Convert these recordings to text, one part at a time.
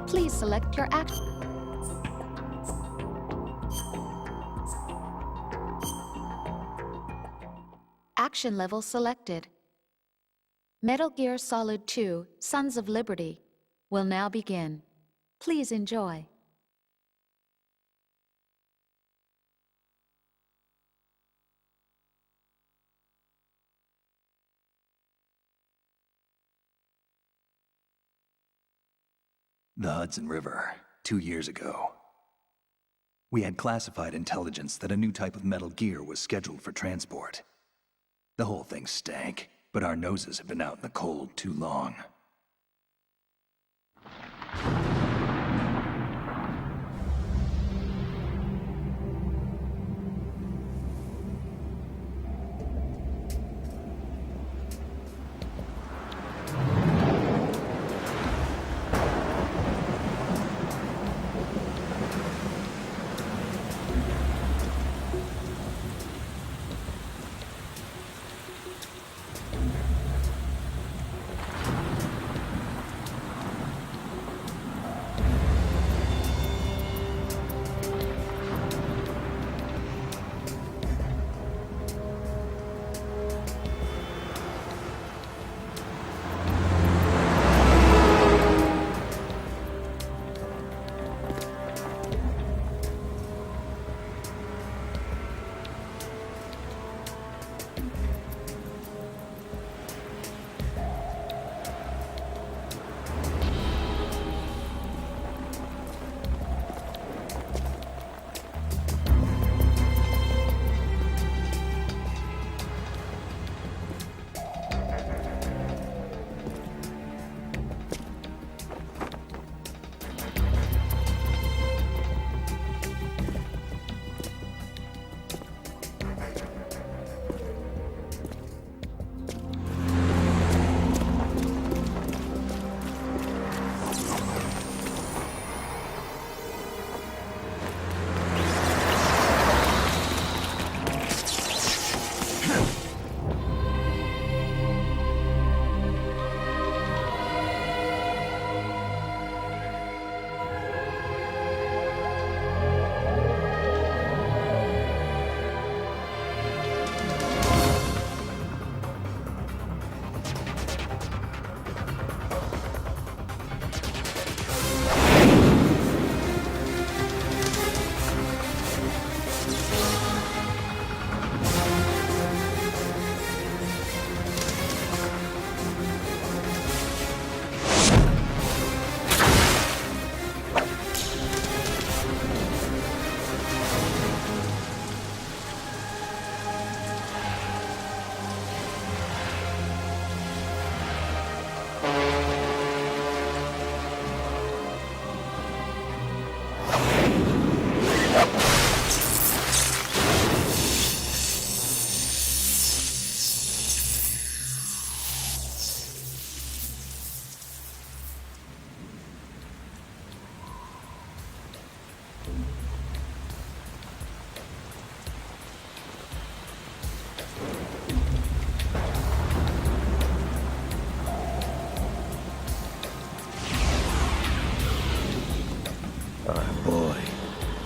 Please select your action. Action level selected. Metal Gear Solid 2: Sons of Liberty will now begin. Please enjoy. The Hudson River, 2 years ago. We had classified intelligence that a new type of Metal Gear was scheduled for transport. The whole thing stank, but our noses have been out in the cold too long.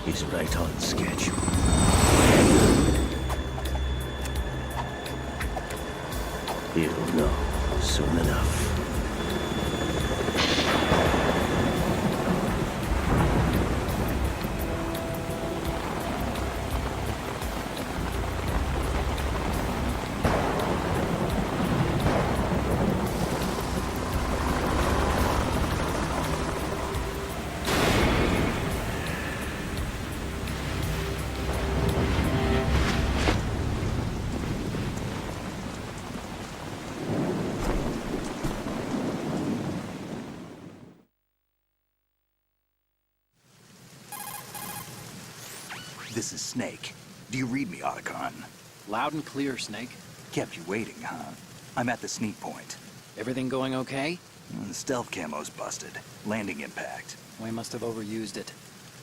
He's right on schedule. He'll know soon enough. This is Snake. Do you read me, Otacon? Loud and clear, Snake. Kept you waiting, huh? I'm at the sneak point. Everything going okay? The stealth camo's busted. Landing impact. We must have overused it.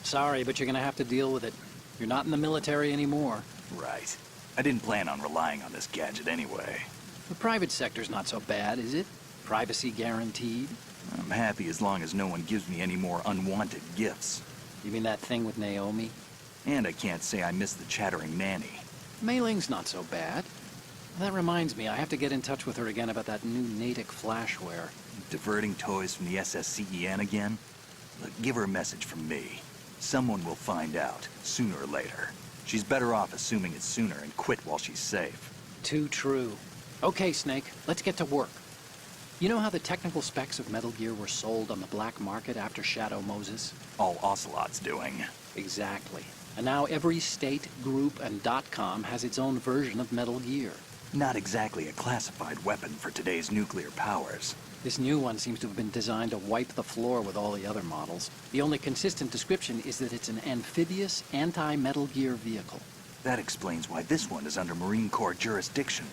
Sorry, but you're gonna have to deal with it. You're not in the military anymore. Right. I didn't plan on relying on this gadget anyway. The private sector's not so bad, is it? Privacy guaranteed. I'm happy as long as no one gives me any more unwanted gifts. You mean that thing with Naomi? And I can't say I miss the chattering nanny. Mei Ling's not so bad. That reminds me, I have to get in touch with her again about that new Natick flashware. Diverting toys from the SSCEN again? Look, give her a message from me. Someone will find out, sooner or later. She's better off assuming it's sooner and quit while she's safe. Too true. Okay, Snake, let's get to work. You know how the technical specs of Metal Gear were sold on the black market after Shadow Moses? All Ocelot's doing. Exactly. And now every state, group, and .com has its own version of Metal Gear. Not exactly a classified weapon for today's nuclear powers. This new one seems to have been designed to wipe the floor with all the other models. The only consistent description is that it's an amphibious, anti-Metal Gear vehicle. That explains why this one is under Marine Corps jurisdiction.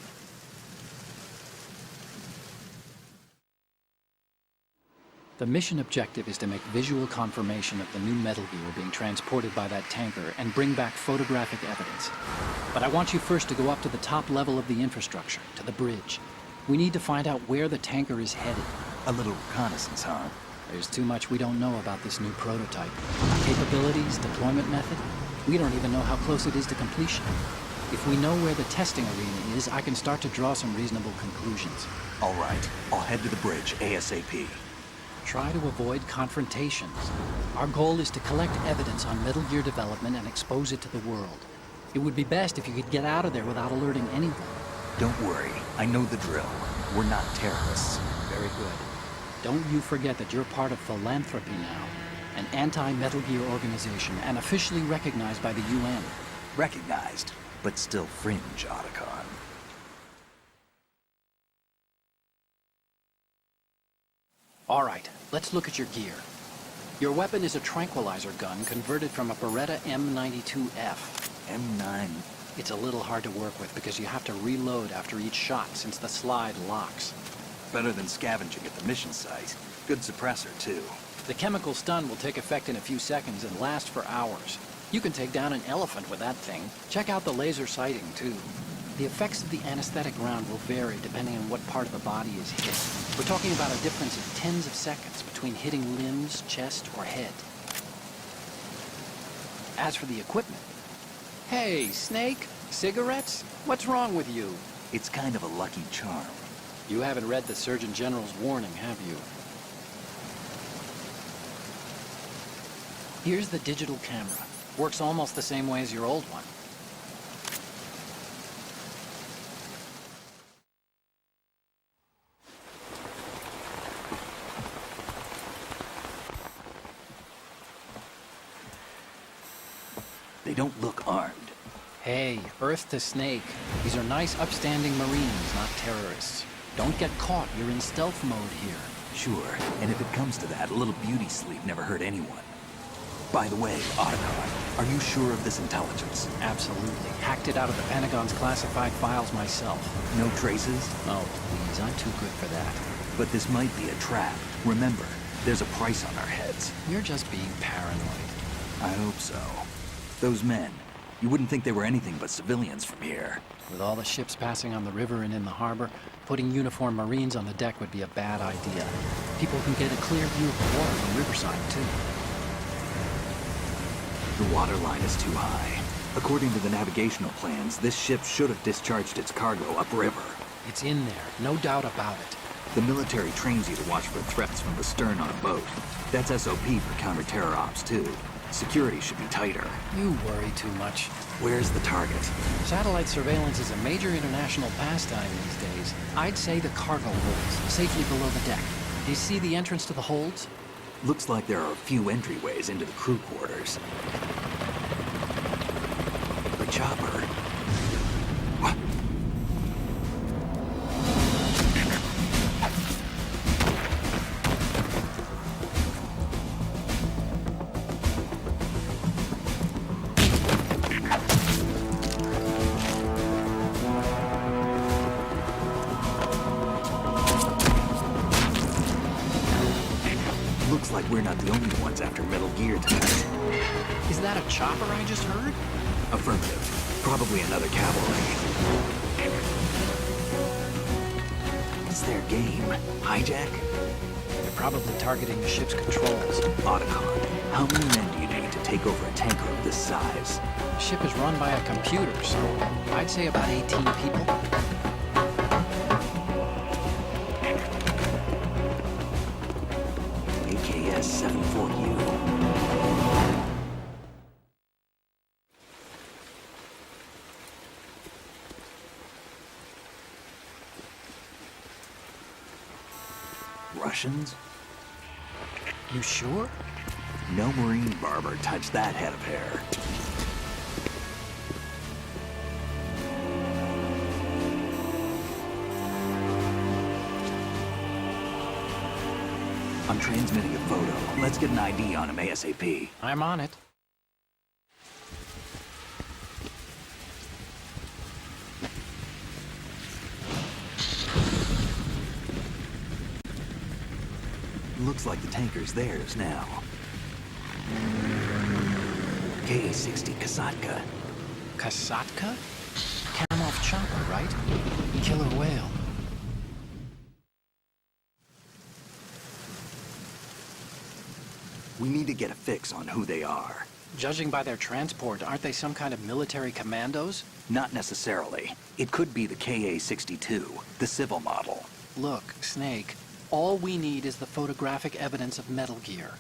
The mission objective is to make visual confirmation of the new Metal Gear being transported by that tanker and bring back photographic evidence. But I want you first to go up to the top level of the infrastructure, to the bridge. We need to find out where the tanker is headed. A little reconnaissance, huh? There's too much we don't know about this new prototype. Capabilities, deployment method. We don't even know how close it is to completion. If we know where the testing arena is, I can start to draw some reasonable conclusions. All right, I'll head to the bridge ASAP. Try to avoid confrontations. Our goal is to collect evidence on Metal Gear development and expose it to the world. It would be best if you could get out of there without alerting anyone. Don't worry, I know the drill. We're not terrorists. Very good. Don't you forget that you're part of Philanthropy now, an anti-Metal Gear organization and officially recognized by the UN. Recognized, but still fringe, Otacon. All right, let's look at your gear. Your weapon is a tranquilizer gun converted from a Beretta M92F. M9. It's a little hard to work with because you have to reload after each shot since the slide locks. Better than scavenging at the mission site. Good suppressor, too. The chemical stun will take effect in a few seconds and last for hours. You can take down an elephant with that thing. Check out the laser sighting, too. The effects of the anesthetic round will vary depending on what part of the body is hit. We're talking about a difference of tens of seconds between hitting limbs, chest, or head. As for the equipment... Hey, Snake, cigarettes? What's wrong with you? It's kind of a lucky charm. You haven't read the Surgeon General's warning, have you? Here's the digital camera. Works almost the same way as your old one. They don't look armed. Hey, Earth to Snake. These are nice, upstanding Marines, not terrorists. Don't get caught. You're in stealth mode here. Sure, and if it comes to that, a little beauty sleep never hurt anyone. By the way, Otacon, are you sure of this intelligence? Absolutely. Hacked it out of the Pentagon's classified files myself. No traces? Oh, please, I'm too good for that. But this might be a trap. Remember, there's a price on our heads. You're just being paranoid. I hope so. Those men, you wouldn't think they were anything but civilians from here. With all the ships passing on the river and in the harbor, putting uniformed Marines on the deck would be a bad idea. People can get a clear view of the water from Riverside, too. The water line is too high. According to the navigational plans, this ship should have discharged its cargo upriver. It's in there, no doubt about it. The military trains you to watch for threats from the stern on a boat. That's SOP for counter-terror ops, too. Security should be tighter. You worry too much. Where's the target? Satellite surveillance is a major international pastime these days. I'd say the cargo holds, safely below the deck. Do you see the entrance to the holds? Looks like there are a few entryways into the crew quarters. The chopper. What? Looks like we're not the only ones after Metal Gear tonight. Is that a chopper I just heard? Affirmative. Probably another cavalry. It's their game. Hijack? probably targeting the ship's controls. Otacon, how many men do you need to take over a tanker of this size? The ship is run by a computer, so I'd say about 18 people. AKS-74U. Russians? You sure? No Marine barber touched that head of hair. I'm transmitting a photo. Let's get an ID on him ASAP. I'm on it. Looks like the tanker's theirs now. KA-60 Kasatka. Kasatka? Kamov chopper, right? Killer whale. We need to get a fix on who they are. Judging by their transport, aren't they some kind of military commandos? Not necessarily. It could be the KA-62, the civil model. Look, Snake, all we need is the photographic evidence of Metal Gear.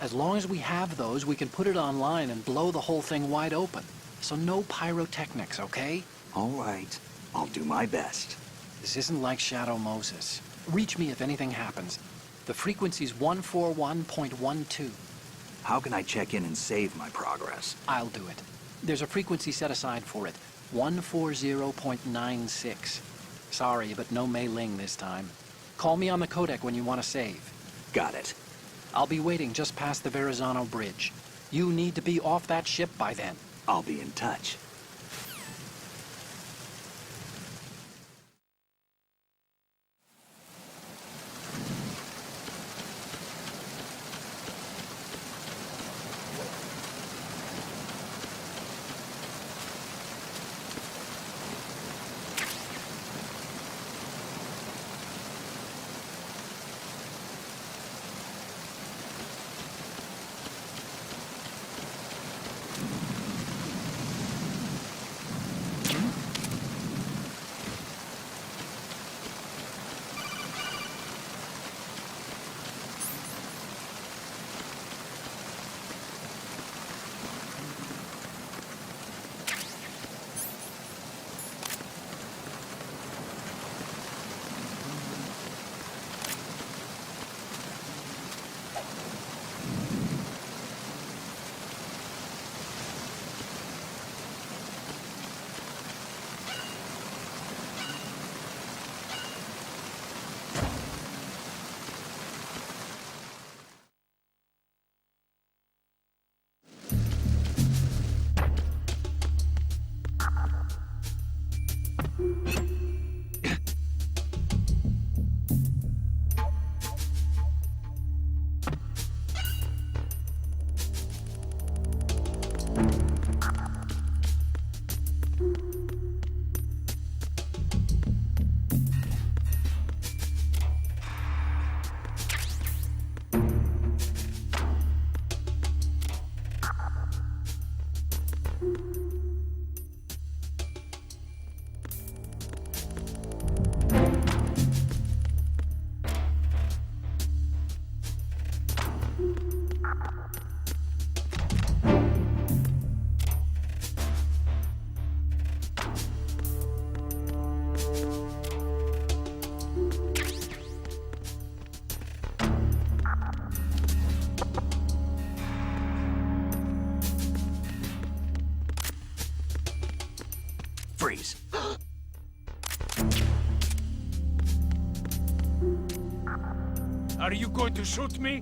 As long as we have those, we can put it online and blow the whole thing wide open. So no pyrotechnics, okay? All right. I'll do my best. This isn't like Shadow Moses. Reach me if anything happens. The frequency's 141.12. How can I check in and save my progress? I'll do it. There's a frequency set aside for it. 140.96. Sorry, but no Mei Ling this time. Call me on the codec when you want to save. Got it. I'll be waiting just past the Verrazano Bridge. You need to be off that ship by then. I'll be in touch. Freeze. Are you going to shoot me?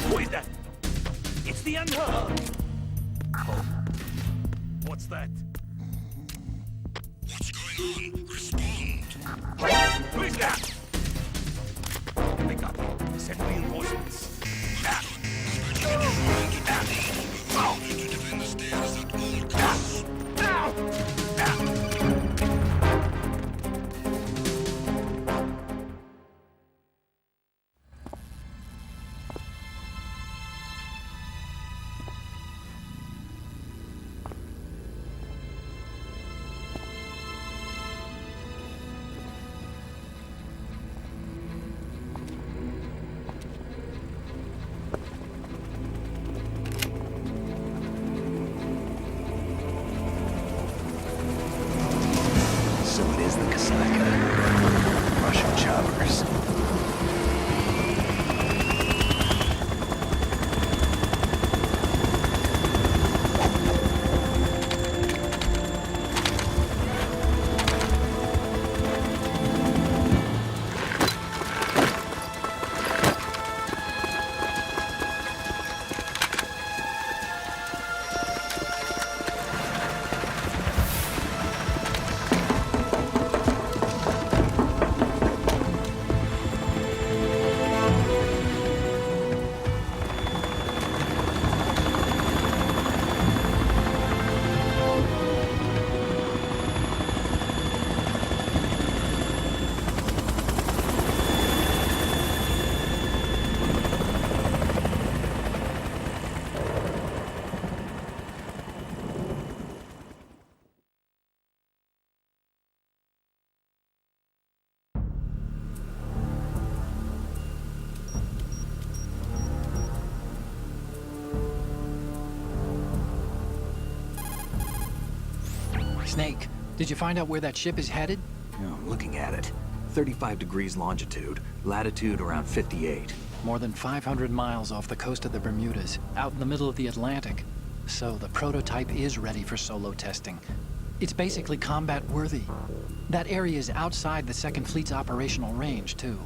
Who is that? It's the unheard. Oh. What's that? What's going on? Respond. Who is that? They got me. Send reinforcements. Order to defend the stairs at all costs. So it is the Kasaka. Russian choppers. Snake, did you find out where that ship is headed? Yeah, I'm looking at it. 35 degrees longitude, latitude around 58. More than 500 miles off the coast of the Bermudas, out in the middle of the Atlantic. So the prototype is ready for solo testing. It's basically combat-worthy. That area is outside the Second Fleet's operational range, too.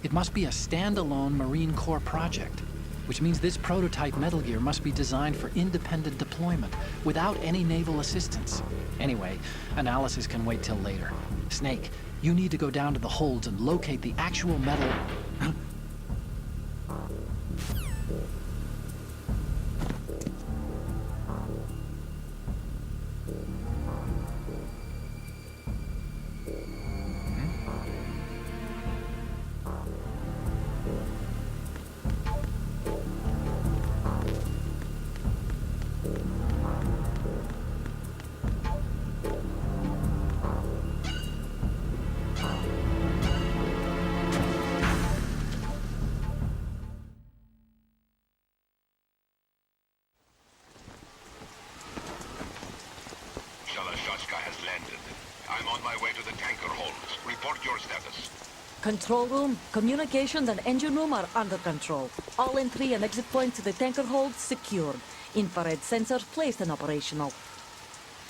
It must be a standalone Marine Corps project, which means this prototype Metal Gear must be designed for independent deployment, without any naval assistance. Anyway, analysis can wait till later. Snake, you need to go down to the holds and locate the actual metal... America has landed. I'm on my way to the tanker holds. Report your status. Control room, communications and engine room are under control. All entry and exit points to the tanker hold secured. Infrared sensors placed and operational.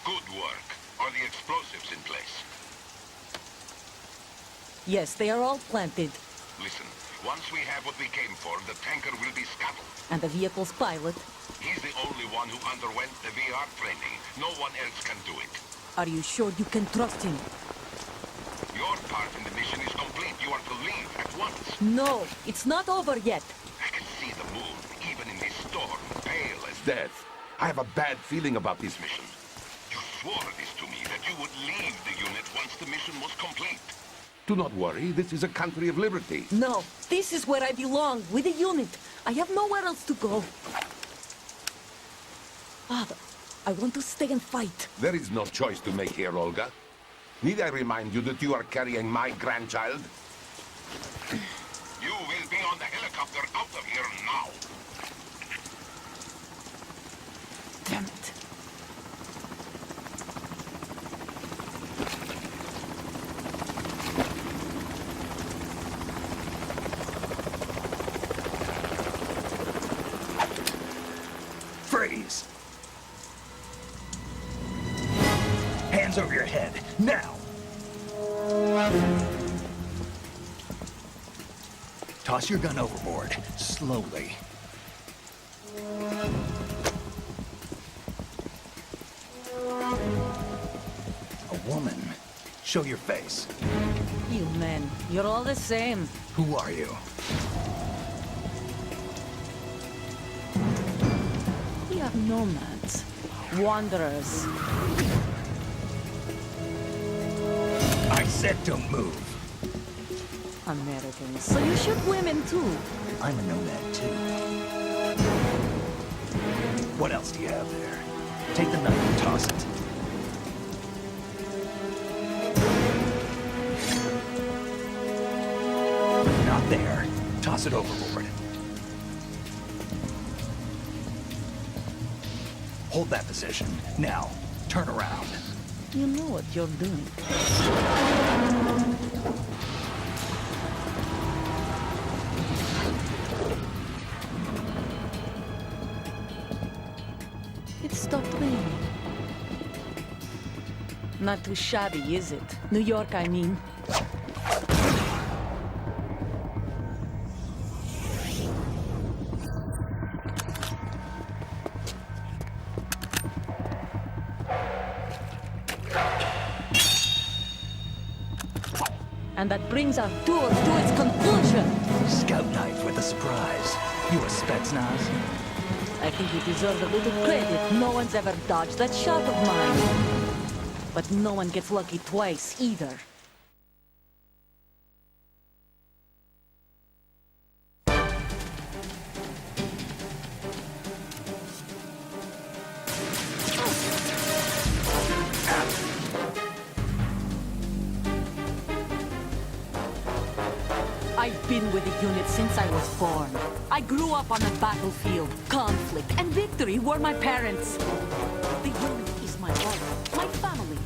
Good work. Are the explosives in place? Yes, they are all planted. Listen, once we have what we came for, the tanker will be scuttled. And the vehicle's pilot. He's the only one who underwent the VR training. No one else can do it. Are you sure you can trust him? Your part in the mission is complete. You are to leave at once. No, it's not over yet. I can see the moon, even in this storm, pale as death. I have a bad feeling about this mission. You swore this to me, that you would leave the unit once the mission was complete. Do not worry, this is a country of liberty. No, this is where I belong, with the unit. I have nowhere else to go. Father, I want to stay and fight. There is no choice to make here, Olga. Need I remind you that you are carrying my grandchild? You will be on the helicopter out of here now. Damn it. Freeze! Hands over your head, now! Toss your gun overboard, slowly. A woman. Show your face. You men, you're all the same. Who are you? We are nomads. Wanderers. I said don't move. Americans. So you shoot women too. I'm a nomad too. What else do you have there? Take the knife and toss it. Not there. Toss it overboard. Hold that position. Now, turn around. You know what you're doing. It stopped raining. Not too shabby, is it? New York, I mean. And that brings our tour to its conclusion. Scout knife with a surprise. You a Spetsnaz? I think you deserve a little credit. No one's ever dodged that shot of mine. But no one gets lucky twice, either. I've been with the unit since I was born. I grew up on the battlefield. Conflict and victory were my parents. The unit is my life, my family.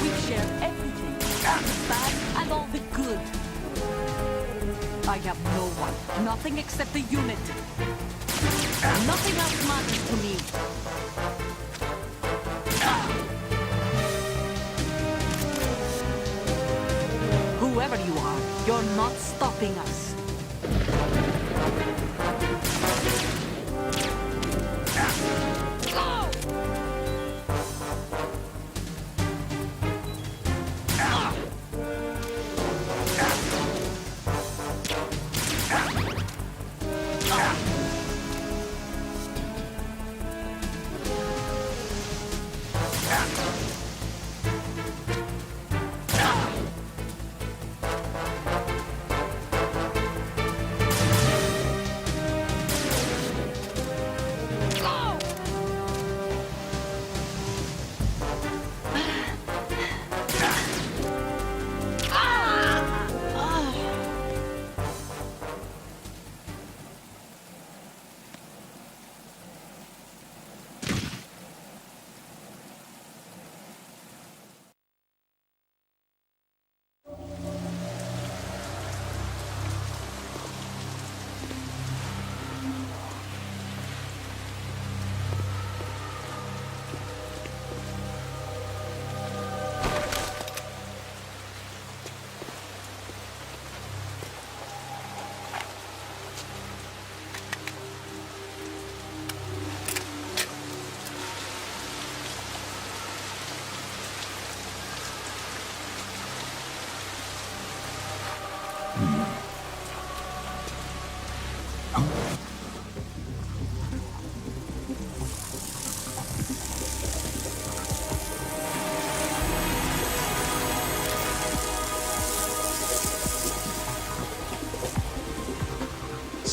We share everything, the bad and all the good. I have no one, nothing except the unit. Nothing else matters to me. Whoever you are, you're not stopping us.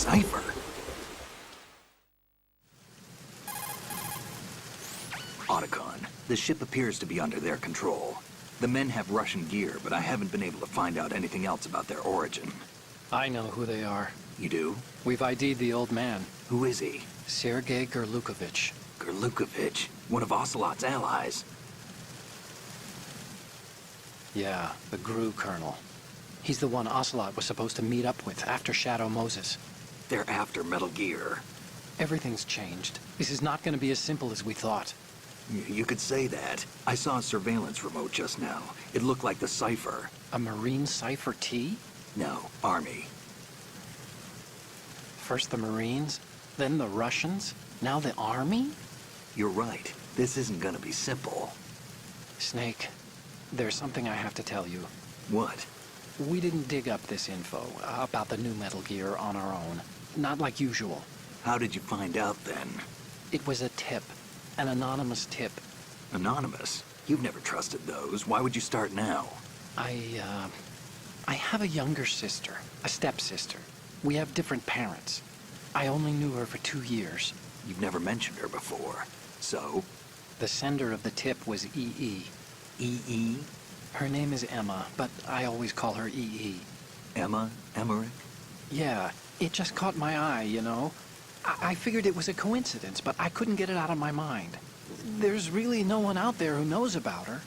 cipher. Otacon, the ship appears to be under their control. The men have Russian gear, but I haven't been able to find out anything else about their origin. I know who they are. You do? We've ID'd the old man, Who is he? Sergei Gerlukovich. Gerlukovich, one of Ocelot's allies. Yeah, the GRU colonel. He's the one Ocelot was supposed to meet up with after Shadow Moses. They're after Metal Gear. Everything's changed. This is not going to be as simple as we thought. You could say that. I saw a surveillance remote just now. It looked like the cipher. A Marine Cipher T? No, Army. First the Marines, then the Russians, now the Army? You're right. This isn't gonna be simple. Snake, there's something I have to tell you. What? We didn't dig up this info about the new Metal Gear on our own. Not like usual. How did you find out then? It was a tip. An anonymous tip. Anonymous? You've never trusted those. Why would you start now? I have a younger sister, a stepsister. We have different parents. I only knew her for 2 years. You've never mentioned her before. So? The sender of the tip was EE. EE? Her name is Emma, but I always call her EE. Emma? Emmerich? Yeah, it just caught my eye, you know? I figured it was a coincidence, but I couldn't get it out of my mind. There's really no one out there who knows about her.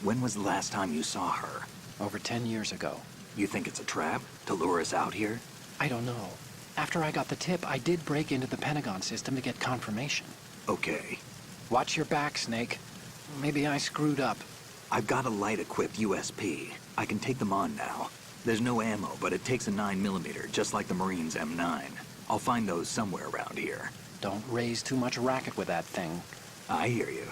When was the last time you saw her? Over 10 years ago. You think it's a trap? To lure us out here? I don't know. After I got the tip, I did break into the Pentagon system to get confirmation. Okay. Watch your back, Snake. Maybe I screwed up. I've got a light-equipped USP. I can take them on now. There's no ammo, but it takes a 9mm, just like the Marines' M9. I'll find those somewhere around here. Don't raise too much racket with that thing. I hear you.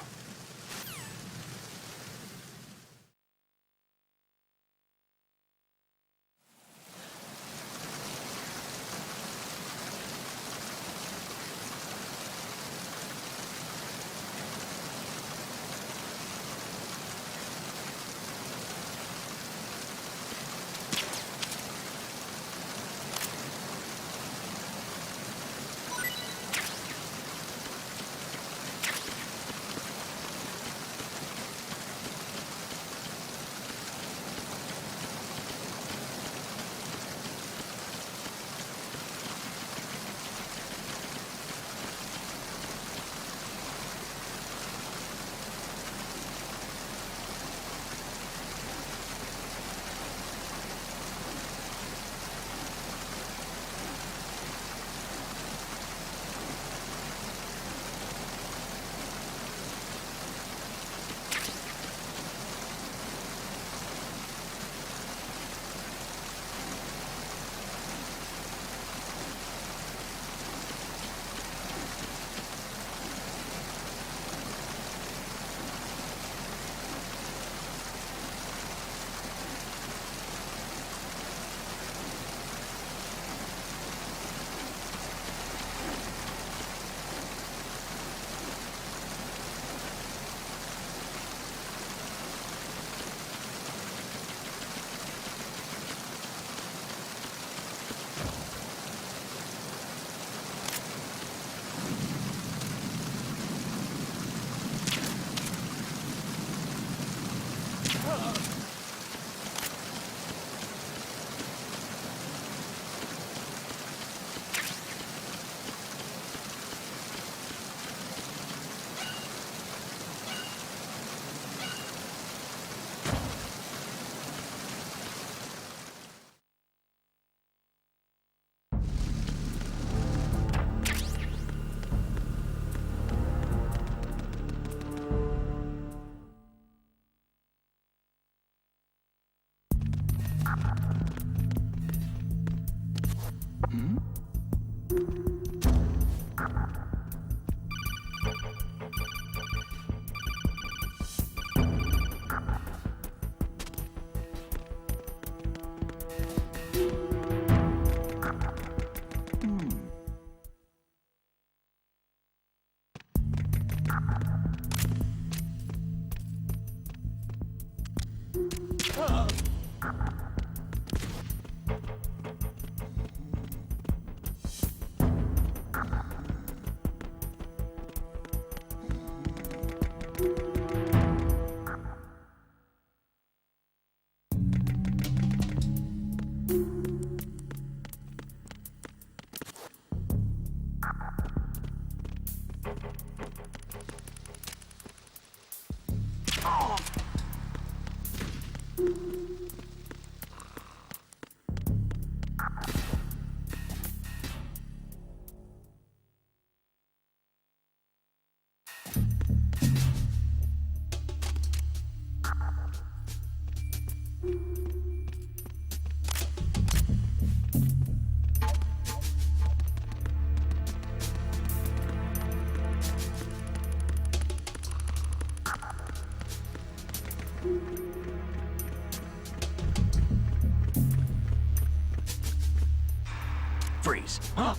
Freeze. Huh?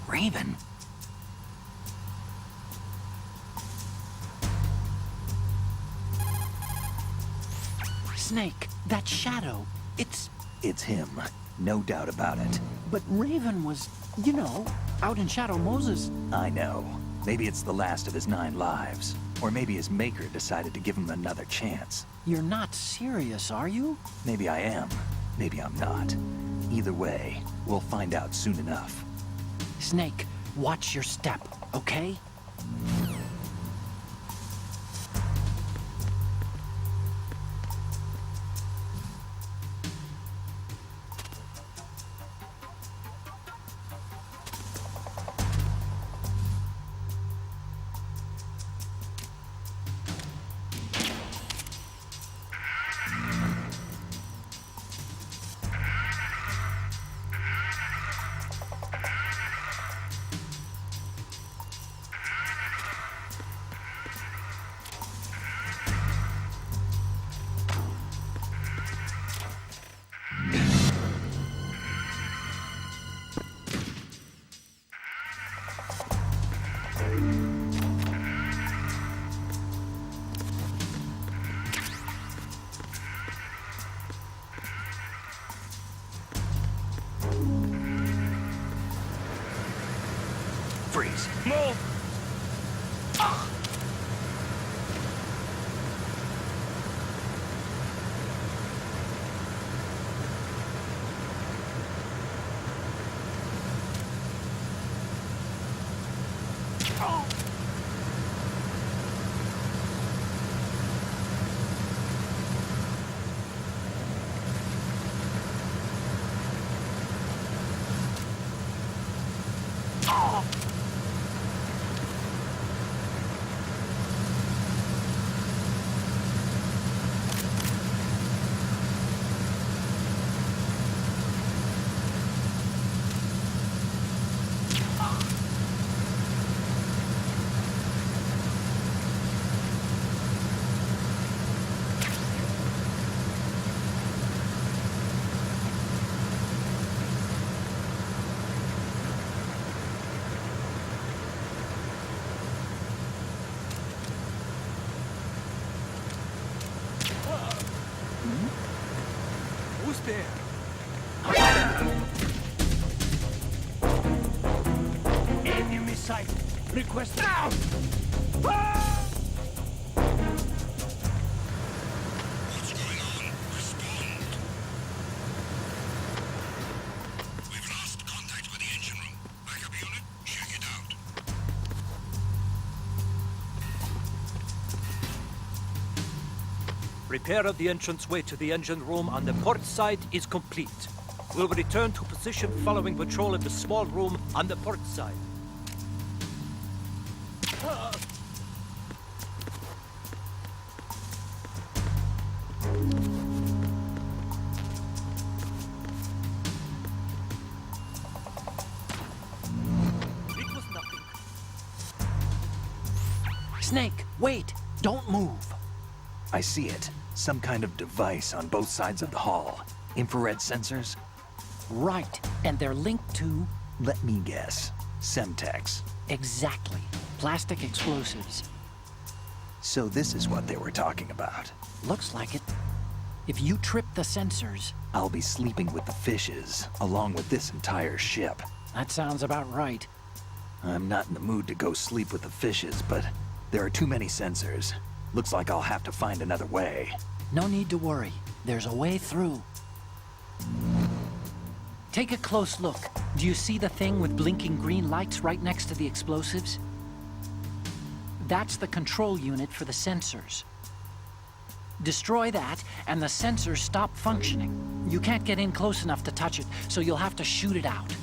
Raven. Snake, that shadow, it's... It's him. No doubt about it. But Raven was, you know, out in Shadow Moses. I know. Maybe it's the last of his 9 lives. Or maybe his maker decided to give him another chance. You're not serious, are you? Maybe I am. Maybe I'm not. Either way, we'll find out soon enough. Snake, watch your step, okay? Freeze. Move! Who's there? Enemy sight. Request now! What's going on? Respond. We've lost contact with the engine room. Backup unit, check it out. Repair of the entranceway to the engine room on the port side is complete. We'll return to position following patrol of the small room on the port side. It was nothing. Snake, wait! Don't move! I see it. Some kind of device on both sides of the hall. Infrared sensors? Right, and they're linked to... Let me guess. Semtex. Exactly. Plastic explosives. So this is what they were talking about. Looks like it. If you trip the sensors... I'll be sleeping with the fishes, along with this entire ship. That sounds about right. I'm not in the mood to go sleep with the fishes, but there are too many sensors. Looks like I'll have to find another way. No need to worry. There's a way through. Take a close look. Do you see the thing with blinking green lights right next to the explosives? That's the control unit for the sensors. Destroy that, and the sensors stop functioning. You can't get in close enough to touch it, so you'll have to shoot it out.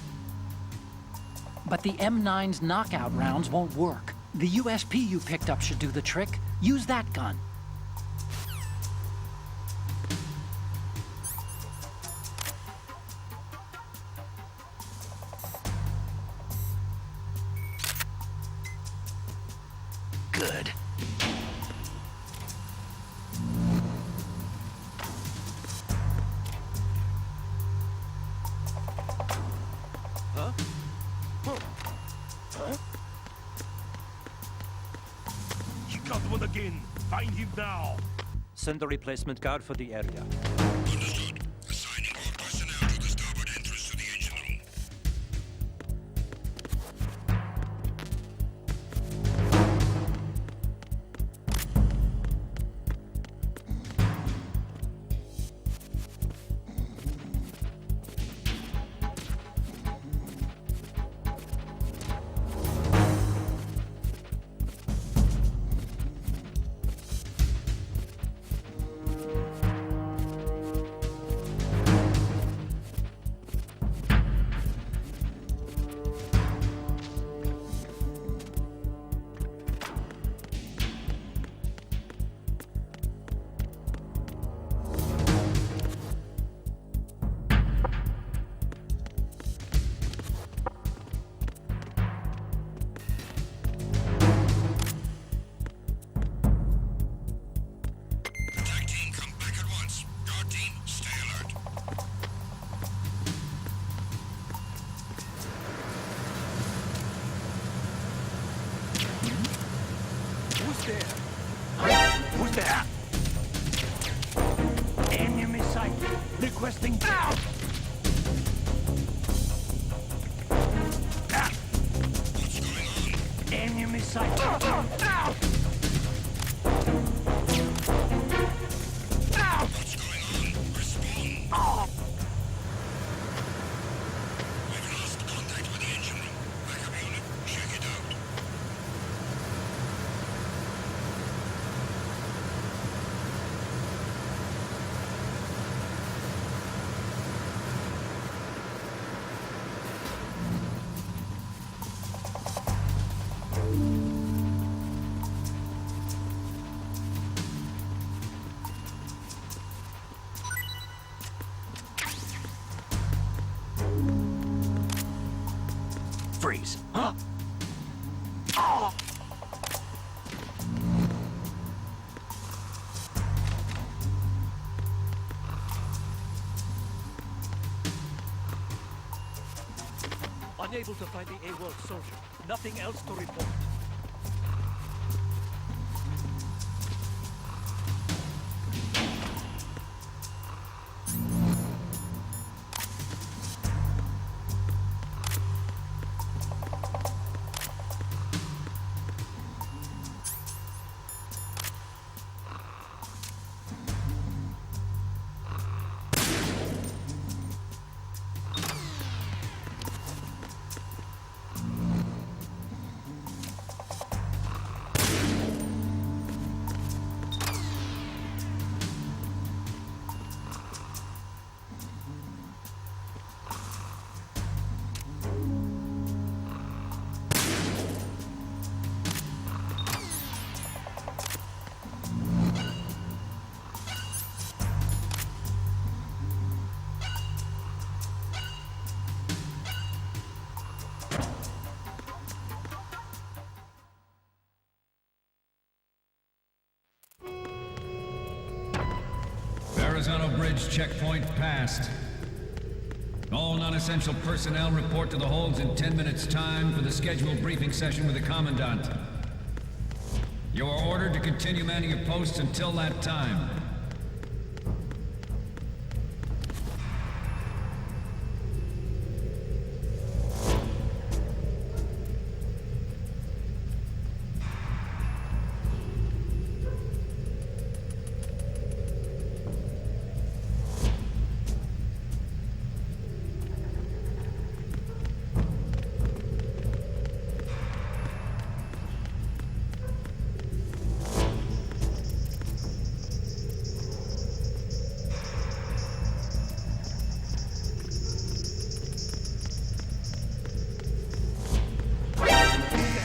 But the M9's knockout rounds won't work. The USP you picked up should do the trick. Use that gun. Good. He got one again. Find him now. Send a replacement guard for the area. Understood. Assigning all personnel to the starboard entrance to the engine room. Attack team, come back at once. Guard team, stay alert. Who's there? Who's there? Enemy sighted. Requesting down. What's going on? Enemy sighted. Down. What's going on? Respond. We've lost contact with the engine room. Backup unit, check it out. Freeze. Huh? Unable to find the AWOL soldier. Nothing else to report. Verrazano Bridge checkpoint passed. All non-essential personnel report to the holds in 10 minutes' time for the scheduled briefing session with the Commandant. You are ordered ordered to continue manning your posts until that time.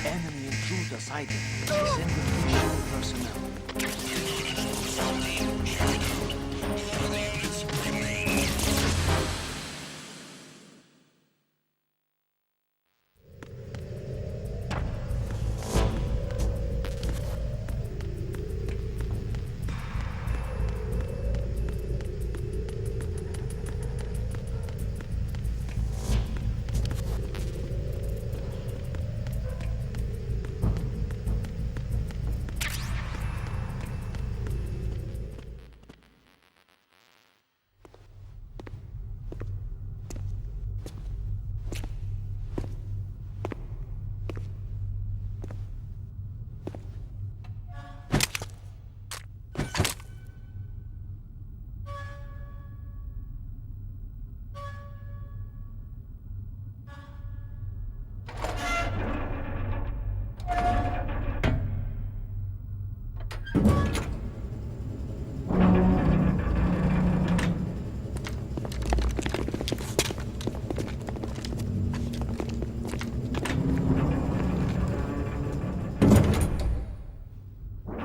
Enemy intruder sighted. Send additional personnel.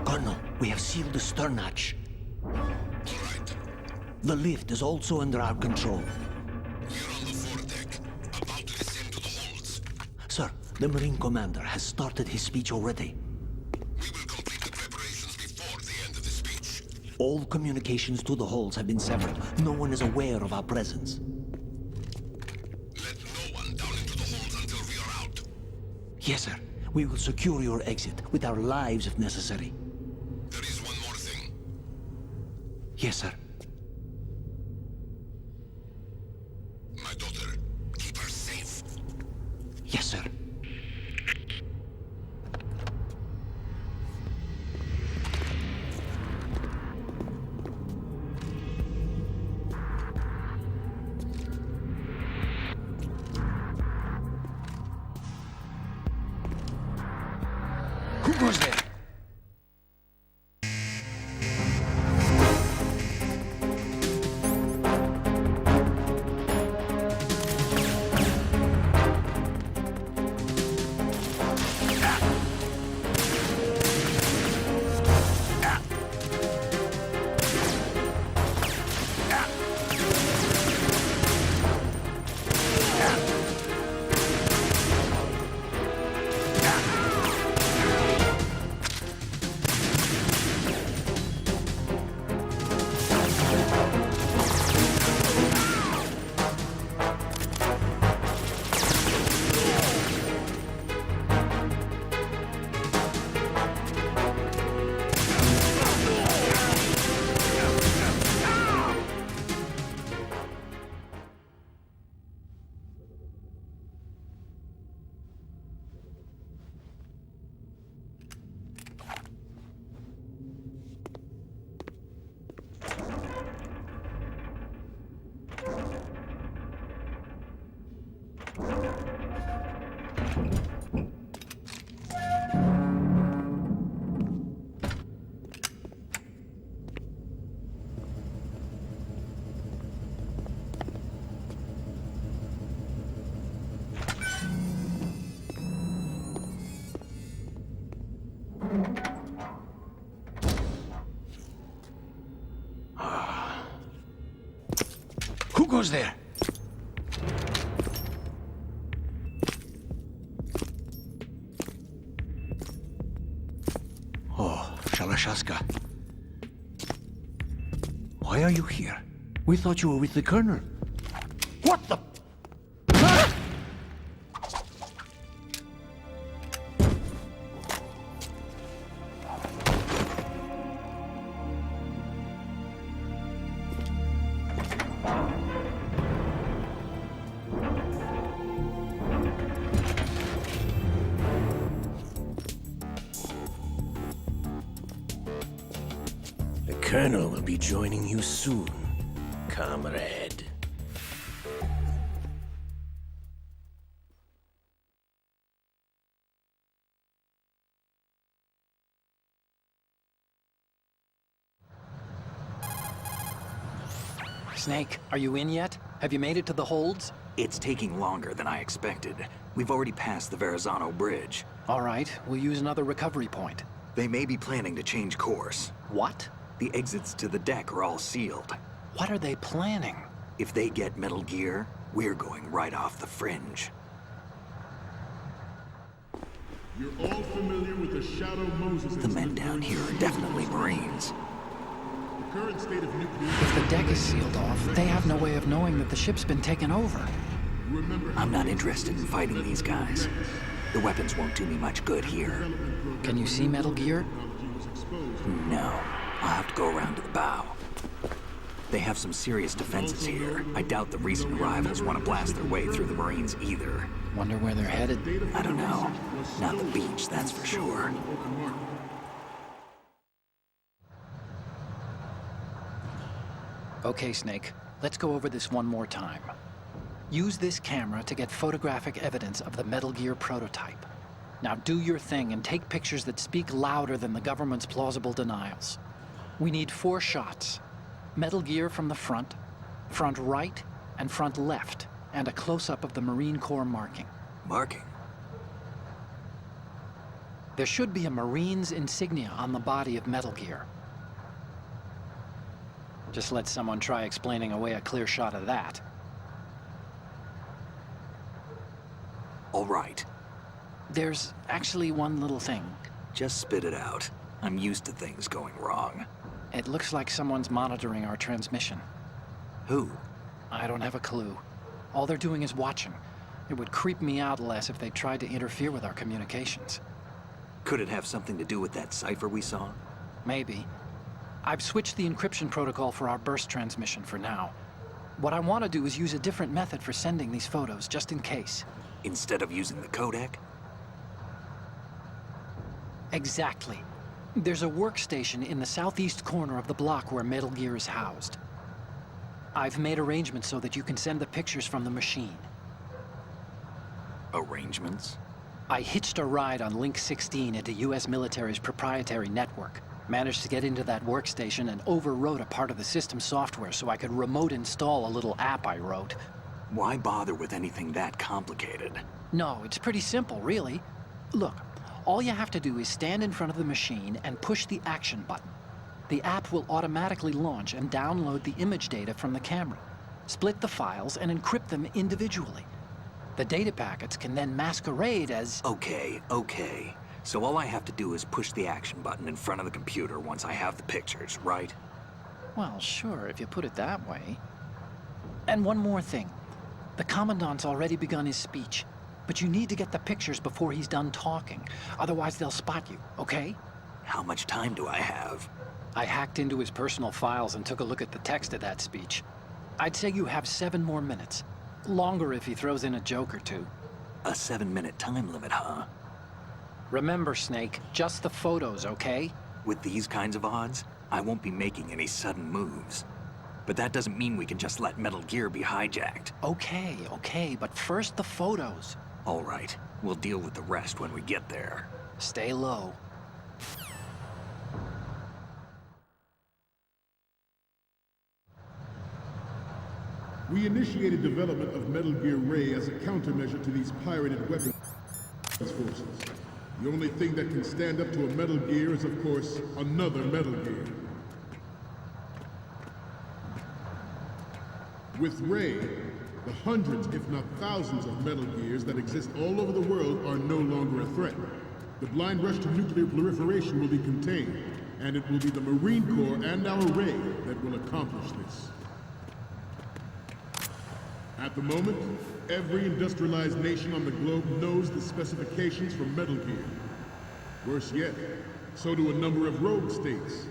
Colonel, we have sealed the stern hatch. The lift is also under our control. We're on the foredeck, about to descend to the holds. Sir, the Marine Commander has started his speech already. We will complete the preparations before the end of the speech. All communications to the holds have been severed. No one is aware of our presence. Let no one down into the holds until we are out. Yes, sir. We will secure your exit with our lives if necessary. There is one more thing. Yes, sir. My daughter, keep her safe. Yes, sir. Who goes there? Who goes there? Oh, Shalashaska. Why are you here? We thought you were with the Colonel. What the... Colonel will be joining you soon, comrade. Snake, are you in yet? Have you made it to the holds? It's taking longer than I expected. We've already passed the Verrazano Bridge. All right, we'll use another recovery point. They may be planning to change course. What? The exits to the deck are all sealed. What are they planning? If they get Metal Gear, we're going right off the fringe. You're all familiar with the Shadow Moses The men down here are definitely Marines. The current state of nuclear... If the deck is sealed off, they have no way of knowing that the ship's been taken over. I'm not interested in fighting these guys. The weapons won't do me much good here. Can you see Metal Gear? No. I'll have to go around to the bow. They have some serious defenses here. I doubt the recent arrivals want to blast their way through the Marines either. Wonder where they're headed? I don't know. Not the beach, that's for sure. Okay, Snake. Let's go over this one more time. Use this camera to get photographic evidence of the Metal Gear prototype. Now do your thing and take pictures that speak louder than the government's plausible denials. We need 4 shots. Metal Gear from the front right, and front left, and a close-up of the Marine Corps marking. Marking? There should be a Marine's insignia on the body of Metal Gear. Just let someone try explaining away a clear shot of that. All right. There's actually one little thing. Just spit it out. I'm used to things going wrong. It looks like someone's monitoring our transmission. Who? I don't have a clue. All they're doing is watching. It would creep me out less if they tried to interfere with our communications. Could it have something to do with that cipher we saw? Maybe. I've switched the encryption protocol for our burst transmission for now. What I want to do is use a different method for sending these photos, just in case. Instead of using the codec? Exactly. There's a workstation in the southeast corner of the block where Metal Gear is housed. I've made arrangements so that you can send the pictures from the machine. Arrangements? I hitched a ride on Link 16 into US military's proprietary network. Managed to get into that workstation and overwrote a part of the system software so I could remote install a little app I wrote. Why bother with anything that complicated? No, it's pretty simple, really. Look, all you have to do is stand in front of the machine and push the action button. The app will automatically launch and download the image data from the camera, split the files, and encrypt them individually. The data packets can then masquerade as... Okay. So all I have to do is push the action button in front of the computer once I have the pictures, right? Well, sure, if you put it that way. And one more thing. The Commandant's already begun his speech, but you need to get the pictures before he's done talking. Otherwise, they'll spot you, okay? How much time do I have? I hacked into his personal files and took a look at the text of that speech. I'd say you have 7 more minutes. Longer if he throws in a joke or two. A 7-minute time limit, huh? Remember, Snake, just the photos, okay? With these kinds of odds, I won't be making any sudden moves. But that doesn't mean we can just let Metal Gear be hijacked. Okay, but first the photos. All right, we'll deal with the rest when we get there. Stay low. We initiated development of Metal Gear Ray as a countermeasure to these pirated weapons forces. The only thing that can stand up to a Metal Gear is, of course, another Metal Gear. With Ray, the hundreds, if not thousands, of Metal Gears that exist all over the world are no longer a threat. The blind rush to nuclear proliferation will be contained, and it will be the Marine Corps and our Ray that will accomplish this. At the moment, every industrialized nation on the globe knows the specifications for Metal Gear. Worse yet, so do a number of rogue states.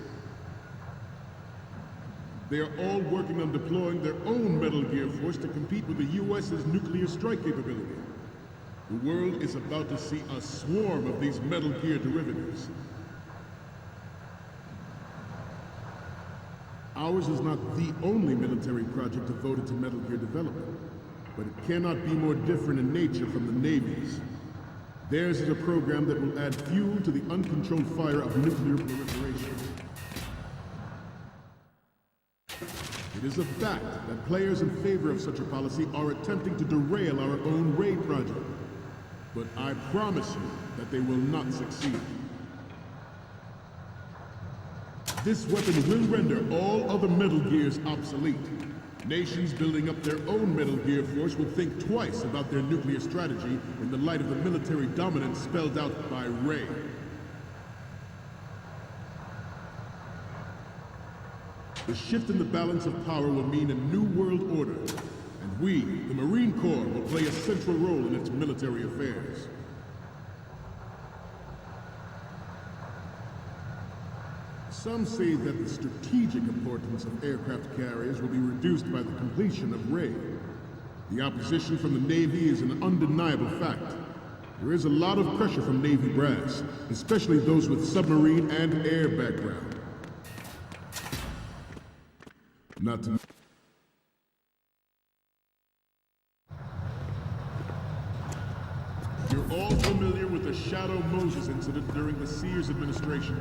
They are all working on deploying their own Metal Gear force to compete with the US's nuclear strike capability. The world is about to see a swarm of these Metal Gear derivatives. Ours is not the only military project devoted to Metal Gear development, but it cannot be more different in nature from the Navy's. Theirs is a program that will add fuel to the uncontrolled fire of nuclear proliferation. It is a fact that players in favor of such a policy are attempting to derail our own Ray project. But I promise you that they will not succeed. This weapon will render all other Metal Gears obsolete. Nations building up their own Metal Gear force will think twice about their nuclear strategy in the light of the military dominance spelled out by Ray. The shift in the balance of power will mean a new world order, and we, the Marine Corps, will play a central role in its military affairs. Some say that the strategic importance of aircraft carriers will be reduced by the completion of Ray. The opposition from the Navy is an undeniable fact. There is a lot of pressure from Navy brass, especially those with submarine and air background. Not to... You're all familiar with the Shadow Moses incident during the Sears administration.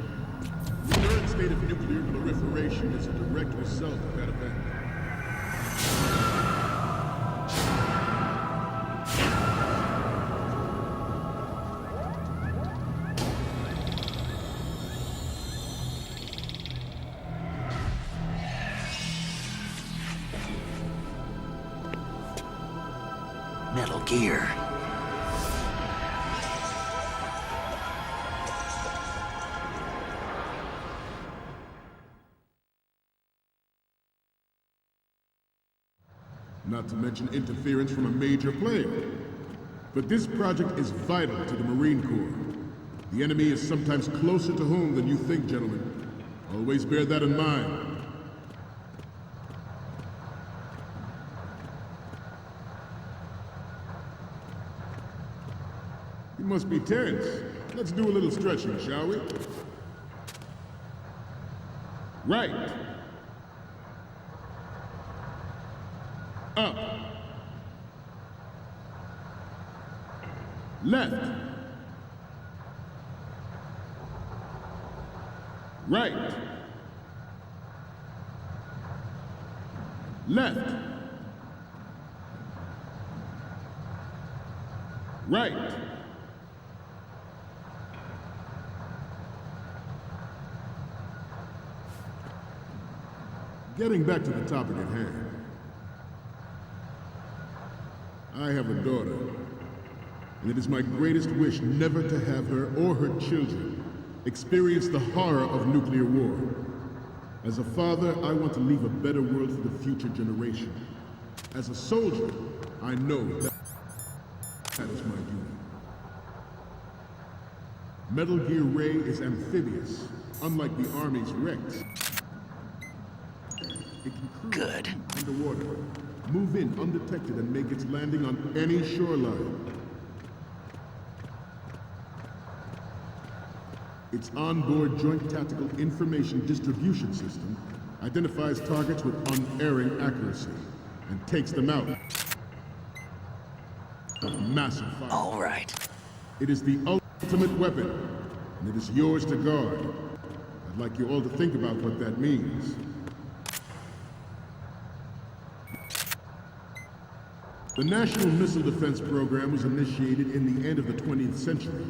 The current state of nuclear proliferation is a direct result of that event. Metal Gear. Not to mention interference from a major player. But this project is vital to the Marine Corps. The enemy is sometimes closer to home than you think, gentlemen. Always bear that in mind. You must be tense. Let's do a little stretching, shall we? Right. Up. Left. Right. Left. Right. Getting back to the topic at hand. I have a daughter, and it is my greatest wish never to have her or her children experience the horror of nuclear war. As a father, I want to leave a better world for the future generation. As a soldier, I know that is my duty. Metal Gear Ray is amphibious, unlike the Army's Rex. It can cruise underwater, move in undetected, and make its landing on any shoreline. Its onboard Joint Tactical Information Distribution System identifies targets with unerring accuracy and takes them out with massive fire. All right. It is the ultimate weapon, and it is yours to guard. I'd like you all to think about what that means. The National Missile Defense Program was initiated in the end of the 20th century,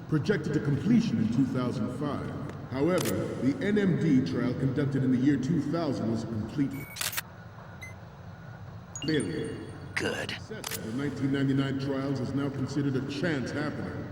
projected to completion in 2005. However, the NMD trial conducted in the year 2000 was a complete failure. Good. Success of the 1999 trials is now considered a chance happening.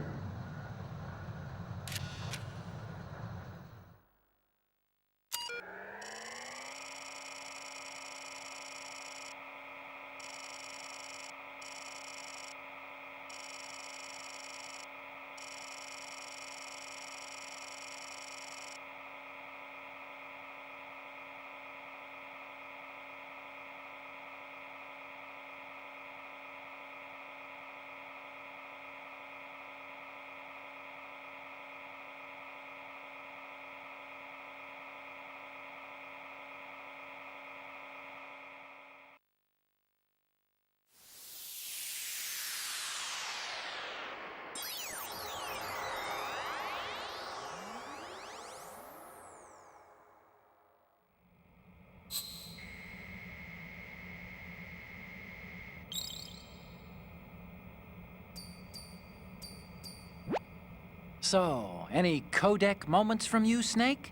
So, any codec moments from you, Snake?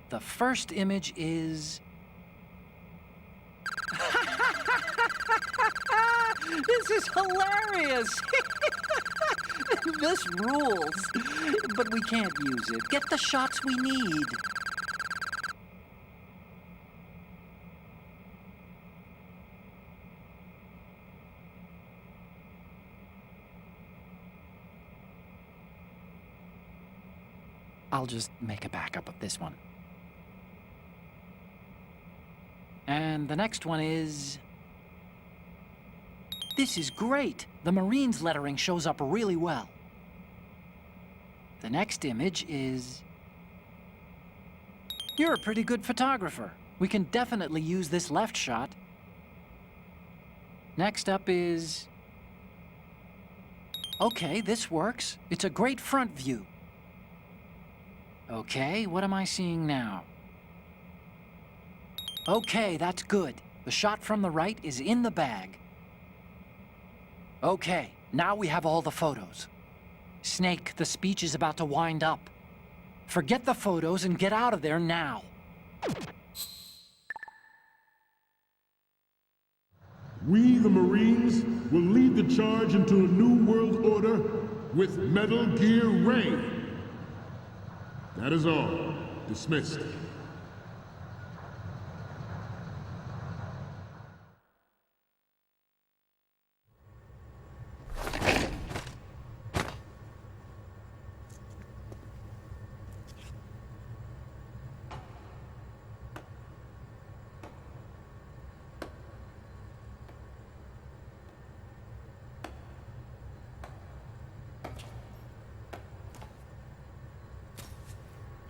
The first image is... This is hilarious! This rules. But we can't use it. Get the shots we need. I'll just make a backup of this one. And the next one is... This is great! The Marines lettering shows up really well. The next image is... You're a pretty good photographer. We can definitely use this left shot. Next up is... Okay, this works. It's a great front view. Okay, what am I seeing now? Okay, that's good. The shot from the right is in the bag. Okay, now we have all the photos. Snake, the speech is about to wind up. Forget the photos and get out of there now. We, the Marines, will lead the charge into a new world order with Metal Gear Ray. That is all. Dismissed.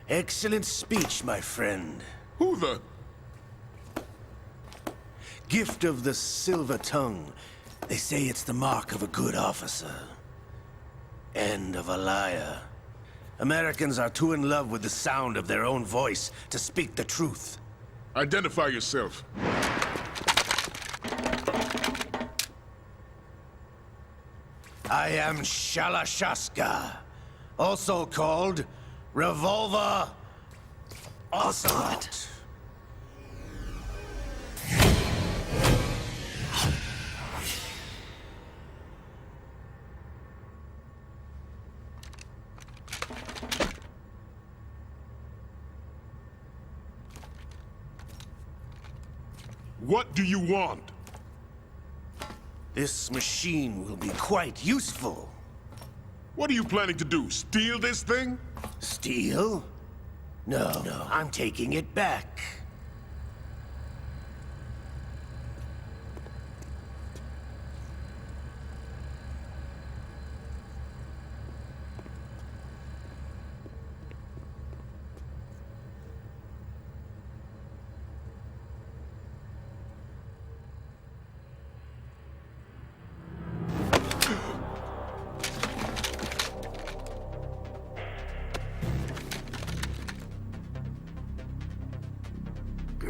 Excellent speech, my friend. Who the... Gift of the silver tongue. They say it's the mark of a good officer. End of a liar. Americans are too in love with the sound of their own voice to speak the truth. Identify yourself. I am Shalashaska, also called Revolver Ocelot. What do you want? This machine will be quite useful. What are you planning to do? Steal this thing? Steal? No, I'm taking it back.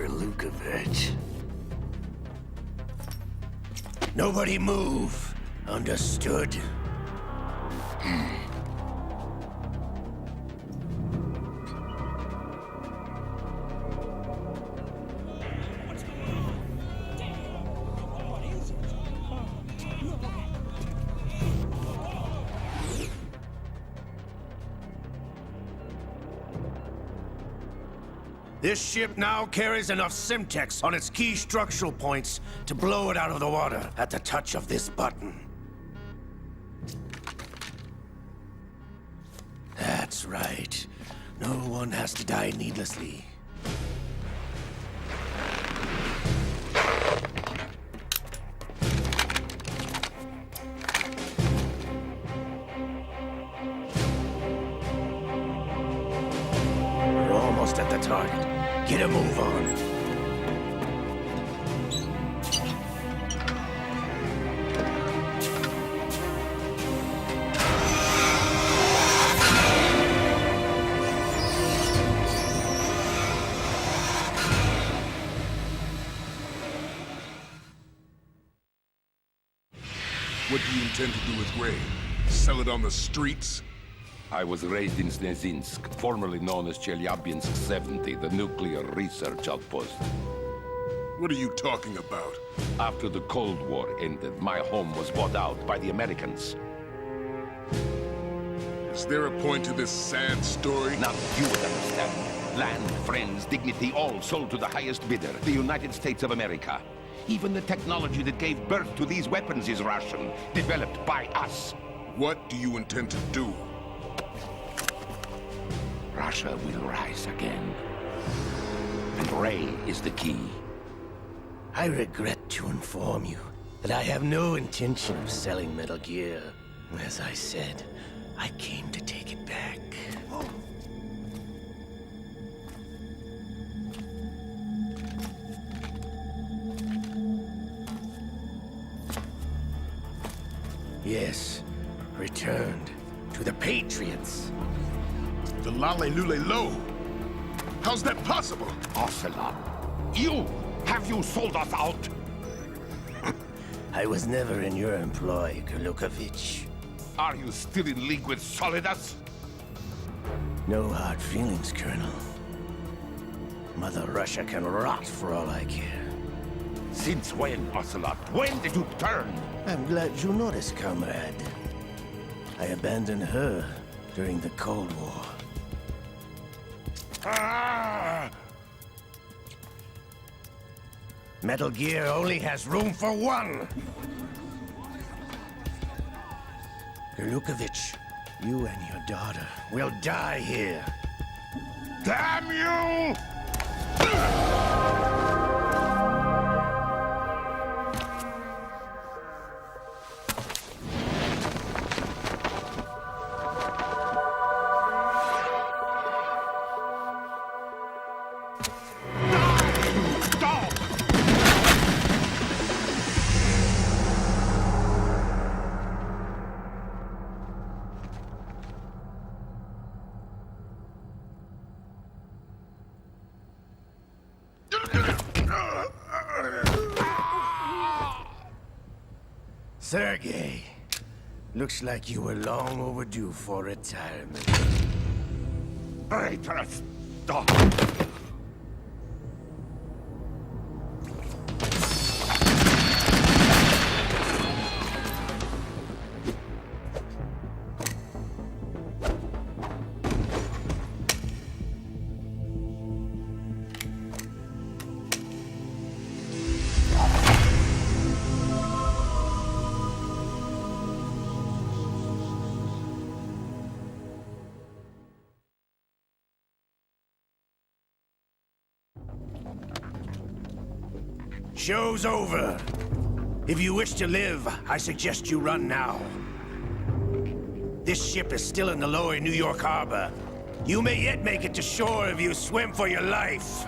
Lukovich. Nobody move. Understood? This ship now carries enough Simtex on its key structural points to blow it out of the water at the touch of this button. That's right. No one has to die needlessly. We're almost at the target. Get a move on. What do you intend to do with Ray? Sell it on the streets? I was raised in Snezinsk, formerly known as Chelyabinsk 70, the nuclear research outpost. What are you talking about? After the Cold War ended, my home was bought out by the Americans. Is there a point to this sad story? Now you would understand. Land, friends, dignity, all sold to the highest bidder, the United States of America. Even the technology that gave birth to these weapons is Russian, developed by us. What do you intend to do? Russia will rise again. And Ray is the key. I regret to inform you that I have no intention of selling Metal Gear. As I said, I came to take it back. Yes, returned to the Patriots. The Lale Lule Lo? How's that possible? Ocelot, have you sold us out? I was never in your employ, Kurlukovich. Are you still in league with Solidus? No hard feelings, Colonel. Mother Russia can rot for all I care. Since when, Ocelot? When did you turn? I'm glad you noticed, comrade. I abandoned her during the Cold War. Ah! Metal Gear only has room for one! Kurlukovich, you and your daughter will die here. Damn you! Sergei, looks like you were long overdue for retirement. Traitorous dog! Show's over. If you wish to live, I suggest you run now. This ship is still in the lower New York harbor. You may yet make it to shore if you swim for your life.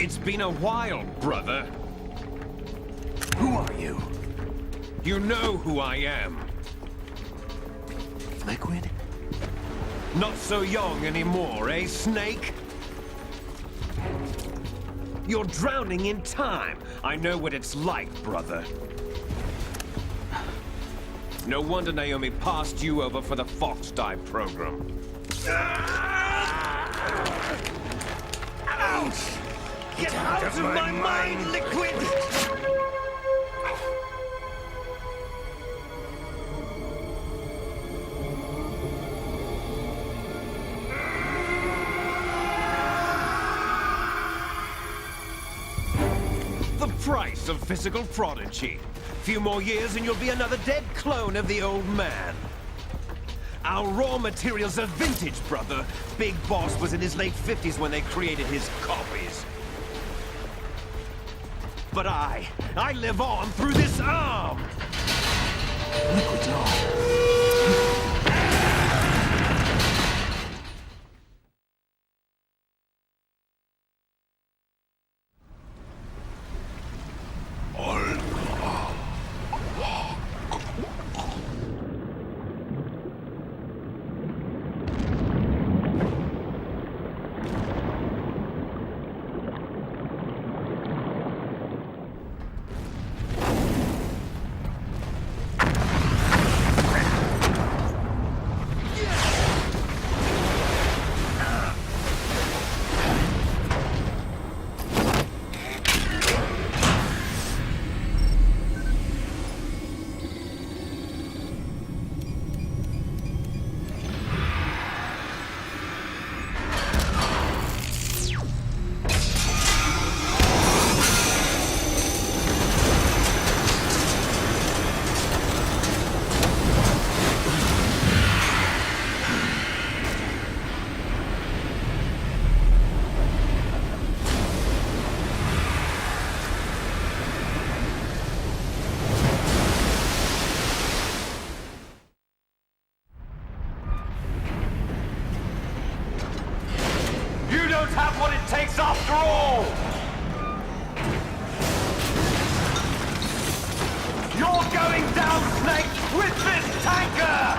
It's been a while, brother. Who are you? You know who I am. Liquid? Not so young anymore, eh, Snake? You're drowning in time. I know what it's like, brother. No wonder Naomi passed you over for the Fox Dive program. Ouch! Get out of my mind, Liquid! price of physical prodigy. Few more years and you'll be another dead clone of the old man. Our raw materials are vintage, brother. Big Boss was in his late 50s when they created his copies. But I live on through this arm! Liquid's on. Have what it takes after all! You're going down, Snake, with this tanker!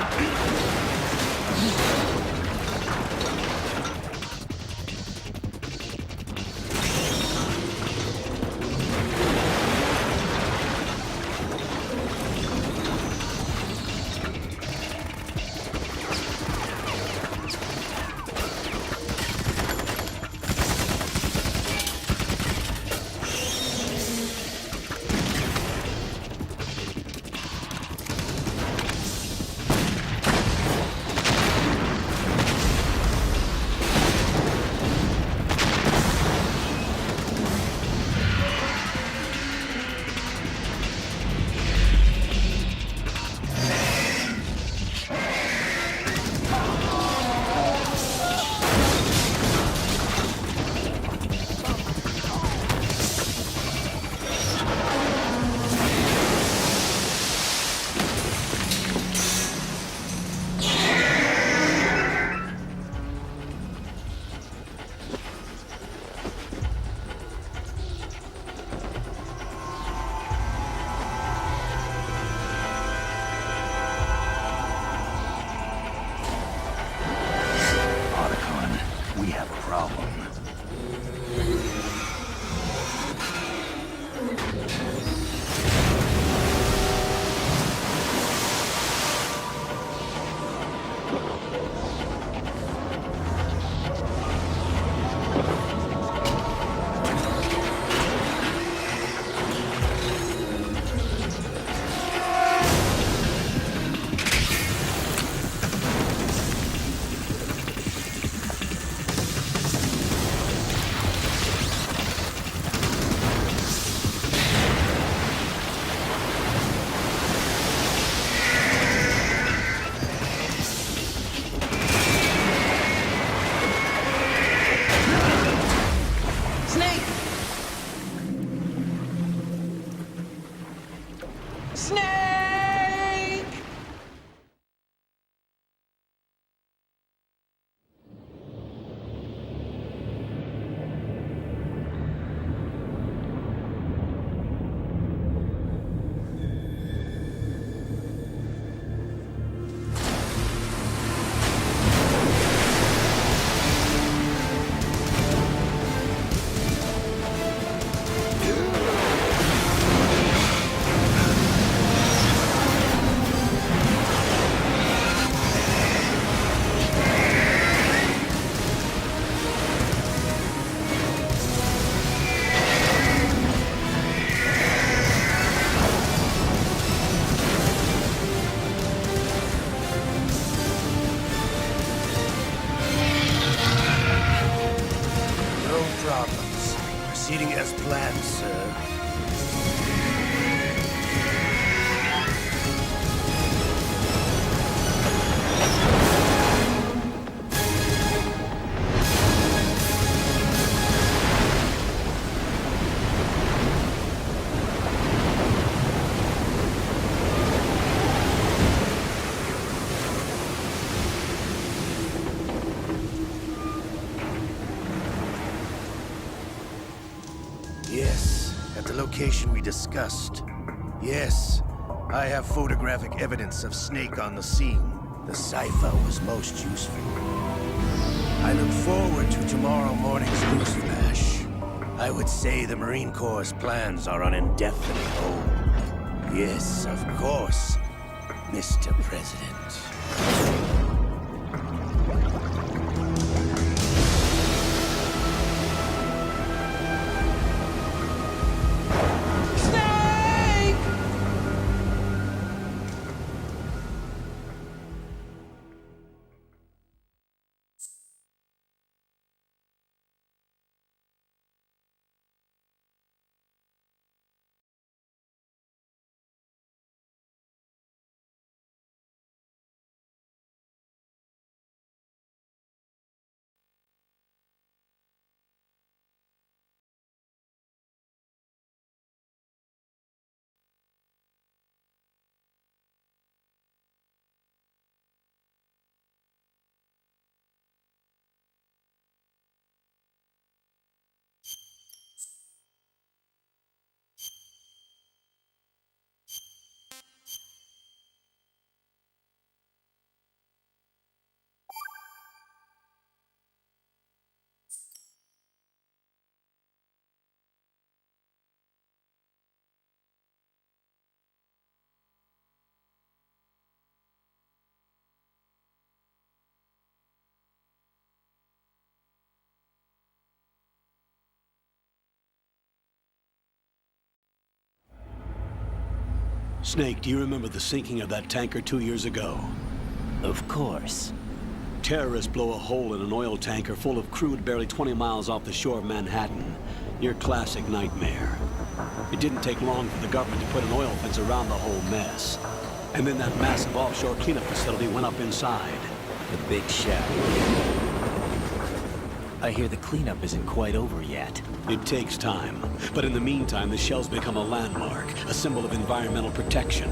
Proceeding as planned, sir. Yes, at the location we discussed. Yes, I have photographic evidence of Snake on the scene. The cipher was most useful. I look forward to tomorrow morning's news flash. I would say the Marine Corps' plans are on indefinite hold. Yes, of course, Mr. President. Snake, do you remember the sinking of that tanker 2 years ago? Of course. Terrorists blow a hole in an oil tanker full of crude barely 20 miles off the shore of Manhattan. Your classic nightmare. It didn't take long for the government to put an oil fence around the whole mess. And then that massive offshore cleanup facility went up inside. The Big Shell. I hear the cleanup isn't quite over yet. It takes time. But in the meantime, the shell's become a landmark, a symbol of environmental protection.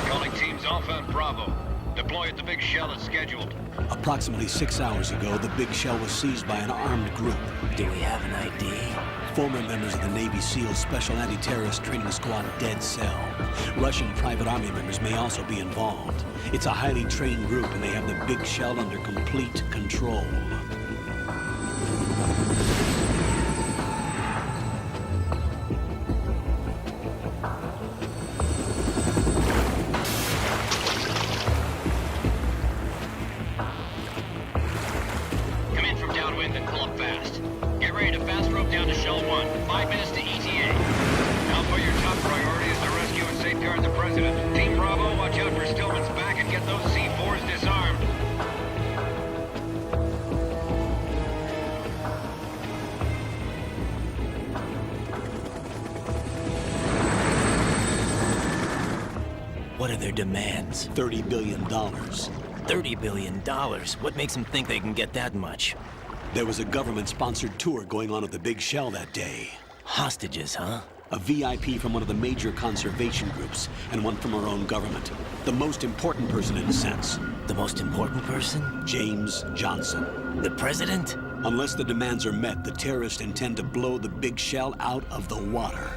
Calling teams Alpha and Bravo. Deploy at the Big Shell as scheduled. Approximately 6 hours ago, the Big Shell was seized by an armed group. Do we have an ID? Former members of the Navy SEALs Special Anti-Terrorist Training Squad Dead Cell. Russian private army members may also be involved. It's a highly trained group and they have the Big Shell under complete control. Come in from downwind and pull up fast. Get ready to fast rope down to Shell 1. 5 minutes to ETA. Alpha, your top priority is to rescue and safeguard the President. Team Bravo, watch out for Stillman's back and get those C4s disarmed. What are their demands? $30 billion. $30 billion? What makes them think they can get that much? There was a government-sponsored tour going on at the Big Shell that day. Hostages, huh? A VIP from one of the major conservation groups, and one from our own government. The most important person in a sense. The most important person? James Johnson. The President? Unless the demands are met, the terrorists intend to blow the Big Shell out of the water.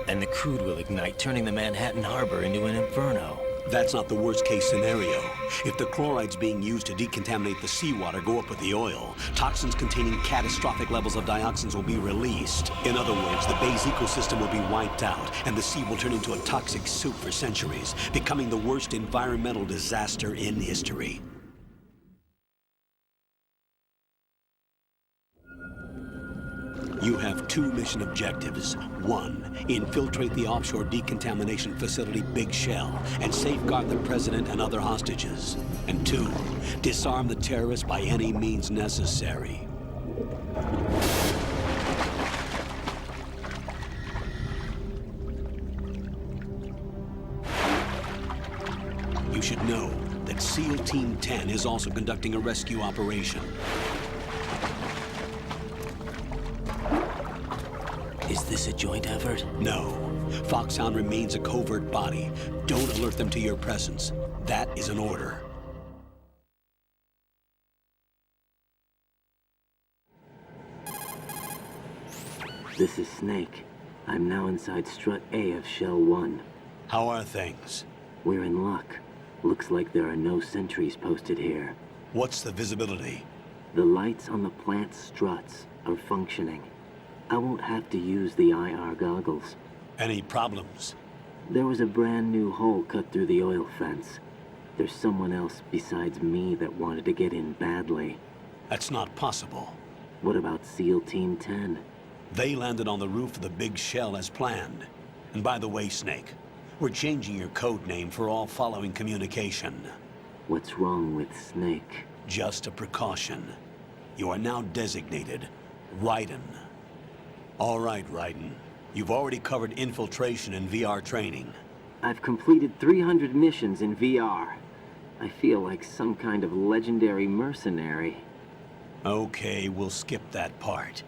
And the crude will ignite, turning the Manhattan Harbor into an inferno. That's not the worst-case scenario. If the chlorides being used to decontaminate the seawater go up with the oil, toxins containing catastrophic levels of dioxins will be released. In other words, the bay's ecosystem will be wiped out, and the sea will turn into a toxic soup for centuries, becoming the worst environmental disaster in history. You have 2 mission objectives. 1, infiltrate the offshore decontamination facility Big Shell and safeguard the President and other hostages. And 2, disarm the terrorists by any means necessary. You should know that SEAL Team 10 is also conducting a rescue operation. Is this a joint effort? No. Foxhound remains a covert body. Don't alert them to your presence. That is an order. This is Snake. I'm now inside Strut A of Shell 1. How are things? We're in luck. Looks like there are no sentries posted here. What's the visibility? The lights on the plant struts are functioning. I won't have to use the IR goggles. Any problems? There was a brand new hole cut through the oil fence. There's someone else besides me that wanted to get in badly. That's not possible. What about SEAL Team 10? They landed on the roof of the big shell as planned. And by the way, Snake, we're changing your code name for all following communication. What's wrong with Snake? Just a precaution. You are now designated Raiden. All right, Raiden. You've already covered infiltration and VR training. I've completed 300 missions in VR. I feel like some kind of legendary mercenary. Okay, we'll skip that part.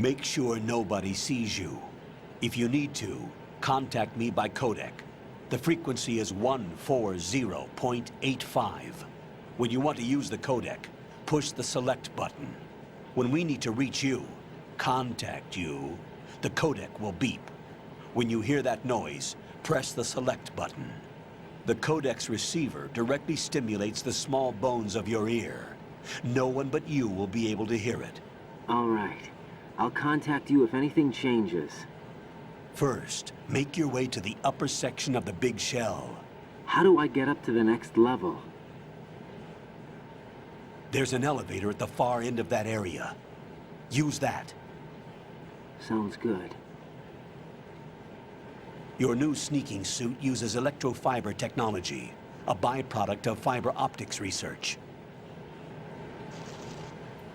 Make sure nobody sees you. If you need to, contact me by codec. The frequency is 140.85. When you want to use the codec, push the select button. When we need to reach you, contact you, the codec will beep. When you hear that noise, press the select button. The codec's receiver directly stimulates the small bones of your ear. No one but you will be able to hear it. All right. I'll contact you if anything changes. First, make your way to the upper section of the big shell. How do I get up to the next level? There's an elevator at the far end of that area. Use that. Sounds good. Your new sneaking suit uses electrofiber technology, a byproduct of fiber optics research.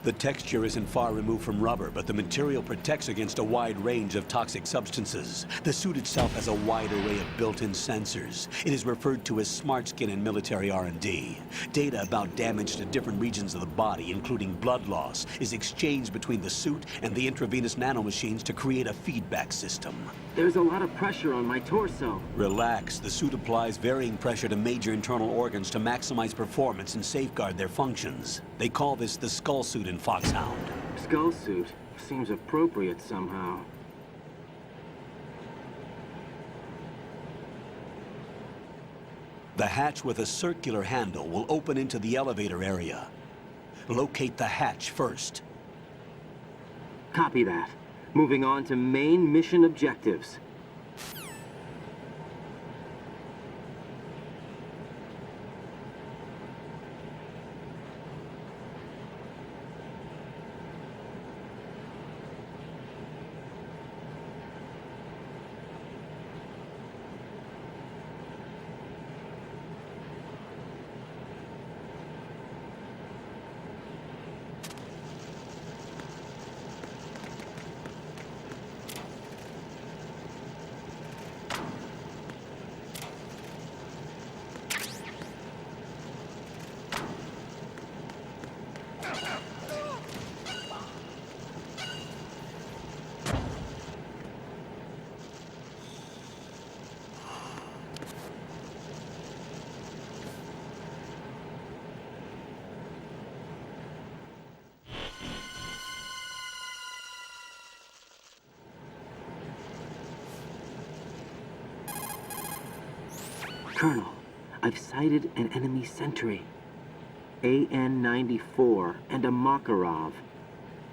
The texture isn't far removed from rubber, but the material protects against a wide range of toxic substances. The suit itself has a wide array of built-in sensors. It is referred to as smart skin in military R&D. Data about damage to different regions of the body, including blood loss, is exchanged between the suit and the intravenous nanomachines to create a feedback system. There's a lot of pressure on my torso. Relax. The suit applies varying pressure to major internal organs to maximize performance and safeguard their functions. They call this the skull suit in Foxhound. Skull suit seems appropriate somehow. The hatch with a circular handle will open into the elevator area. Locate the hatch first. Copy that. Moving on to main mission objectives. Colonel, I've sighted an enemy sentry. AN-94 and a Makarov.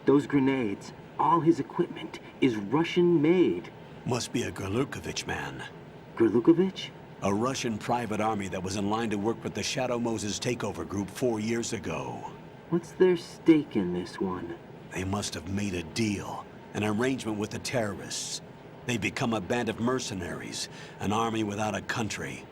Those grenades, all his equipment, is Russian-made. Must be a Gorlukovich man. Gorlukovich? A Russian private army that was in line to work with the Shadow Moses takeover group 4 years ago. What's their stake in this one? They must have made a deal, an arrangement with the terrorists. They become a band of mercenaries, an army without a country.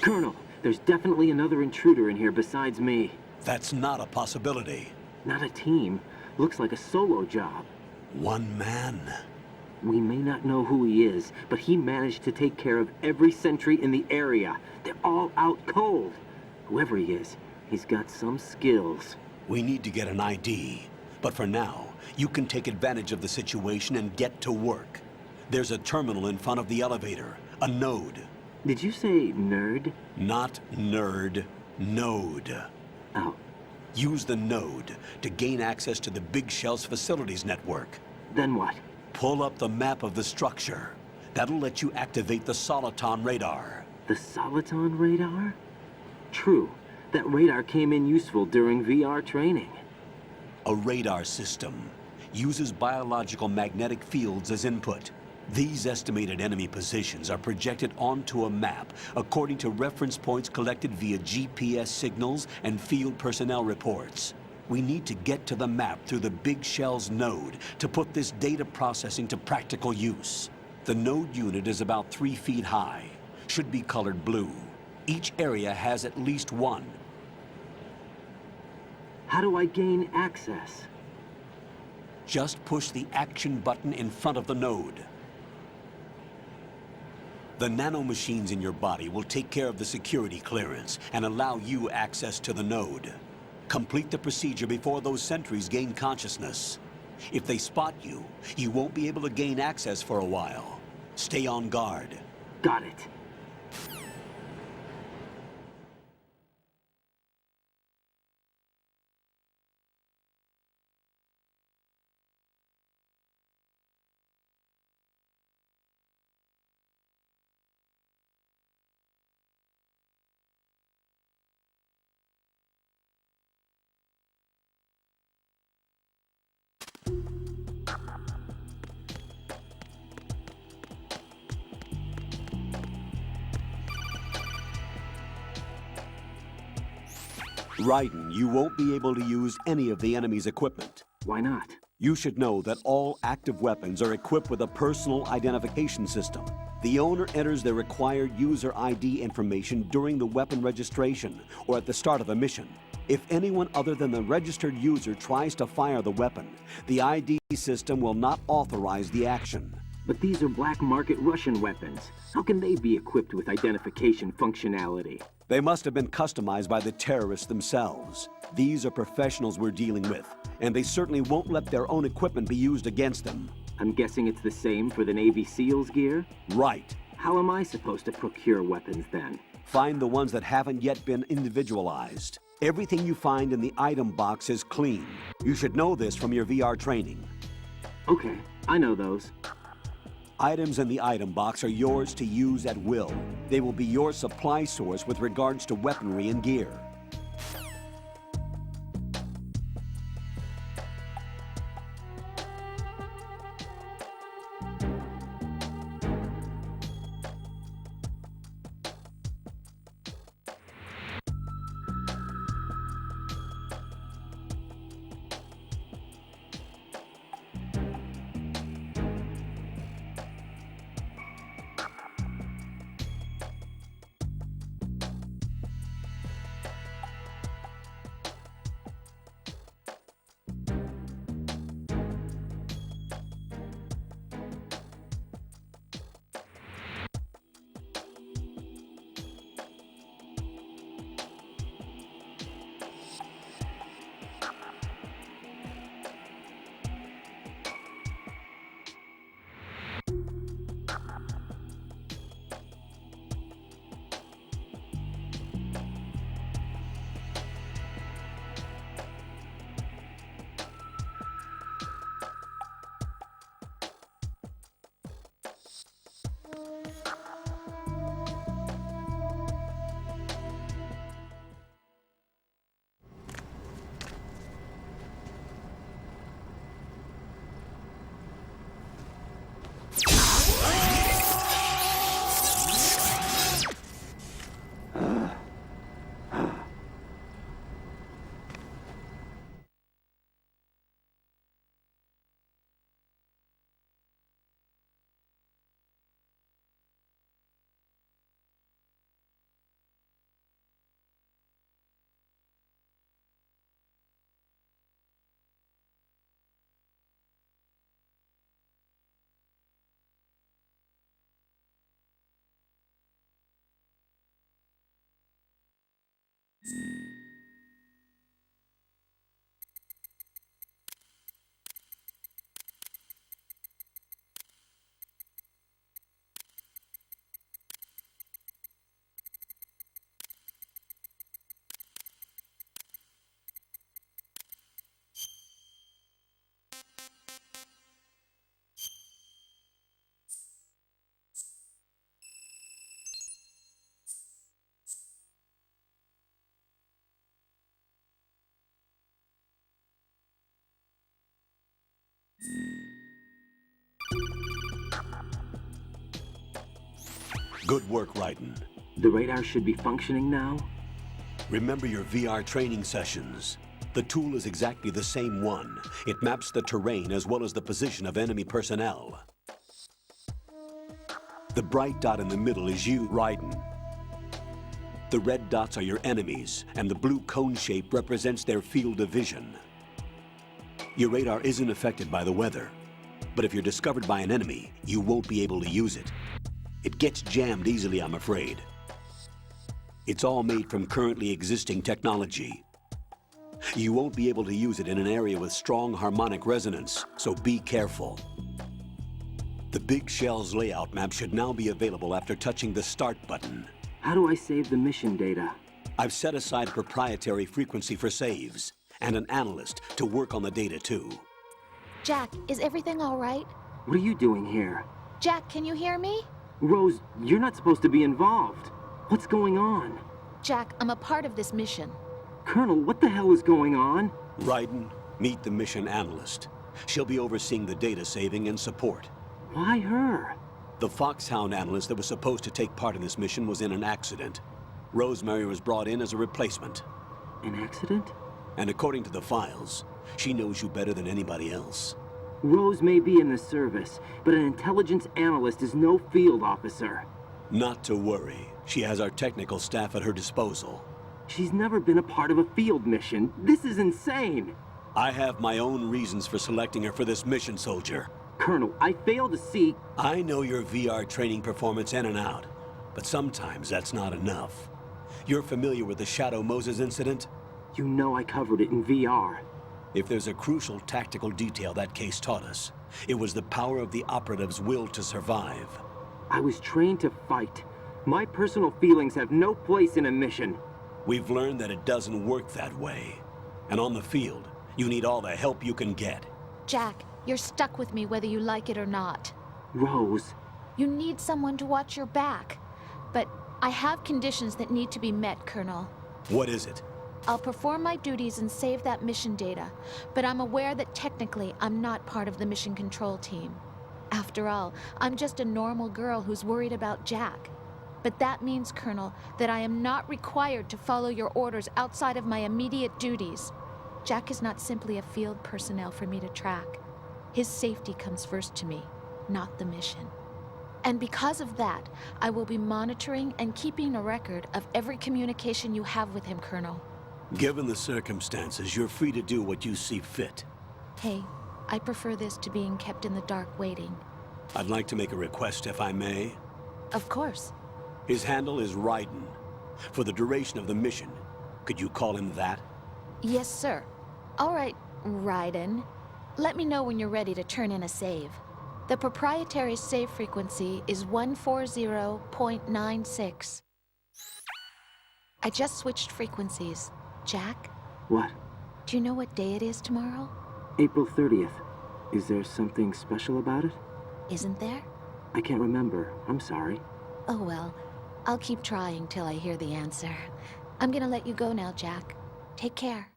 Colonel, There's definitely another intruder in here besides me. That's not a possibility. Not a team. Looks like a solo job. One man. We may not know who he is, but he managed to take care of every sentry in the area. They're all out cold. Whoever he is, he's got some skills. We need to get an ID. But for now, you can take advantage of the situation and get to work. There's a terminal in front of the elevator. A node. Did you say nerd? Not nerd. Node. Oh. Use the node to gain access to the Big Shell's facilities network. Then what? Pull up the map of the structure. That'll let you activate the Soliton radar. The Soliton radar? True. That radar came in useful during VR training. A radar system uses biological magnetic fields as input. These estimated enemy positions are projected onto a map according to reference points collected via GPS signals and field personnel reports. We need to get to the map through the Big Shell's node to put this data processing to practical use. The node unit is about 3 feet high, should be colored blue. Each area has at least one. How do I gain access? Just push the action button in front of the node. The nanomachines in your body will take care of the security clearance and allow you access to the node. Complete the procedure before those sentries gain consciousness. If they spot you, you won't be able to gain access for a while. Stay on guard. Got it. Raiden, you won't be able to use any of the enemy's equipment. Why not? You should know that all active weapons are equipped with a personal identification system. The owner enters their required user ID information during the weapon registration or at the start of a mission. If anyone other than the registered user tries to fire the weapon, the ID system will not authorize the action. But these are black market Russian weapons. How can they be equipped with identification functionality? They must have been customized by the terrorists themselves. These are professionals we're dealing with, and they certainly won't let their own equipment be used against them. I'm guessing it's the same for the Navy SEALs gear? Right. How am I supposed to procure weapons then? Find the ones that haven't yet been individualized. Everything you find in the item box is clean. You should know this from your VR training. Okay, I know those. Items in the item box are yours to use at will. They will be your supply source with regards to weaponry and gear. Good work, Raiden. The radar should be functioning now? Remember your VR training sessions. The tool is exactly the same one. It maps the terrain as well as the position of enemy personnel. The bright dot in the middle is you, Raiden. The red dots are your enemies, and the blue cone shape represents their field of vision. Your radar isn't affected by the weather, but if you're discovered by an enemy, you won't be able to use it. It gets jammed easily, I'm afraid. It's all made from currently existing technology. You won't be able to use it in an area with strong harmonic resonance, so be careful. The Big Shell's layout map should now be available after touching the Start button. How do I save the mission data? I've set aside a proprietary frequency for saves, and an analyst to work on the data too. Jack, is everything all right? What are you doing here? Jack, can you hear me? Rose, you're not supposed to be involved. What's going on? Jack, I'm a part of this mission. Colonel, what the hell is going on? Raiden, meet the mission analyst. She'll be overseeing the data saving and support. Why her? The Foxhound analyst that was supposed to take part in this mission was in an accident. Rosemary was brought in as a replacement. An accident? And according to the files, she knows you better than anybody else. Rose may be in the service, but an intelligence analyst is no field officer. Not to worry. She has our technical staff at her disposal. She's never been a part of a field mission. This is insane. I have my own reasons for selecting her for this mission, soldier. Colonel, I fail to see... I know your VR training performance in and out, but sometimes that's not enough. You're familiar with the Shadow Moses incident? You know I covered it in VR. If there's a crucial tactical detail that case taught us, it was the power of the operative's will to survive. I was trained to fight. My personal feelings have no place in a mission. We've learned that it doesn't work that way. And on the field, you need all the help you can get. Jack, you're stuck with me whether you like it or not. Rose. You need someone to watch your back. But I have conditions that need to be met, Colonel. What is it? I'll perform my duties and save that mission data, but I'm aware that technically I'm not part of the mission control team. After all, I'm just a normal girl who's worried about Jack. But that means, Colonel, that I am not required to follow your orders outside of my immediate duties. Jack is not simply a field personnel for me to track. His safety comes first to me, not the mission. And because of that, I will be monitoring and keeping a record of every communication you have with him, Colonel. Given the circumstances, you're free to do what you see fit. Hey, I prefer this to being kept in the dark waiting. I'd like to make a request, if I may. Of course. His handle is Raiden. For the duration of the mission, could you call him that? Yes, sir. All right, Raiden. Let me know when you're ready to turn in a save. The proprietary save frequency is 140.96. I just switched frequencies. Jack? What? Do you know what day it is tomorrow? April 30th. Is there something special about it? Isn't there? I can't remember. I'm sorry. Oh well, I'll keep trying till I hear the answer. I'm gonna let you go now, Jack. Take care.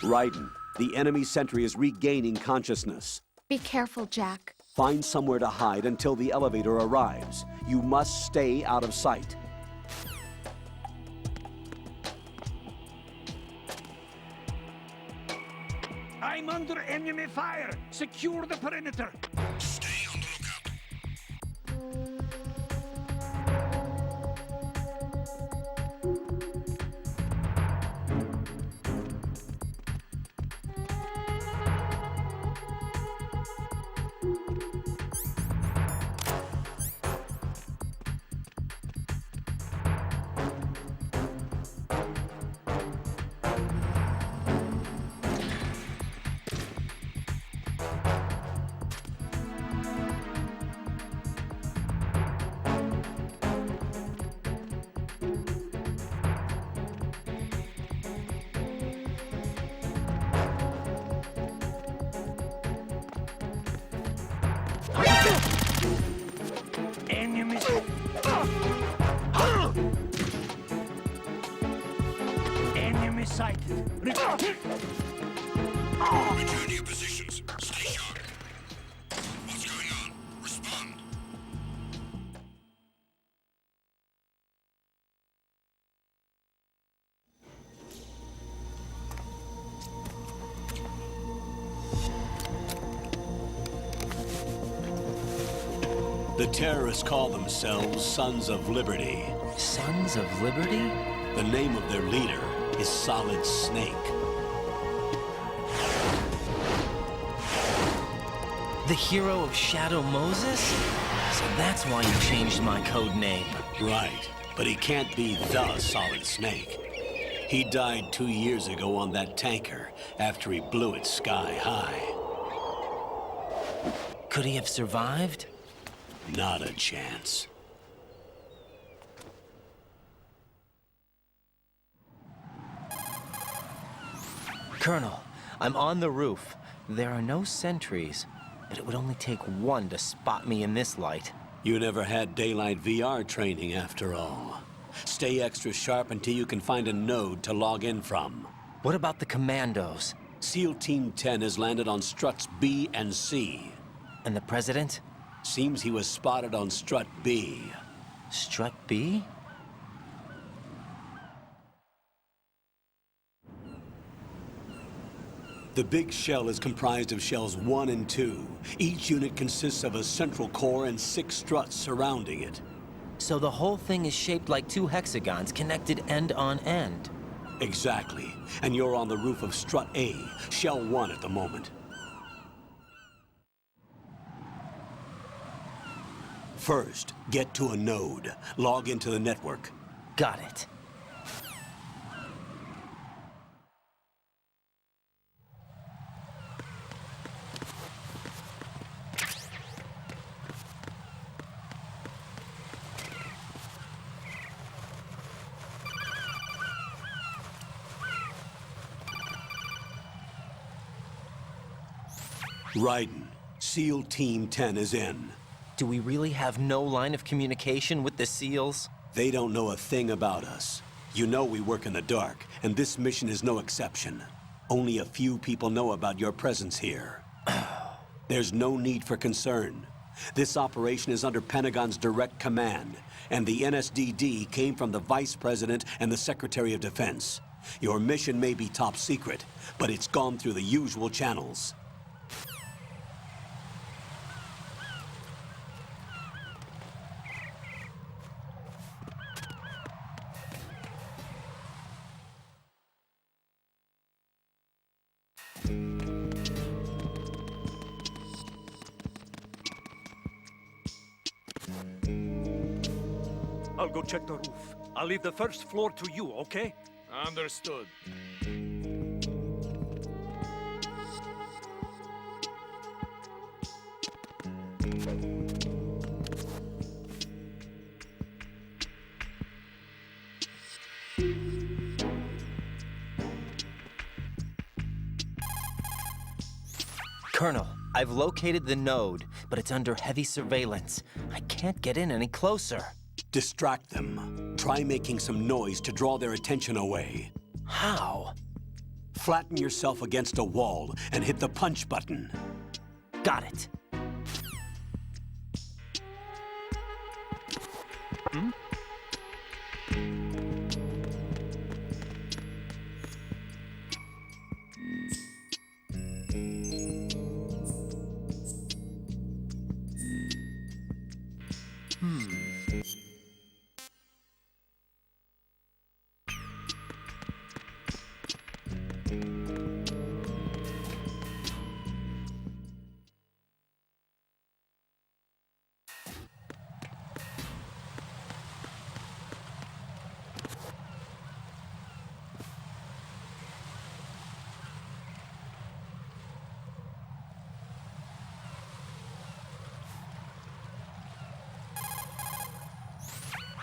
Raiden, the enemy sentry is regaining consciousness. Be careful, Jack. Find somewhere to hide until the elevator arrives. You must stay out of sight. I'm under enemy fire. Secure the perimeter. Stay on the lookout. Enemies. sighted. Return to your positions. Stay sharp. What's going on? Respond. The terrorists call themselves Sons of Liberty. Sons of Liberty? The name of their leader is Solid Snake. The hero of Shadow Moses? So that's why you changed my code name. Right, but he can't be the Solid Snake. He died 2 years ago on that tanker after he blew it sky high. Could he have survived? Not a chance. Colonel, I'm on the roof. There are no sentries, but it would only take one to spot me in this light. You never had daylight VR training after all. Stay extra sharp until you can find a node to log in from. What about the commandos? SEAL Team 10 has landed on struts B and C. And the President? Seems he was spotted on strut B. Strut B? The big shell is comprised of shells 1 and 2. Each unit consists of a central core and 6 struts surrounding it. So the whole thing is shaped like 2 hexagons connected end on end. Exactly. And you're on the roof of strut A, shell 1 at the moment. First, get to a node. Log into the network. Got it. Raiden, SEAL Team 10 is in. Do we really have no line of communication with the SEALs? They don't know a thing about us. You know we work in the dark, and this mission is no exception. Only a few people know about your presence here. There's no need for concern. This operation is under Pentagon's direct command, and the NSDD came from the Vice President and the Secretary of Defense. Your mission may be top secret, but it's gone through the usual channels. I'll go check the roof. I'll leave the first floor to you, okay? Understood. Colonel, I've located the node, but it's under heavy surveillance. I can't get in any closer. Distract them. Try making some noise to draw their attention away. How? Flatten yourself against a wall and hit the punch button. Got it. Hmm?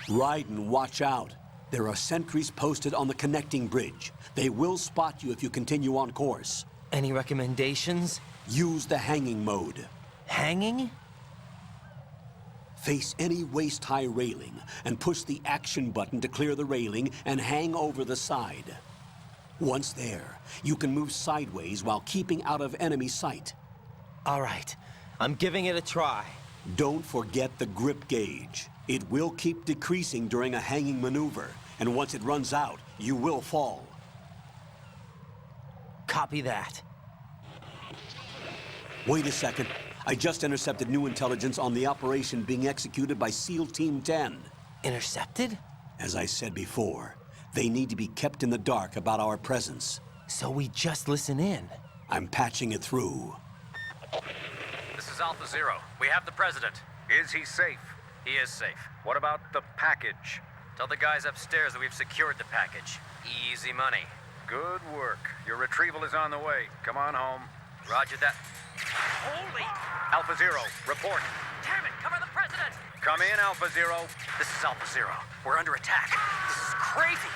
Raiden, watch out. There are sentries posted on the connecting bridge. They will spot you if you continue on course. Any recommendations? Use the hanging mode. Hanging? Face any waist-high railing and push the action button to clear the railing and hang over the side. Once there, you can move sideways while keeping out of enemy sight. All right. I'm giving it a try. Don't forget the grip gauge. It will keep decreasing during a hanging maneuver, and once it runs out, you will fall. Copy that. Wait a second. I just intercepted new intelligence on the operation being executed by SEAL Team 10. Intercepted? As I said before, they need to be kept in the dark about our presence. So we just listen in. I'm patching it through. This is Alpha Zero. We have the President. Is he safe? He is safe. What about the package? Tell the guys upstairs that we've secured the package. Easy money. Good work. Your retrieval is on the way. Come on home. Roger that. Holy! Alpha Zero, report. Damn it, cover the President! Come in, Alpha Zero. This is Alpha Zero. We're under attack. This is crazy.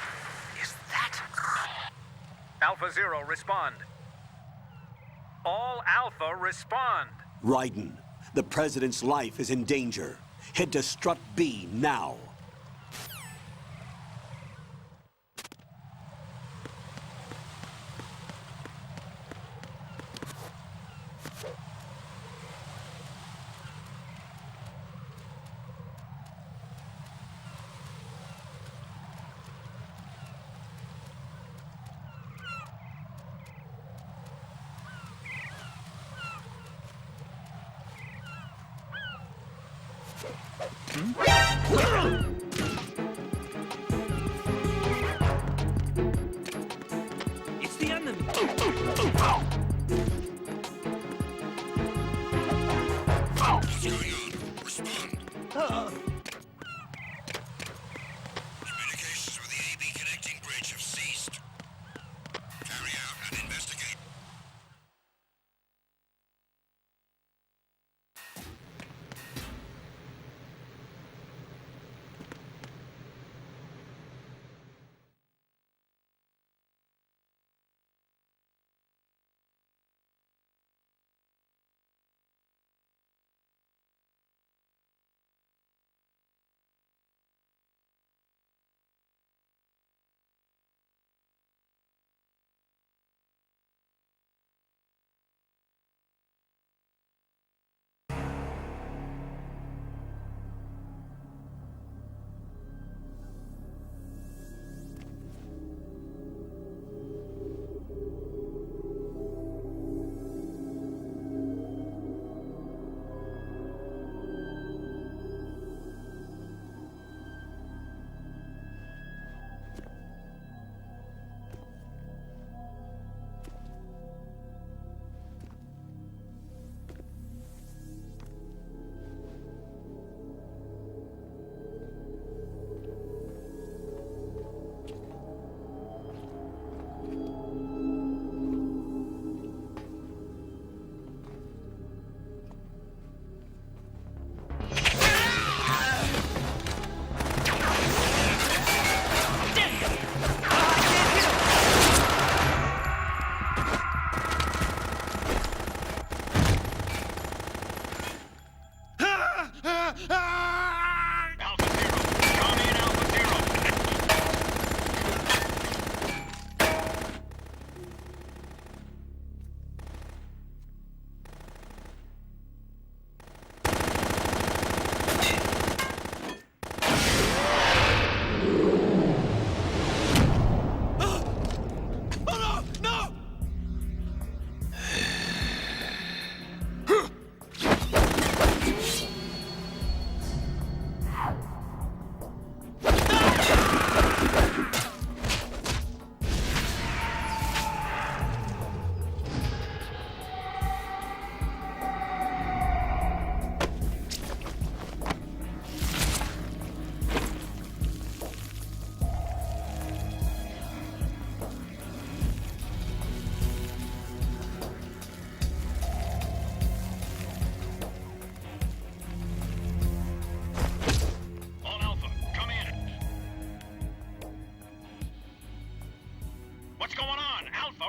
Is that... Alpha Zero, respond. All Alpha, respond. Raiden, the President's life is in danger. Head to Strut B now. It's the enemy. What's going on? Respond. Communications with the AB connecting bridge have ceased. Carry out and investigate.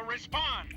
Respond!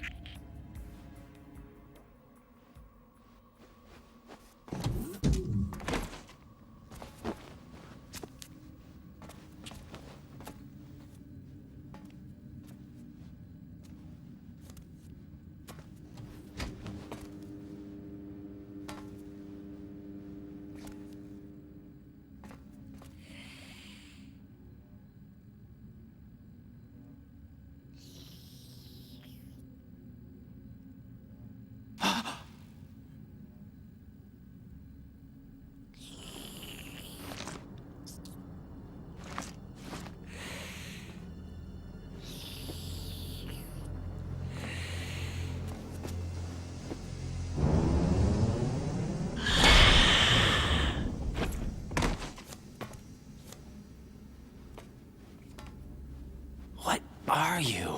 are you?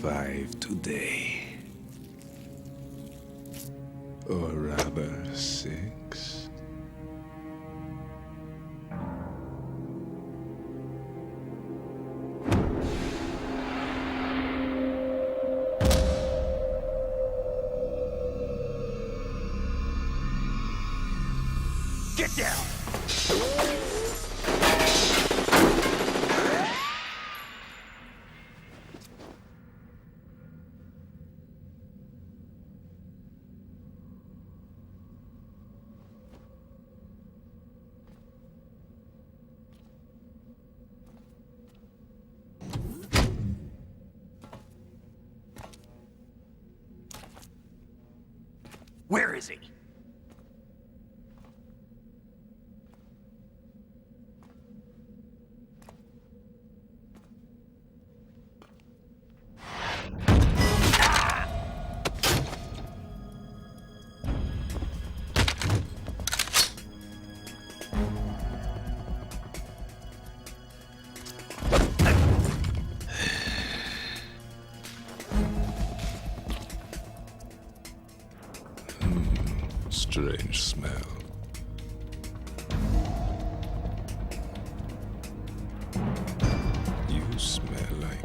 Five today. Or rather, 6. Get down! Where is he? Strange smell. You smell like...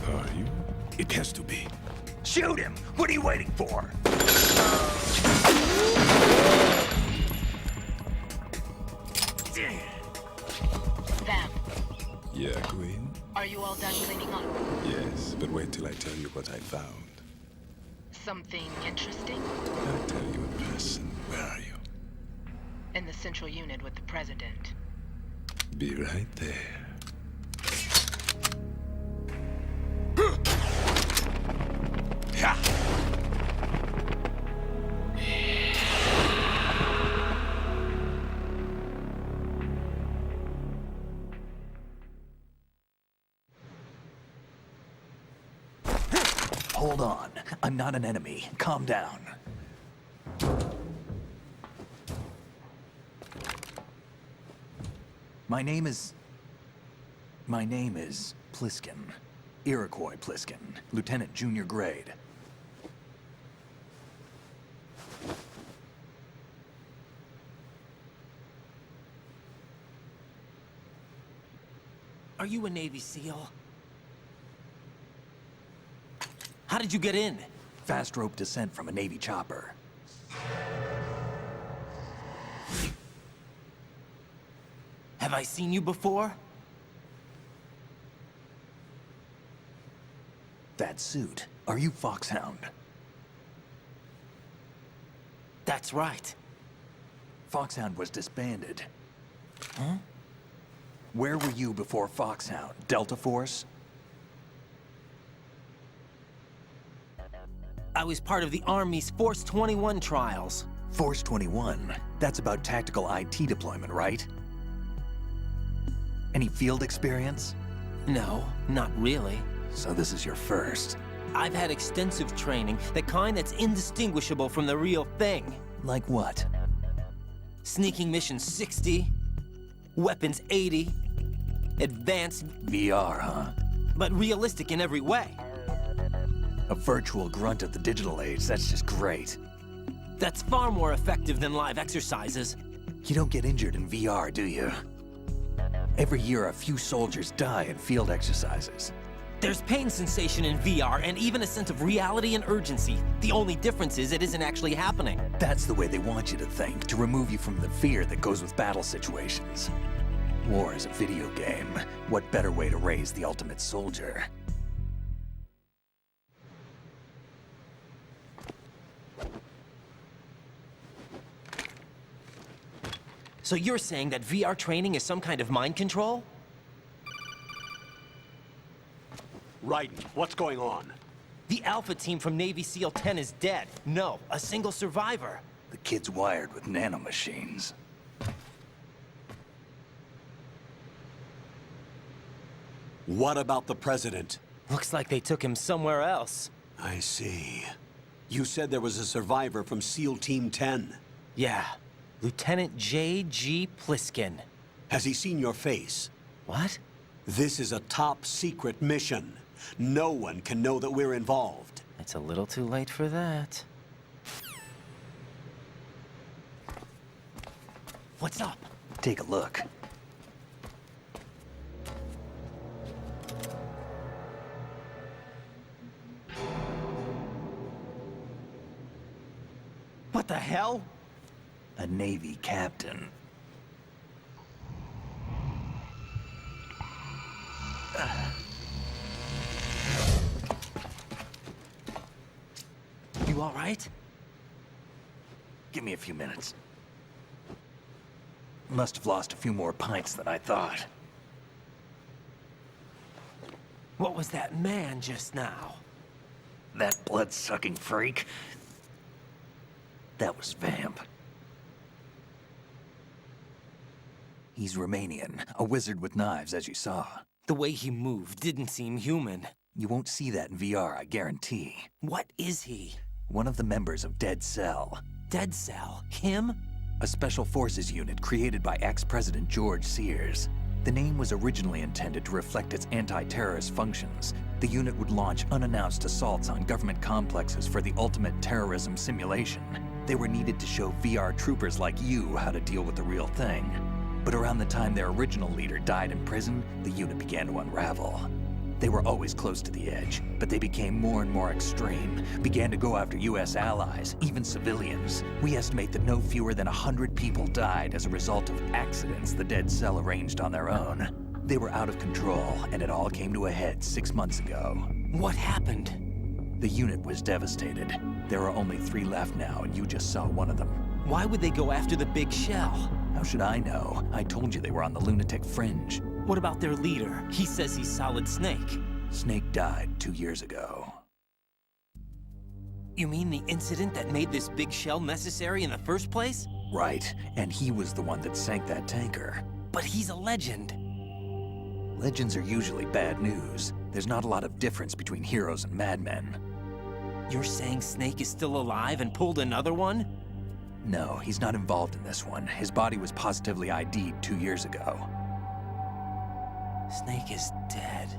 Are you? It has to be. Shoot him! What are you waiting for? Vam, Yeah, Queen? are you all done cleaning up? Yes, but wait till I tell you what I found. Something interesting? I'll tell you in person. Where are you? In the central unit with the president. Be right there. Hold on. I'm not an enemy. Calm down. My name is Pliskin. Iroquois Pliskin. Lieutenant Junior Grade. Are you a Navy SEAL? How did you get in? Fast rope descent from a Navy chopper. Have I seen you before? That suit. Are you Foxhound? That's right. Foxhound was disbanded. Huh? Where were you before Foxhound? Delta Force? I was part of the Army's Force 21 trials. Force 21? That's about tactical IT deployment, right? Any field experience? No, not really. So this is your first. I've had extensive training, the kind that's indistinguishable from the real thing. Like what? Sneaking Mission 60, Weapons 80, Advanced... VR, huh? But realistic in every way. A virtual grunt of the digital age, that's just great. That's far more effective than live exercises. You don't get injured in VR, do you? Every year, a few soldiers die in field exercises. There's pain sensation in VR and even a sense of reality and urgency. The only difference is it isn't actually happening. That's the way they want you to think, to remove you from the fear that goes with battle situations. War is a video game. What better way to raise the ultimate soldier? So you're saying that VR training is some kind of mind control? Raiden, what's going on? The Alpha team from Navy SEAL 10 is dead. No, a single survivor. The kid's wired with nanomachines. What about the president? Looks like they took him somewhere else. I see. You said there was a survivor from SEAL Team 10. Yeah. Lieutenant J.G. Pliskin. Has he seen your face? What? This is a top-secret mission. No one can know that we're involved. It's a little too late for that. What's up? Take a look. What the hell? A Navy captain. You all right? Give me a few minutes. Must have lost a few more pints than I thought. What was that man just now? That blood-sucking freak? That was Vamp. He's Romanian, a wizard with knives, as you saw. The way he moved didn't seem human. You won't see that in VR, I guarantee. What is he? One of the members of Dead Cell. Dead Cell? Him? A special forces unit created by ex-President George Sears. The name was originally intended to reflect its anti-terrorist functions. The unit would launch unannounced assaults on government complexes for the ultimate terrorism simulation. They were needed to show VR troopers like you how to deal with the real thing. But around the time their original leader died in prison, the unit began to unravel. They were always close to the edge, but they became more and more extreme, began to go after US allies, even civilians. We estimate that no fewer than 100 people died as a result of accidents the Dead Cell arranged on their own. They were out of control, and it all came to a head 6 months ago. What happened? The unit was devastated. There are only 3 left now, and you just saw one of them. Why would they go after the big shell? How should I know? I told you they were on the lunatic fringe. What about their leader? He says he's Solid Snake. Snake died 2 years ago. You mean the incident that made this big shell necessary in the first place? Right, and he was the one that sank that tanker. But he's a legend. Legends are usually bad news. There's not a lot of difference between heroes and madmen. You're saying Snake is still alive and pulled another one? No, he's not involved in this one. His body was positively ID'd 2 years ago. Snake is dead.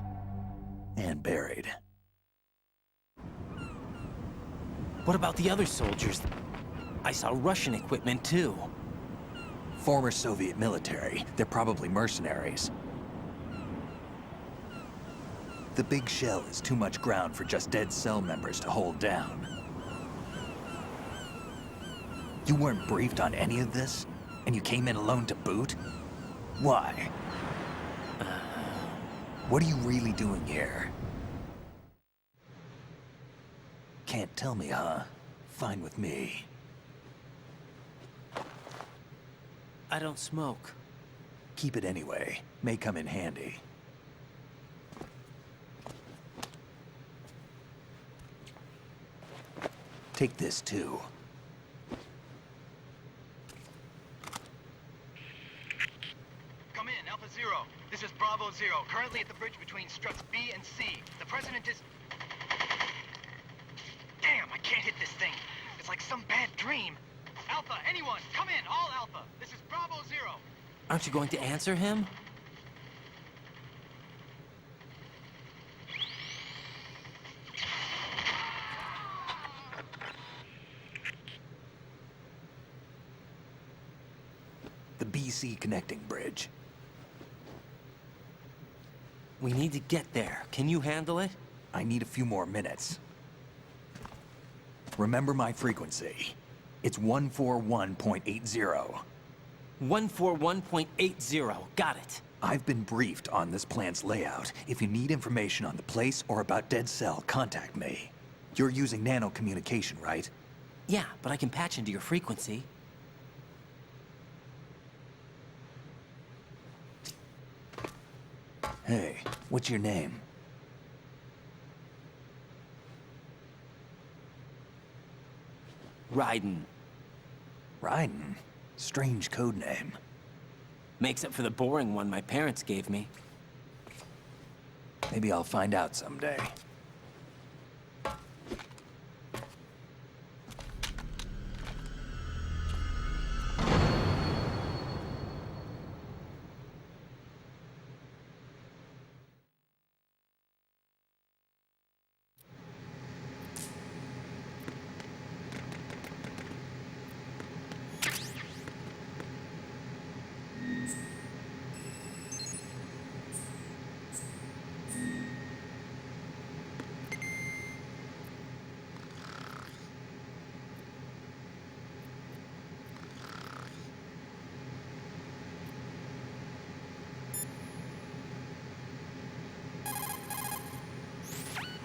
And buried. What about the other soldiers? I saw Russian equipment too. Former Soviet military. They're probably mercenaries. The big shell is too much ground for just Dead Cell members to hold down. You weren't briefed on any of this? And you came in alone to boot? Why? What are you really doing here? Can't tell me, huh? Fine with me. I don't smoke. Keep it anyway. May come in handy. Take this too. Come in, Alpha Zero. This is Bravo Zero, currently at the bridge between struts B and C. The President is... Damn, I can't hit this thing. It's like some bad dream. Alpha, anyone, come in, all Alpha. This is Bravo Zero. Aren't you going to answer him? The BC connecting bridge. We need to get there. Can you handle it? I need a few more minutes. Remember my frequency. It's 141.80. 141.80. Got it. I've been briefed on this plant's layout. If you need information on the place or about Dead Cell, contact me. You're using nano communication, right? Yeah, but I can patch into your frequency. Hey, what's your name? Raiden. Raiden? Strange code name. Makes up for the boring one my parents gave me. Maybe I'll find out someday.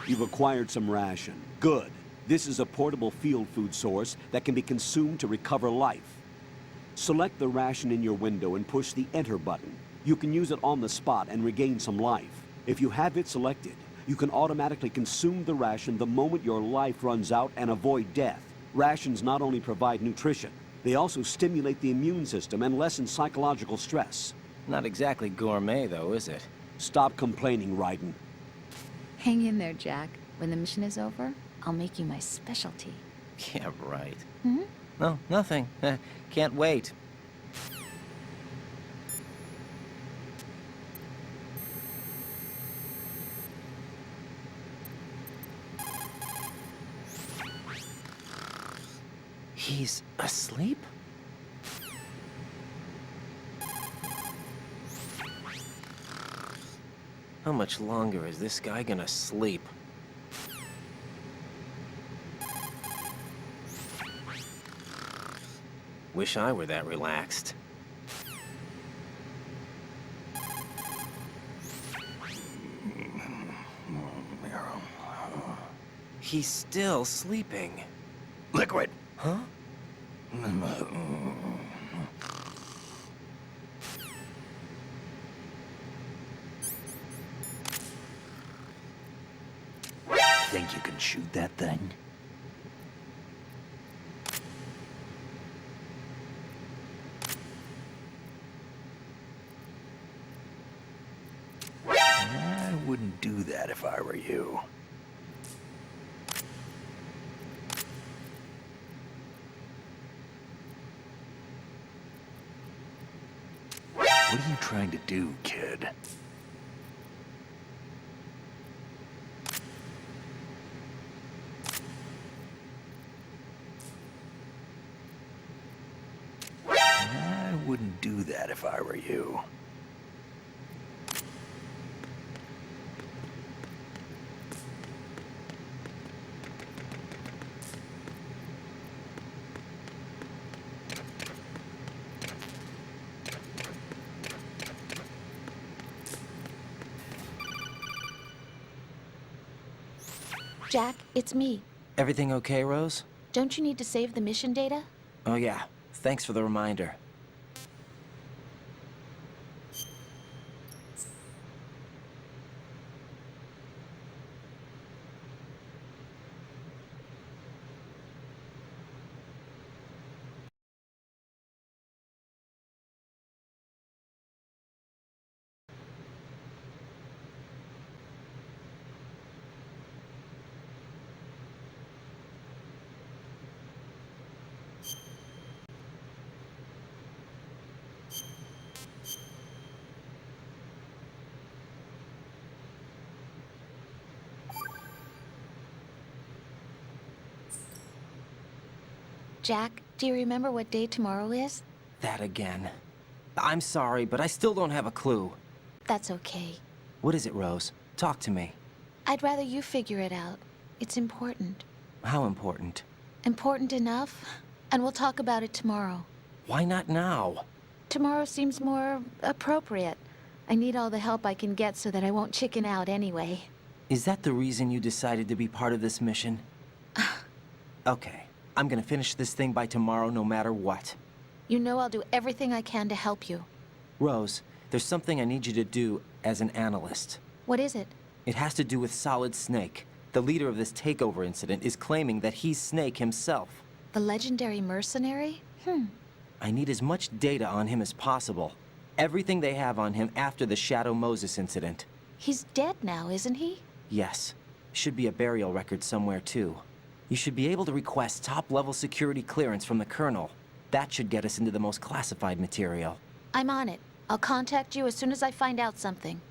You've acquired some ration. Good. This is a portable field food source that can be consumed to recover life. Select the ration in your window and push the Enter button. You can use it on the spot and regain some life. If you have it selected, you can automatically consume the ration the moment your life runs out and avoid death. Rations not only provide nutrition, they also stimulate the immune system and lessen psychological stress. Not exactly gourmet, though, is it? Stop complaining, Raiden. Hang in there, Jack. When the mission is over, I'll make you my specialty. Yeah, right. Hmm? No, nothing. Can't wait. He's asleep? How much longer is this guy gonna sleep? Wish I were that relaxed. He's still sleeping. Liquid! Huh? Think you can shoot that thing? I wouldn't do that if I were you. What are you trying to do, kid? I wouldn't do that if I were you. Jack, it's me. Everything okay, Rose? Don't you need to save the mission data? Oh yeah, thanks for the reminder. Jack, do you remember what day tomorrow is? That again. I'm sorry, but I still don't have a clue. That's okay. What is it, Rose? Talk to me. I'd rather you figure it out. It's important. How important? Important enough? And we'll talk about it tomorrow. Why not now? Tomorrow seems more appropriate. I need all the help I can get so that I won't chicken out anyway. Is that the reason you decided to be part of this mission? Okay. I'm gonna finish this thing by tomorrow no matter what. You know I'll do everything I can to help you. Rose, there's something I need you to do as an analyst. What is it? It has to do with Solid Snake. The leader of this takeover incident is claiming that he's Snake himself. The legendary mercenary? I need as much data on him as possible. Everything they have on him after the Shadow Moses incident. He's dead now, isn't he? Yes. Should be a burial record somewhere, too. You should be able to request top-level security clearance from the Colonel. That should get us into the most classified material. I'm on it. I'll contact you as soon as I find out something.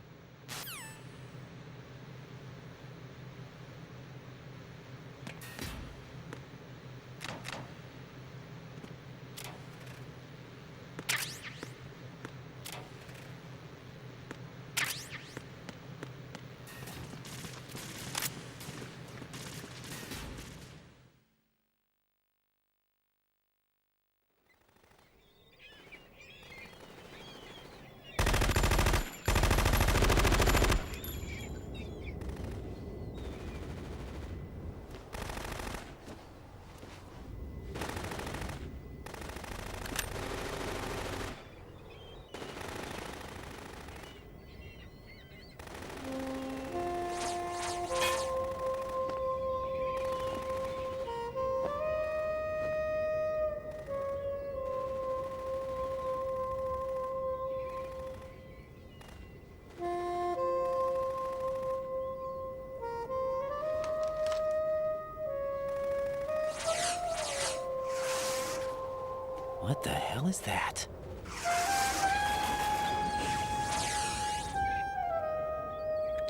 What the hell is that?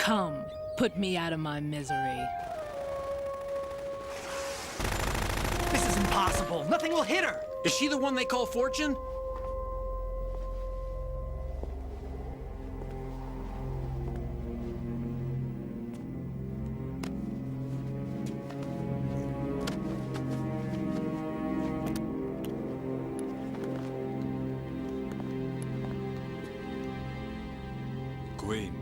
Come, put me out of my misery. This is impossible. Nothing will hit her. Is she the one they call Fortune? Queen.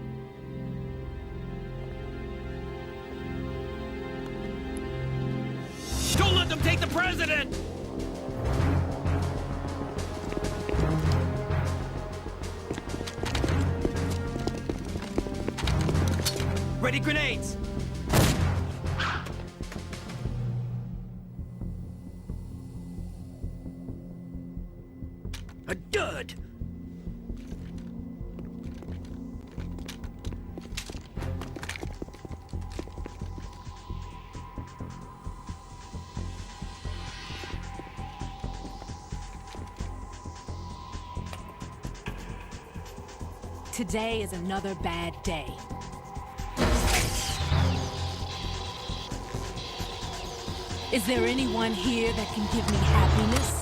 Don't let them take the president! Ready grenades! A dud! Today is another bad day. Is there anyone here that can give me happiness?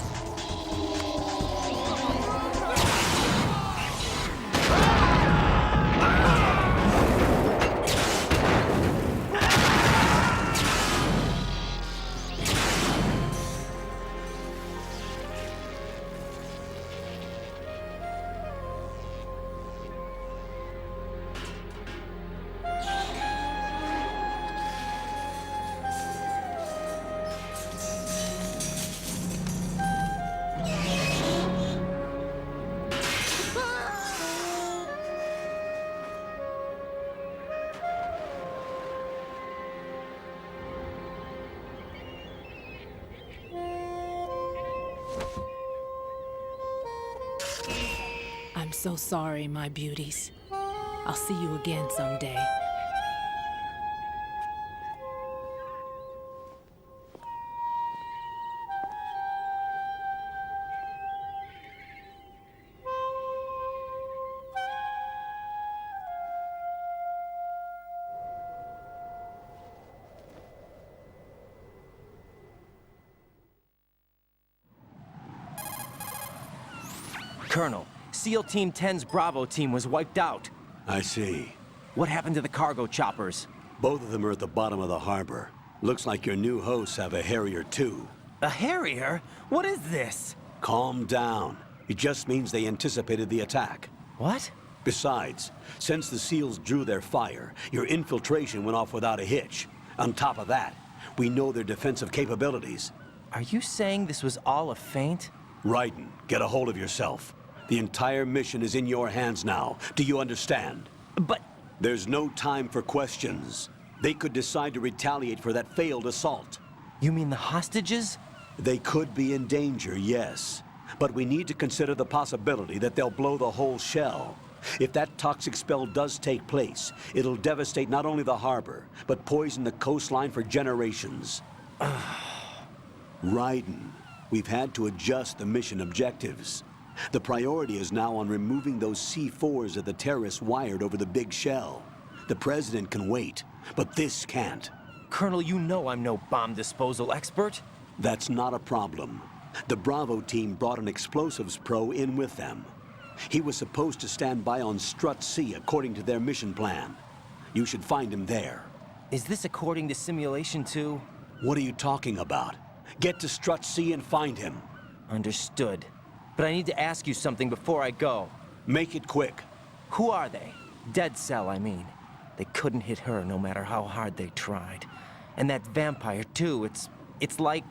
I'm so sorry, my beauties. I'll see you again someday. Colonel, SEAL Team 10's Bravo team was wiped out. I see. What happened to the cargo choppers? Both of them are at the bottom of the harbor. Looks like your new hosts have a Harrier too. A Harrier? What is this? Calm down. It just means they anticipated the attack. What? Besides, since the SEALs drew their fire, your infiltration went off without a hitch. On top of that, we know their defensive capabilities. Are you saying this was all a feint? Raiden, get a hold of yourself. The entire mission is in your hands now. Do you understand? But... There's no time for questions. They could decide to retaliate for that failed assault. You mean the hostages? They could be in danger, yes. But we need to consider the possibility that they'll blow the whole shell. If that toxic spell does take place, it'll devastate not only the harbor, but poison the coastline for generations. Raiden, we've had to adjust the mission objectives. The priority is now on removing those C4s that the terrorists wired over the big shell. The President can wait, but this can't. Colonel, you know I'm no bomb disposal expert. That's not a problem. The Bravo team brought an explosives pro in with them. He was supposed to stand by on Strut C according to their mission plan. You should find him there. Is this according to Simulation 2? What are you talking about? Get to Strut C and find him. Understood. But I need to ask you something before I go. Make it quick. Who are they? Dead Cell, I mean. They couldn't hit her no matter how hard they tried. And that vampire, too, it's like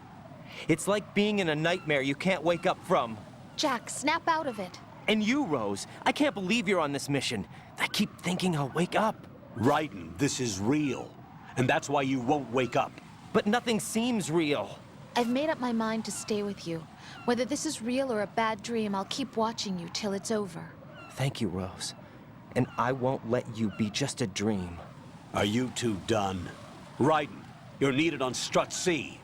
being in a nightmare you can't wake up from. Jack, snap out of it. And you, Rose, I can't believe you're on this mission. I keep thinking I'll wake up. Raiden, this is real. And that's why you won't wake up. But nothing seems real. I've made up my mind to stay with you. Whether this is real or a bad dream, I'll keep watching you till it's over. Thank you, Rose. And I won't let you be just a dream. Are you two done? Raiden, you're needed on Strut C.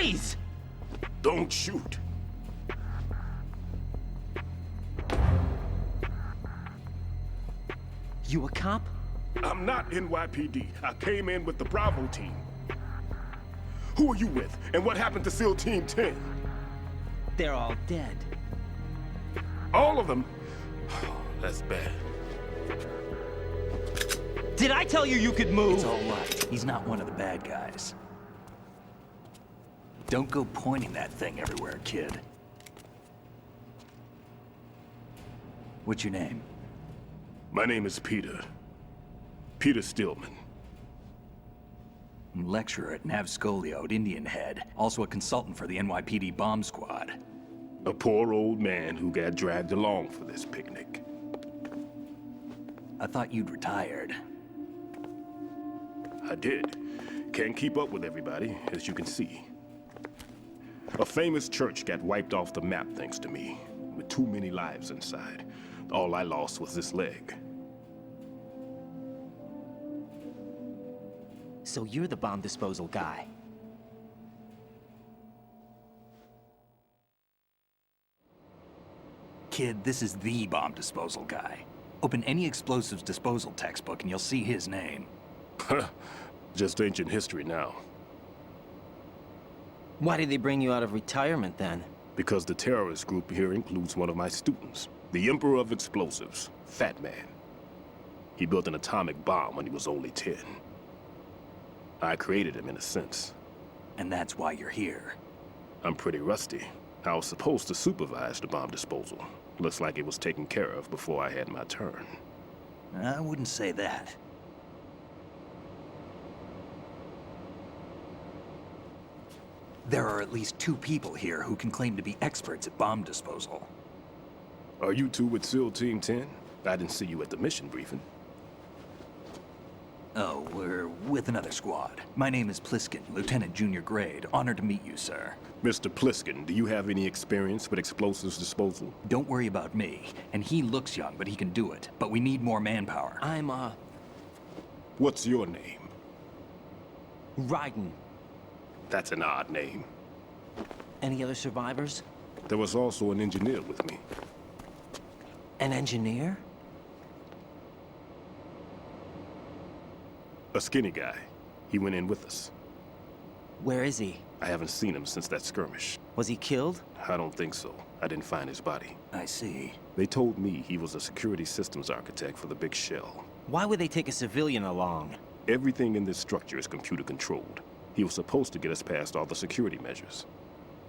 Freeze! Don't shoot. You a cop? I'm not NYPD. I came in with the Bravo team. Who are you with? And what happened to SEAL Team 10? They're all dead. All of them? That's bad. Did I tell you you could move? It's all right. He's not one of the bad guys. Don't go pointing that thing everywhere, kid. What's your name? My name is Peter. Peter Stillman. Lecturer at Navscolio at Indian Head. Also a consultant for the NYPD bomb squad. A poor old man who got dragged along for this picnic. I thought you'd retired. I did. Can't keep up with everybody, as you can see. A famous church got wiped off the map thanks to me, with too many lives inside. All I lost was this leg. So you're the bomb disposal guy. Kid, this is the bomb disposal guy. Open any explosives disposal textbook and you'll see his name. Just ancient history now. Why did they bring you out of retirement then? Because the terrorist group here includes one of my students, the Emperor of Explosives, Fat Man. He built an atomic bomb when he was only 10. I created him in a sense. And that's why you're here. I'm pretty rusty. I was supposed to supervise the bomb disposal. Looks like it was taken care of before I had my turn. I wouldn't say that. There are at least 2 people here who can claim to be experts at bomb disposal. Are you two with SEAL Team 10? I didn't see you at the mission briefing. Oh, we're with another squad. My name is Pliskin, Lieutenant Junior Grade. Honored to meet you, sir. Mr. Pliskin, do you have any experience with explosives disposal? Don't worry about me. And he looks young, but he can do it. But we need more manpower. I'm, What's your name? Raiden. That's an odd name. Any other survivors? There was also an engineer with me. An engineer? A skinny guy. He went in with us. Where is he? I haven't seen him since that skirmish. Was he killed? I don't think so. I didn't find his body. I see. They told me he was a security systems architect for the big shell. Why would they take a civilian along? Everything in this structure is computer controlled. He was supposed to get us past all the security measures.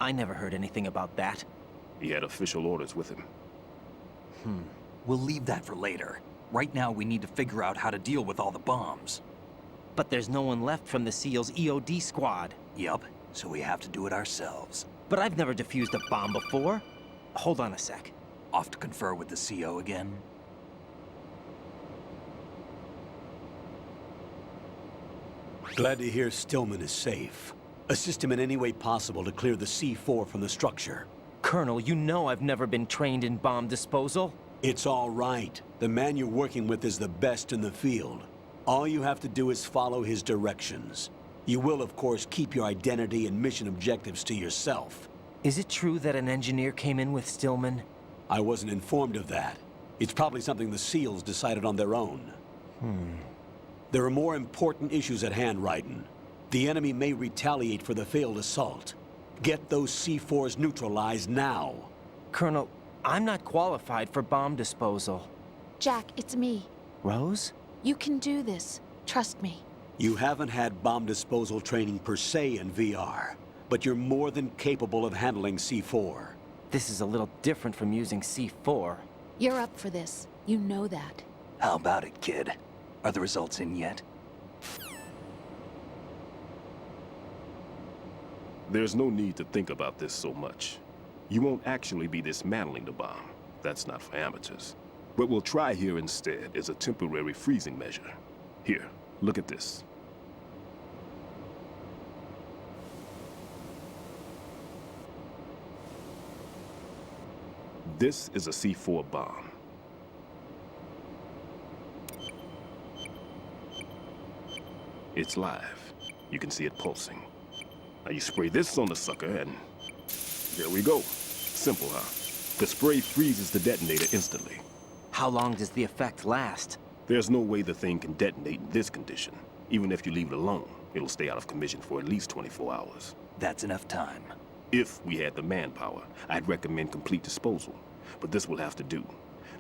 I never heard anything about that. He had official orders with him. We'll leave that for later. Right now, we need to figure out how to deal with all the bombs. But there's no one left from the SEAL's EOD squad. Yup, so we have to do it ourselves. But I've never defused a bomb before. Hold on a sec. Off to confer with the CO again? Glad to hear Stillman is safe. Assist him in any way possible to clear the C4 from the structure. Colonel, you know I've never been trained in bomb disposal. It's all right. The man you're working with is the best in the field. All you have to do is follow his directions. You will, of course, keep your identity and mission objectives to yourself. Is it true that an engineer came in with Stillman? I wasn't informed of that. It's probably something the SEALs decided on their own. There are more important issues at hand, Raiden. The enemy may retaliate for the failed assault. Get those C4s neutralized now. Colonel, I'm not qualified for bomb disposal. Jack, it's me. Rose? You can do this. Trust me. You haven't had bomb disposal training per se in VR, but you're more than capable of handling C4. This is a little different from using C4. You're up for this. You know that. How about it, kid? Are the results in yet? There's no need to think about this so much. You won't actually be dismantling the bomb. That's not for amateurs. What we'll try here instead is a temporary freezing measure. Here, look at this. This is a C4 bomb. It's live. You can see it pulsing. Now you spray this on the sucker and there we go. Simple, huh? The spray freezes the detonator instantly. How long does the effect last? There's no way the thing can detonate in this condition. Even if you leave it alone, it'll stay out of commission for at least 24 hours. That's enough time. If we had the manpower, I'd recommend complete disposal. But this will have to do.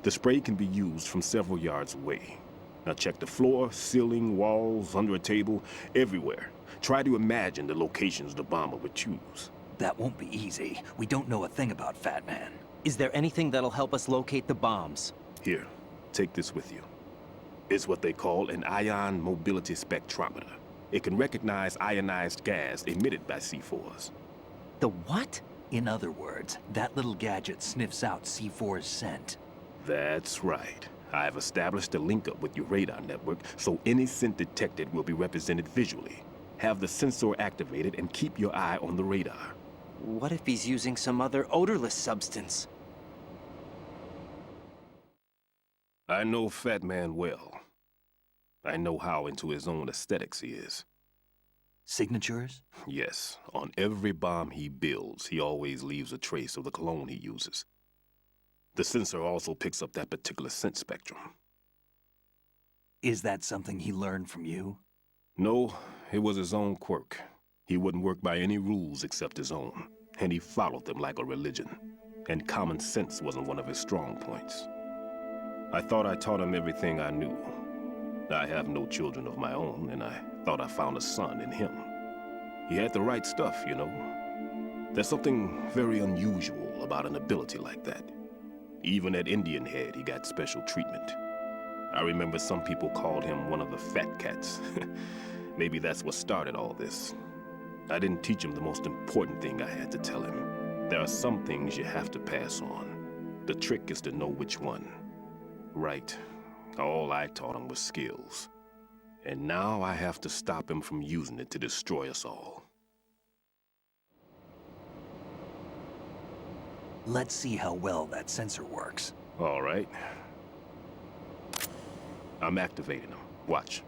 The spray can be used from several yards away. Now check the floor, ceiling, walls, under a table, everywhere. Try to imagine the locations the bomber would choose. That won't be easy. We don't know a thing about Fat Man. Is there anything that'll help us locate the bombs? Here, take this with you. It's what they call an ion mobility spectrometer. It can recognize ionized gas emitted by C4s. The what? In other words, that little gadget sniffs out C4's scent. That's right. I've established a link up with your radar network, so any scent detected will be represented visually. Have the sensor activated and keep your eye on the radar. What if he's using some other odorless substance? I know Fat Man well. I know how into his own aesthetics he is. Signatures? Yes. On every bomb he builds, he always leaves a trace of the cologne he uses. The sensor also picks up that particular scent spectrum. Is that something he learned from you? No, it was his own quirk. He wouldn't work by any rules except his own, and he followed them like a religion. And common sense wasn't one of his strong points. I thought I taught him everything I knew. I have no children of my own, and I thought I found a son in him. He had the right stuff, you know. There's something very unusual about an ability like that. Even at Indian Head, he got special treatment. I remember some people called him one of the fat cats. Maybe that's what started all this. I didn't teach him the most important thing I had to tell him. There are some things you have to pass on. The trick is to know which one. Right. All I taught him was skills. And now I have to stop him from using it to destroy us all. Let's see how well that sensor works. All right. I'm activating them. Watch.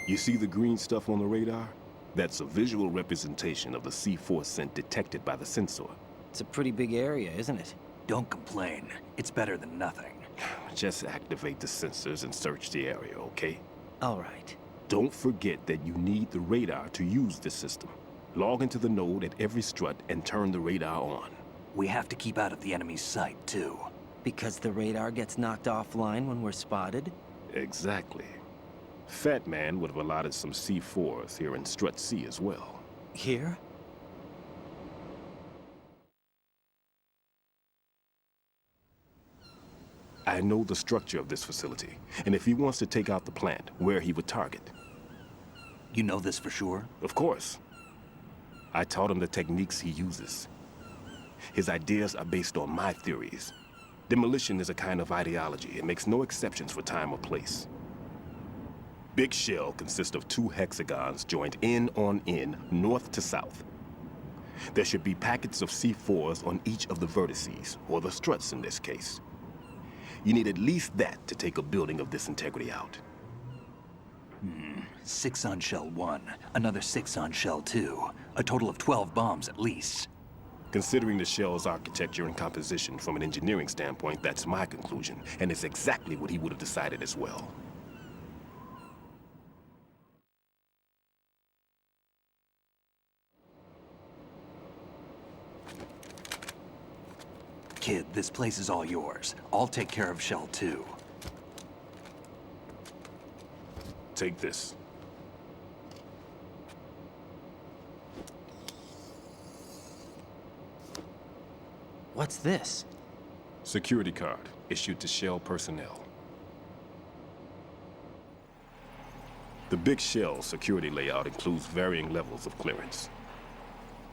You see the green stuff on the radar? That's a visual representation of the C4 scent detected by the sensor. It's a pretty big area, isn't it? Don't complain. It's better than nothing. Just activate the sensors and search the area, okay? All right. Don't forget that you need the radar to use this system. Log into the node at every strut and turn the radar on. We have to keep out of the enemy's sight, too. Because the radar gets knocked offline when we're spotted? Exactly. Fat Man would have allotted some C4s here in Strut C as well. Here? I know the structure of this facility, and if he wants to take out the plant, where he would target. You know this for sure? Of course. I taught him the techniques he uses. His ideas are based on my theories. Demolition is a kind of ideology. It makes no exceptions for time or place. Big Shell consists of 2 hexagons joined end on end, north to south. There should be packets of C4s on each of the vertices, or the struts in this case. You need at least that to take a building of this integrity out. 6 on Shell 1, another 6 on Shell 2. A total of 12 bombs at least. Considering the shell's architecture and composition from an engineering standpoint, that's my conclusion, and it's exactly what he would have decided as well. Kid, this place is all yours. I'll take care of Shell 2. Take this. What's this? Security card, issued to Shell personnel. The Big Shell security layout includes varying levels of clearance.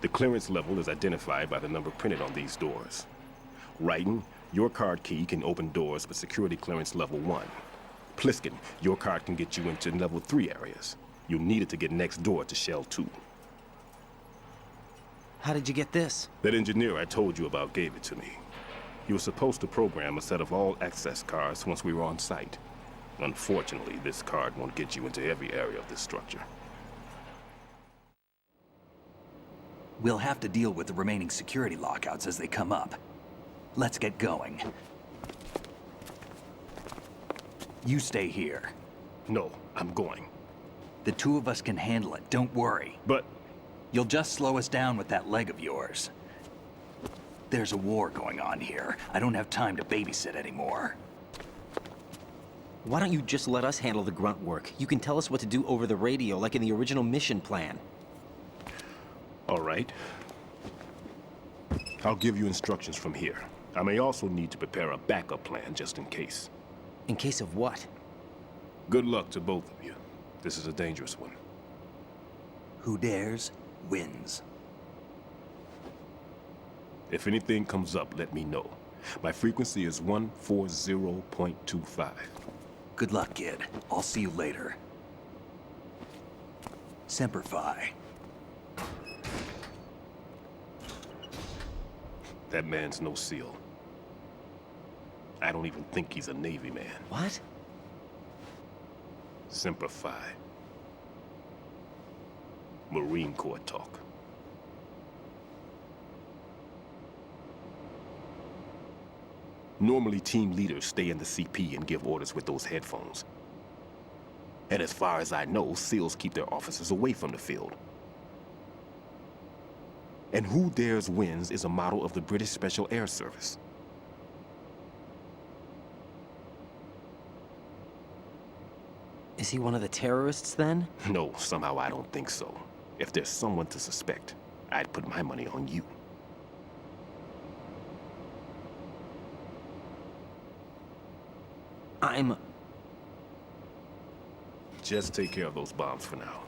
The clearance level is identified by the number printed on these doors. Raiden, your card key can open doors with security clearance level 1. Pliskin, your card can get you into level 3 areas. You'll need it to get next door to Shell 2. How did you get this? That engineer I told you about gave it to me. He was supposed to program a set of all access cards once we were on site. Unfortunately, this card won't get you into every area of this structure. We'll have to deal with the remaining security lockouts as they come up. Let's get going. You stay here. No, I'm going. The two of us can handle it, don't worry. But... You'll just slow us down with that leg of yours. There's a war going on here. I don't have time to babysit anymore. Why don't you just let us handle the grunt work? You can tell us what to do over the radio, like in the original mission plan. All right. I'll give you instructions from here. I may also need to prepare a backup plan just in case. In case of what? Good luck to both of you. This is a dangerous one. Who dares, wins. If anything comes up, let me know. My frequency is 140.25. Good luck, kid. I'll see you later. Semper Fi. That man's no SEAL. I don't even think he's a Navy man. What? Semper Fi. Marine Corps talk. Normally, team leaders stay in the CP and give orders with those headphones. And as far as I know, SEALs keep their officers away from the field. And Who Dares Wins is a model of the British Special Air Service. Is he one of the terrorists, then? No, somehow I don't think so. If there's someone to suspect, I'd put my money on you. Just take care of those bombs for now.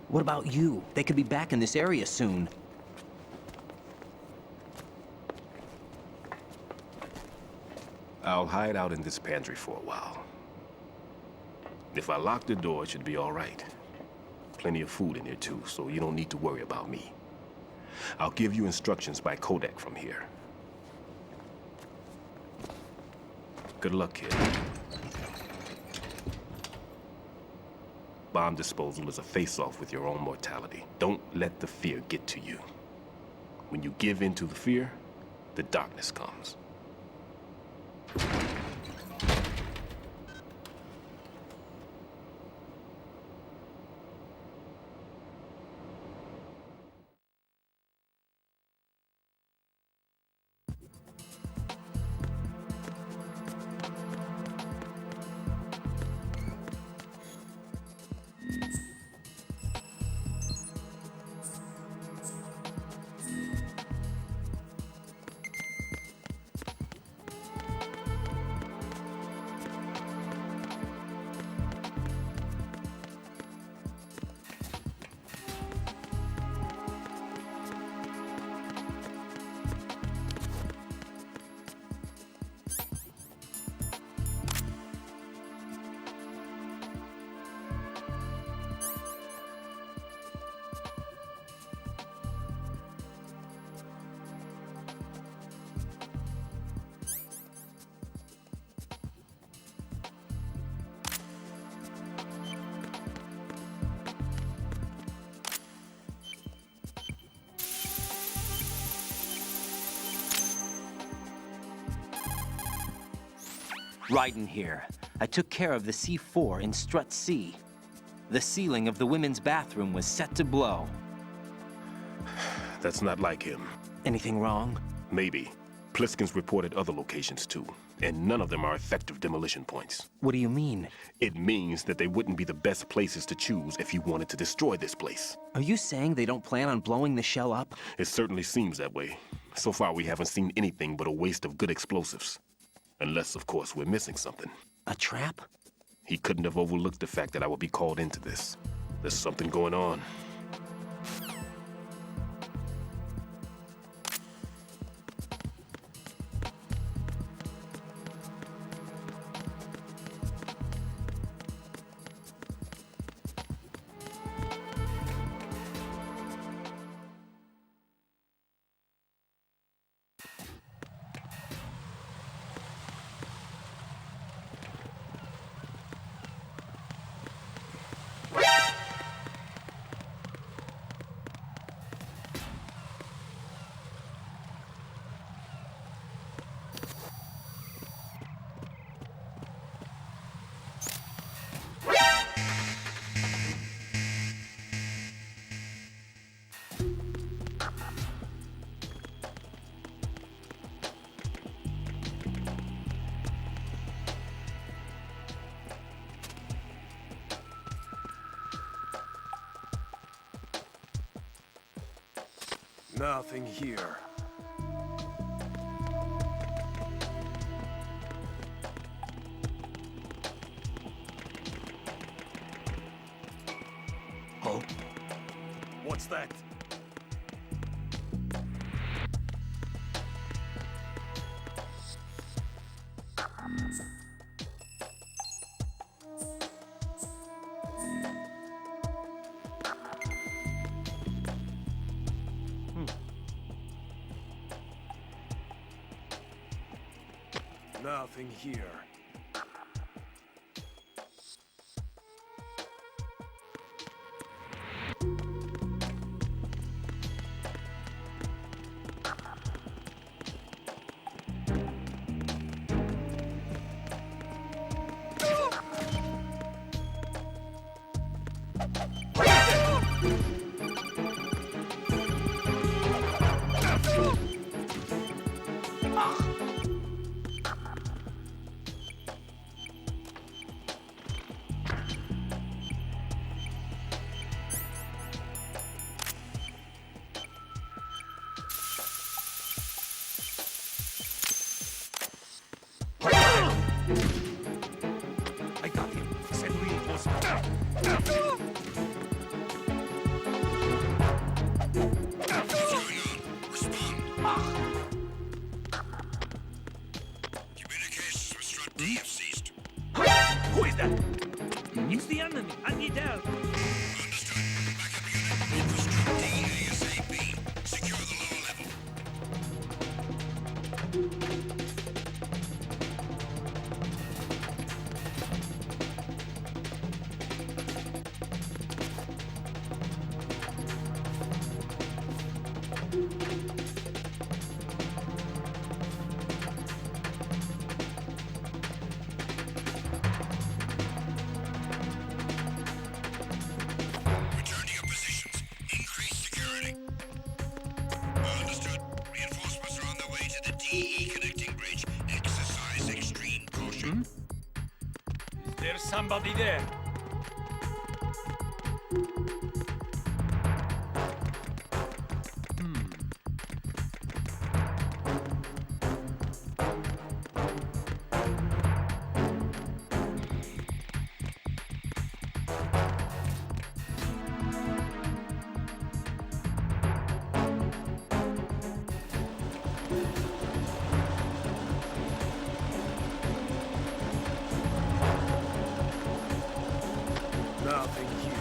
What about you? They could be back in this area soon. I'll hide out in this pantry for a while. If I lock the door, it should be all right. Plenty of food in here too, so you don't need to worry about me. I'll give you instructions by Kodak from here. Good luck, kid. Bomb disposal is a face-off with your own mortality. Don't let the fear get to you. When you give in to the fear, the darkness comes. Raiden here. I took care of the C4 in Strut C. The ceiling of the women's bathroom was set to blow. That's not like him. Anything wrong? Maybe. Pliskin's reported other locations too, and none of them are effective demolition points. What do you mean? It means that they wouldn't be the best places to choose if you wanted to destroy this place. Are you saying they don't plan on blowing the shell up? It certainly seems that way. So far, we haven't seen anything but a waste of good explosives. Unless, of course, we're missing something. A trap? He couldn't have overlooked the fact that I would be called into this. There's something going on. Nothing here. Oh? What's that? Nothing here. I got him. Send reinforcements. Communications with Strut D have ceased. Who is that? It's the enemy. I need help. Understood. Backup unit in for Strut D ASAP. Secure the lower level. Return to your positions. Increase security. Understood. Reinforcements are on their way to the DE connecting bridge. Exercise extreme caution. Is there somebody there? Nothing here.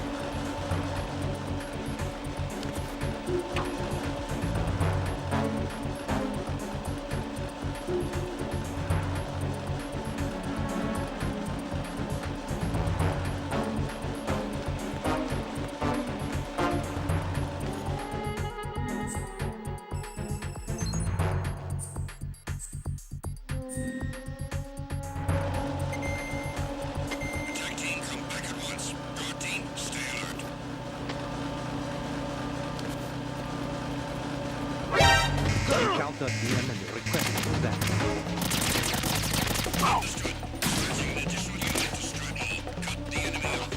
Attack team, come back at once. Guard team, stay alert. Count up the enemy. Request for that. Understood. Dispatching an additional unit to Strut E. Cut the enemy off.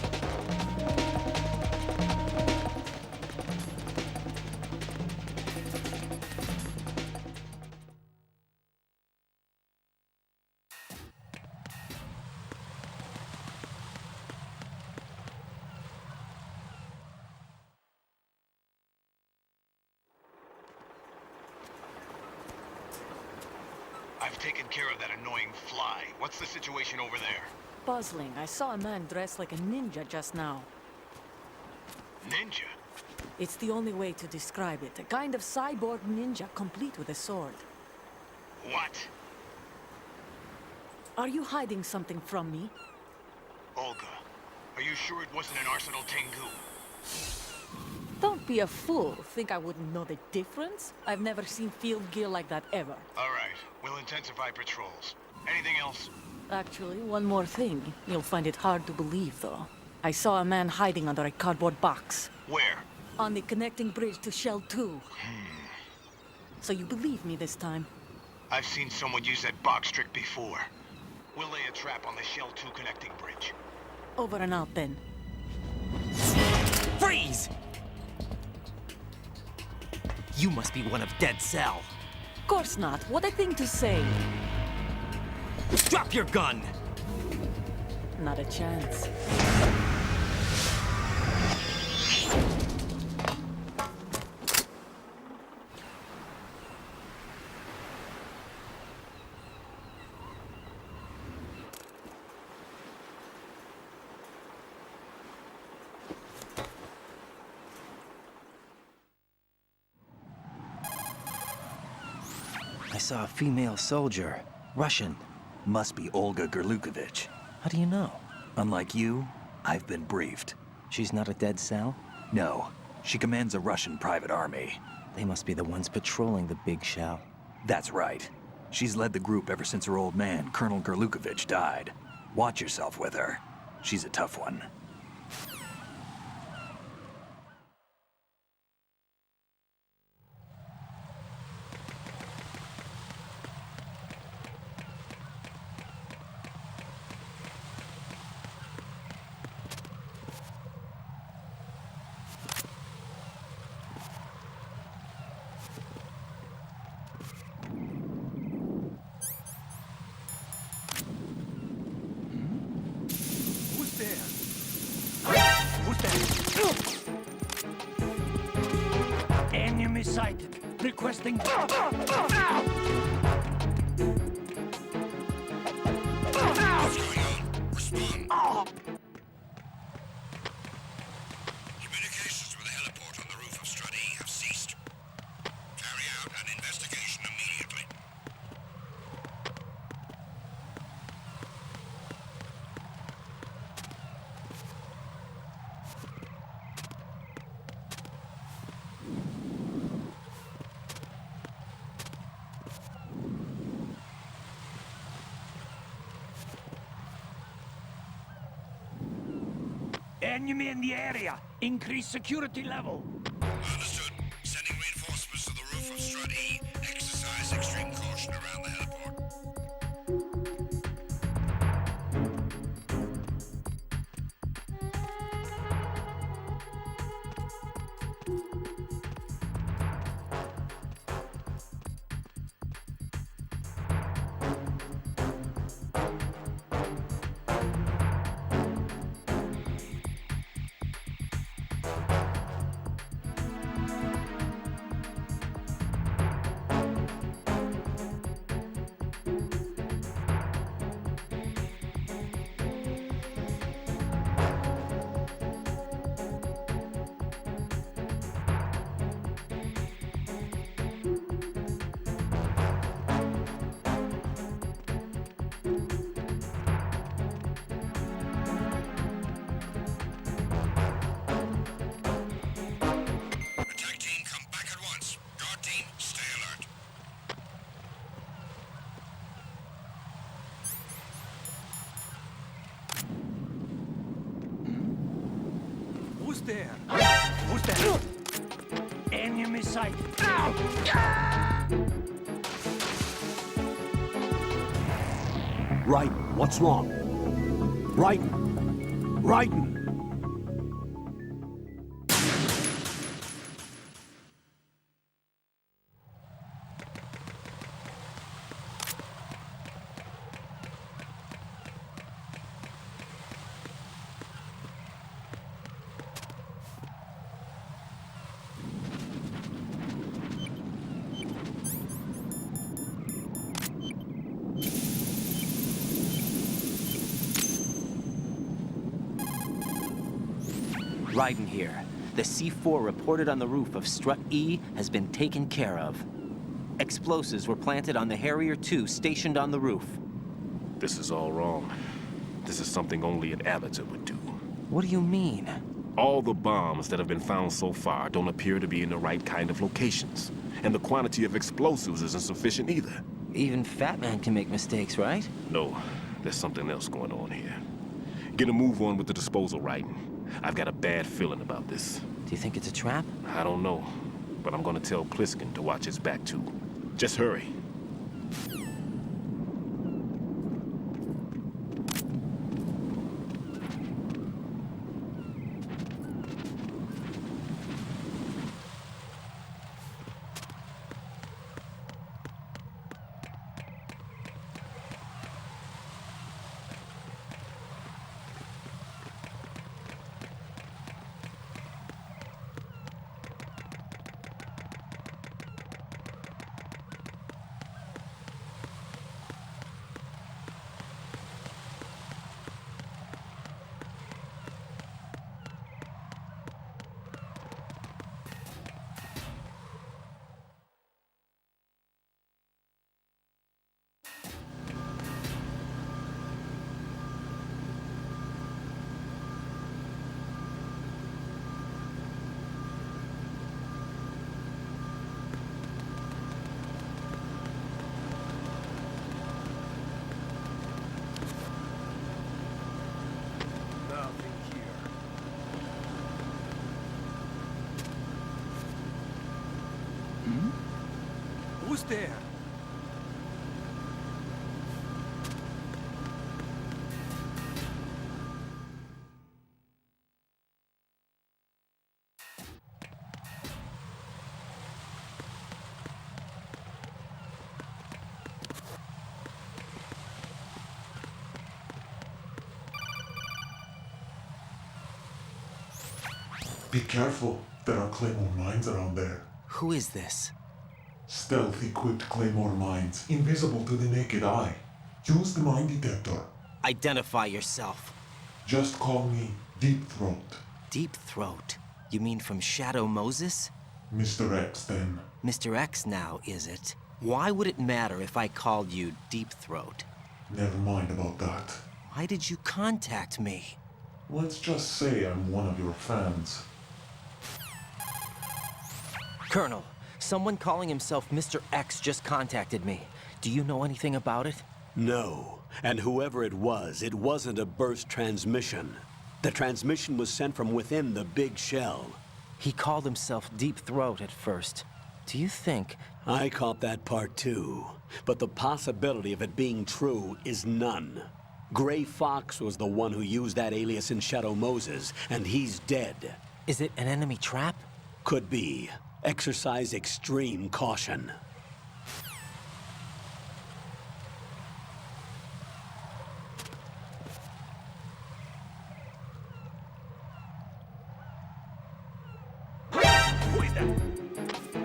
I've taken care of that annoying fly. What's the situation over there? Puzzling. I saw a man dressed like a ninja just now. Ninja? It's the only way to describe it. A kind of cyborg ninja complete with a sword. What? Are you hiding something from me? Olga, are you sure it wasn't an Arsenal Tengu? Don't be a fool. Think I wouldn't know the difference? I've never seen field gear like that ever. All right, we'll intensify patrols. Anything else? Actually, one more thing. You'll find it hard to believe, though. I saw a man hiding under a cardboard box. Where? On the connecting bridge to Shell 2. So you believe me this time? I've seen someone use that box trick before. We'll lay a trap on the Shell 2 connecting bridge. Over and out, then. Freeze! You must be one of Dead Cell. Of course not. What a thing to say. Drop your gun! Not a chance. I saw a female soldier. Russian. Must be Olga Gerlukovich. How do you know? Unlike you, I've been briefed. She's not a Dead Cell? No. She commands a Russian private army. They must be the ones patrolling the Big Shell. That's right. She's led the group ever since her old man, Colonel Gerlukovich, died. Watch yourself with her. She's a tough one. Enemy sighted. Requesting. Communications with the heliport on the roof of Strut E have ceased. Carry out an investigation immediately. Enemy in the area. Increase security level. Understood. Sending reinforcements to the roof of Strut E. Exercise extreme caution around the heliport. Attack team, come back at once. Guard team, stay alert. Who's there? Who's there? Enemy sighted. Right, what's wrong? Raiden! Raiden! Raiden here. The C4 reported on the roof of Strut E has been taken care of. Explosives were planted on the Harrier 2 stationed on the roof. This is all wrong. This is something only an amateur would do. What do you mean? All the bombs that have been found so far don't appear to be in the right kind of locations. And the quantity of explosives isn't sufficient either. Even Fat Man can make mistakes, right? No, there's something else going on here. Get a move on with the disposal, Raiden. I've got a bad feeling about this. Do you think it's a trap? I don't know, but I'm gonna tell Pliskin to watch his back too. Just hurry. there? Be careful. There are Claymore mines around there. Who is this? Stealth-equipped Claymore mines, invisible to the naked eye. Use the mine detector. Identify yourself. Just call me Deep Throat. Deep Throat? You mean from Shadow Moses? Mr. X, then. Mr. X now, is it? Why would it matter if I called you Deep Throat? Never mind about that. Why did you contact me? Let's just say I'm one of your fans. Colonel, someone calling himself Mr. X just contacted me. Do you know anything about it? No. And whoever it wasn't a burst transmission. The transmission was sent from within the big shell. He called himself Deep Throat at first. Do you think... I caught that part too. But the possibility of it being true is none. Gray Fox was the one who used that alias in Shadow Moses, and he's dead. Is it an enemy trap? Could be. Exercise extreme caution. Who is that?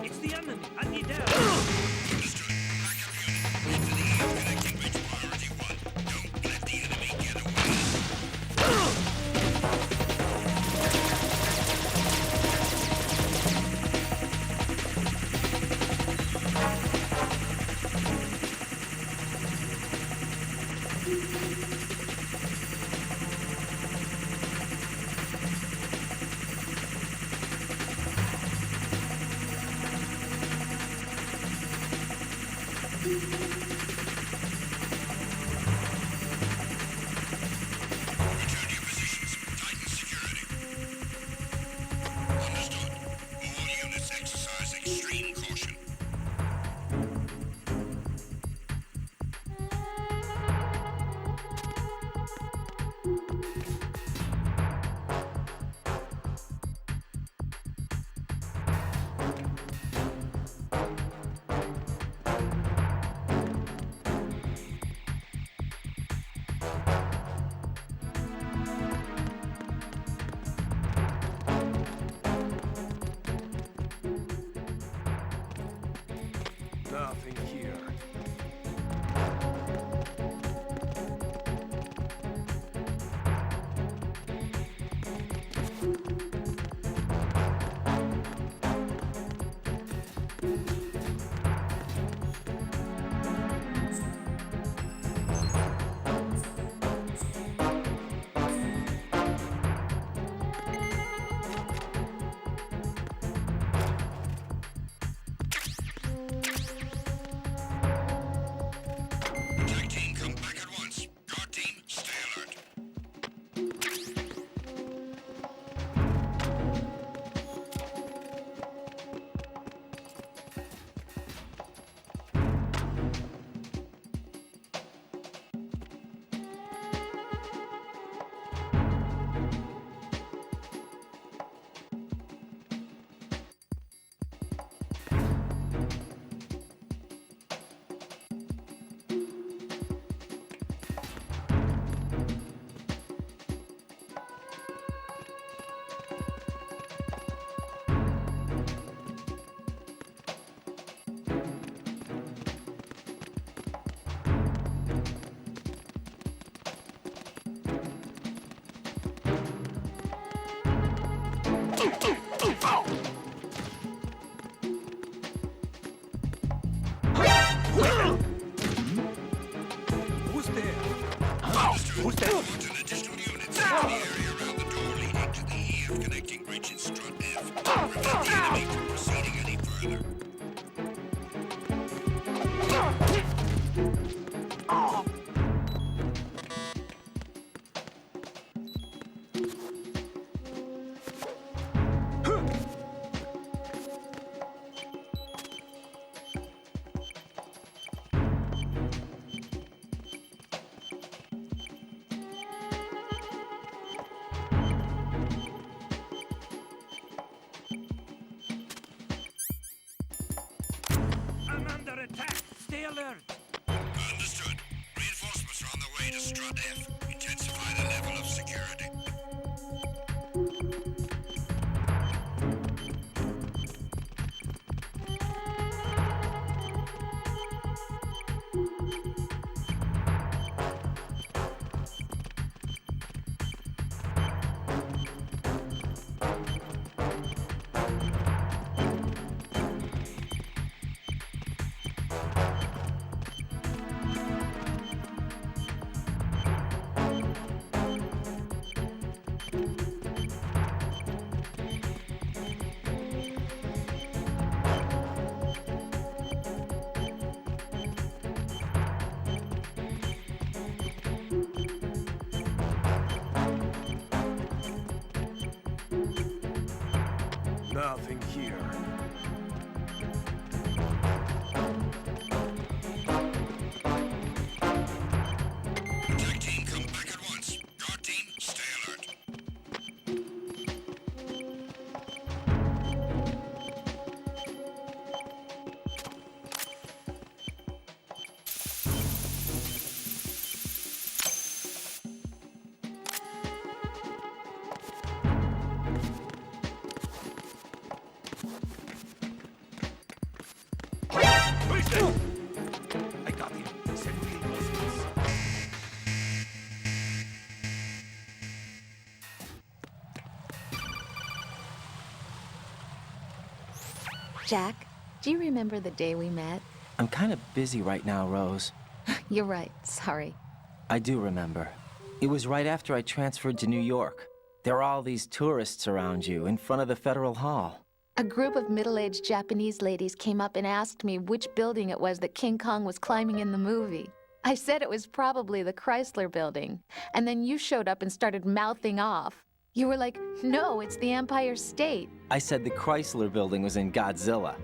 It's the enemy. I need help. Nothing here. Who's there? Who's there? Additional units in the area around the door leading to the EF connecting bridge in Strut F to prevent the enemy from proceeding any further. Stay alert! Understood. Reinforcements are on the way to Strut F. Intensify the level of security. Nothing here. Tag team, come back at once. Guard team, stay alert. I got him. Send reinforcements. Jack, do you remember the day we met? I'm kind of busy right now, Rose. You're right. Sorry. I do remember. It was right after I transferred to New York. There are all these tourists around you in front of the Federal Hall. A group of middle-aged Japanese ladies came up and asked me which building it was that King Kong was climbing in the movie. I said it was probably the Chrysler Building, and then you showed up and started mouthing off. You were like, no, it's the Empire State. I said the Chrysler Building was in Godzilla.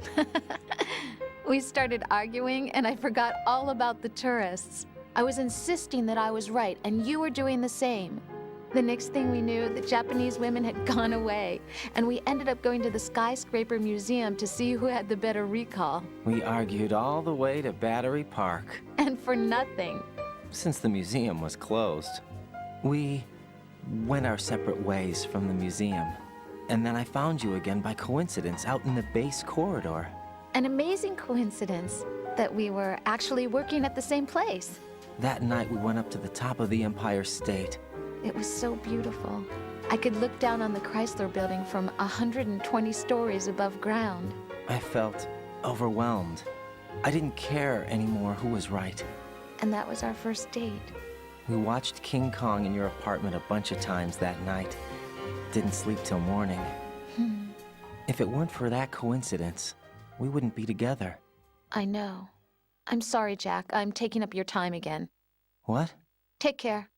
We started arguing, and I forgot all about the tourists. I was insisting that I was right, and you were doing the same. The next thing we knew, the Japanese women had gone away, and we ended up going to the Skyscraper Museum to see who had the better recall. We argued all the way to Battery Park. And for nothing. Since the museum was closed, we went our separate ways from the museum. And then I found you again by coincidence out in the base corridor. An amazing coincidence that we were actually working at the same place. That night we went up to the top of the Empire State. It was so beautiful. I could look down on the Chrysler Building from 120 stories above ground. I felt overwhelmed. I didn't care anymore who was right. And that was our first date. We watched King Kong in your apartment a bunch of times that night. Didn't sleep till morning. If it weren't for that coincidence, we wouldn't be together. I know. I'm sorry, Jack. I'm taking up your time again. What? Take care.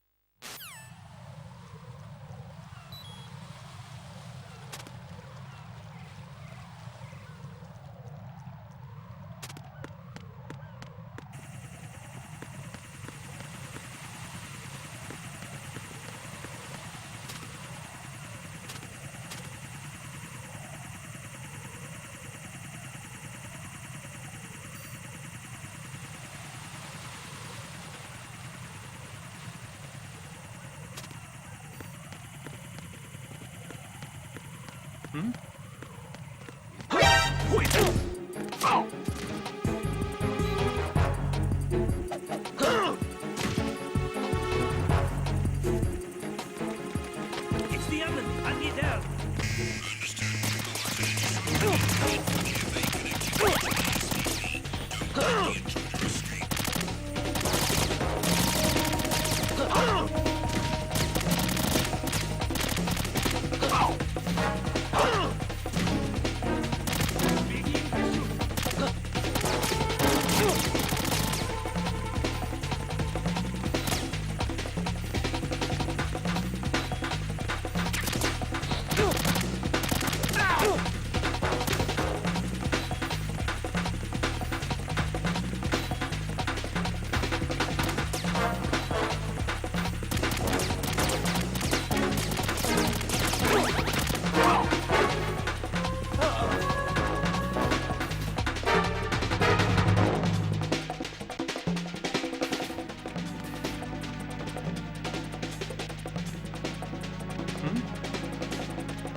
It's the oven! I need help!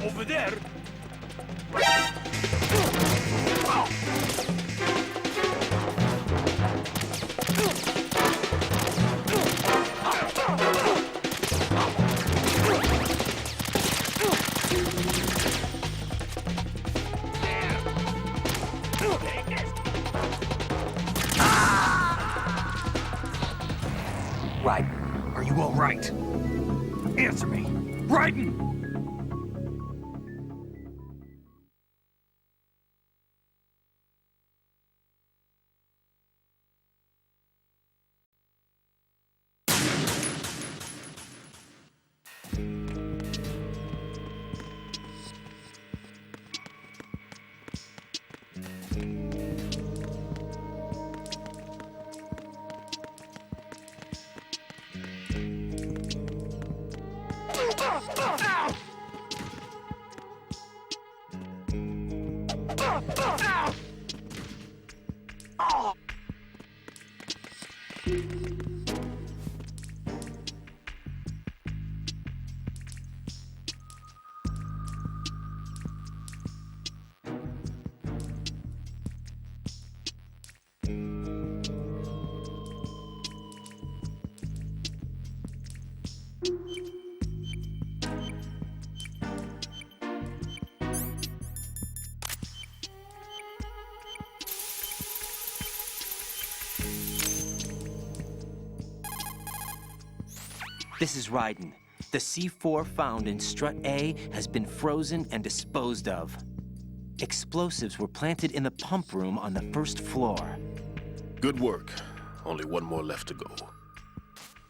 Over there! Raiden, are you all right? Answer me. Raiden! This is Raiden. The C4 found in Strut A has been frozen and disposed of. Explosives were planted in the pump room on the first floor. Good work. Only one more left to go.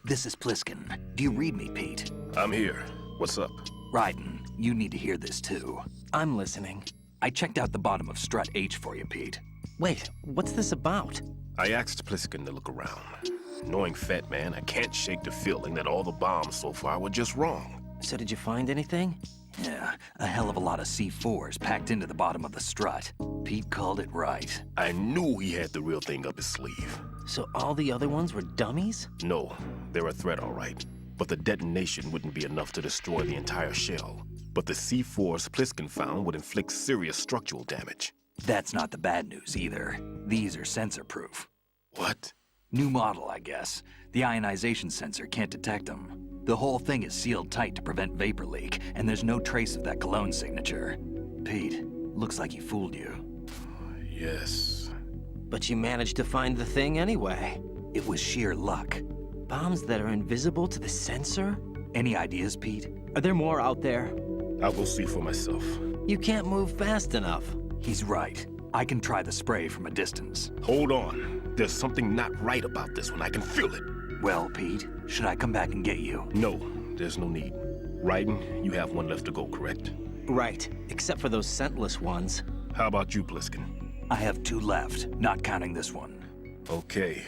This is Pliskin. Do you read me, Pete? I'm here. What's up? Raiden, you need to hear this too. I'm listening. I checked out the bottom of Strut H for you, Pete. Wait, what's this about? I asked Pliskin to look around. Knowing Fat Man, I can't shake the feeling that all the bombs so far were just wrong. So did you find anything? Yeah, a hell of a lot of C4s packed into the bottom of the strut. Pete called it right. I knew he had the real thing up his sleeve. So all the other ones were dummies? No, they're a threat, all right. But the detonation wouldn't be enough to destroy the entire shell. But the C4s Pliskin found would inflict serious structural damage. That's not the bad news either. These are sensor-proof. What? New model, I guess. The ionization sensor can't detect them. The whole thing is sealed tight to prevent vapor leak, and there's no trace of that cologne signature. Pete, looks like he fooled you. Yes. But you managed to find the thing anyway. It was sheer luck. Bombs that are invisible to the sensor? Any ideas, Pete? Are there more out there? I'll go see for myself. You can't move fast enough. He's right. I can try the spray from a distance. Hold on. There's something not right about this one. I can feel it. Well, Pete, should I come back and get you? No, there's no need. Raiden, you have one left to go, correct? Right, except for those scentless ones. How about you, Pliskin? I have 2 left, not counting this one. Okay.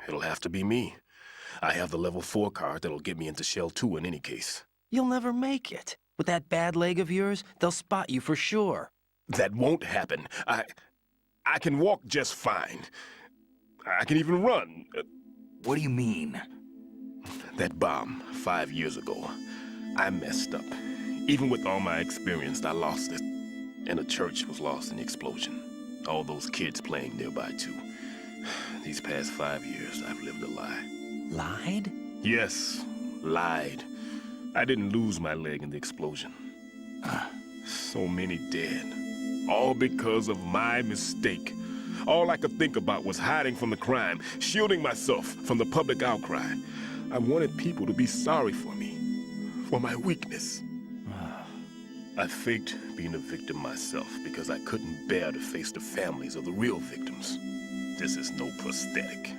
It'll have to be me. I have the level 4 card that'll get me into Shell 2 in any case. You'll never make it. With that bad leg of yours, they'll spot you for sure. That won't happen. I can walk just fine. I can even run. What do you mean? That bomb 5 years ago, I messed up. Even with all my experience, I lost it. And the church was lost in the explosion. All those kids playing nearby, too. These past 5 years, I've lived a lie. Lied? Yes, lied. I didn't lose my leg in the explosion. So many dead. All because of my mistake. All I could think about was hiding from the crime, shielding myself from the public outcry. I wanted people to be sorry for me, for my weakness. I faked being a victim myself because I couldn't bear to face the families of the real victims. This is no prosthetic.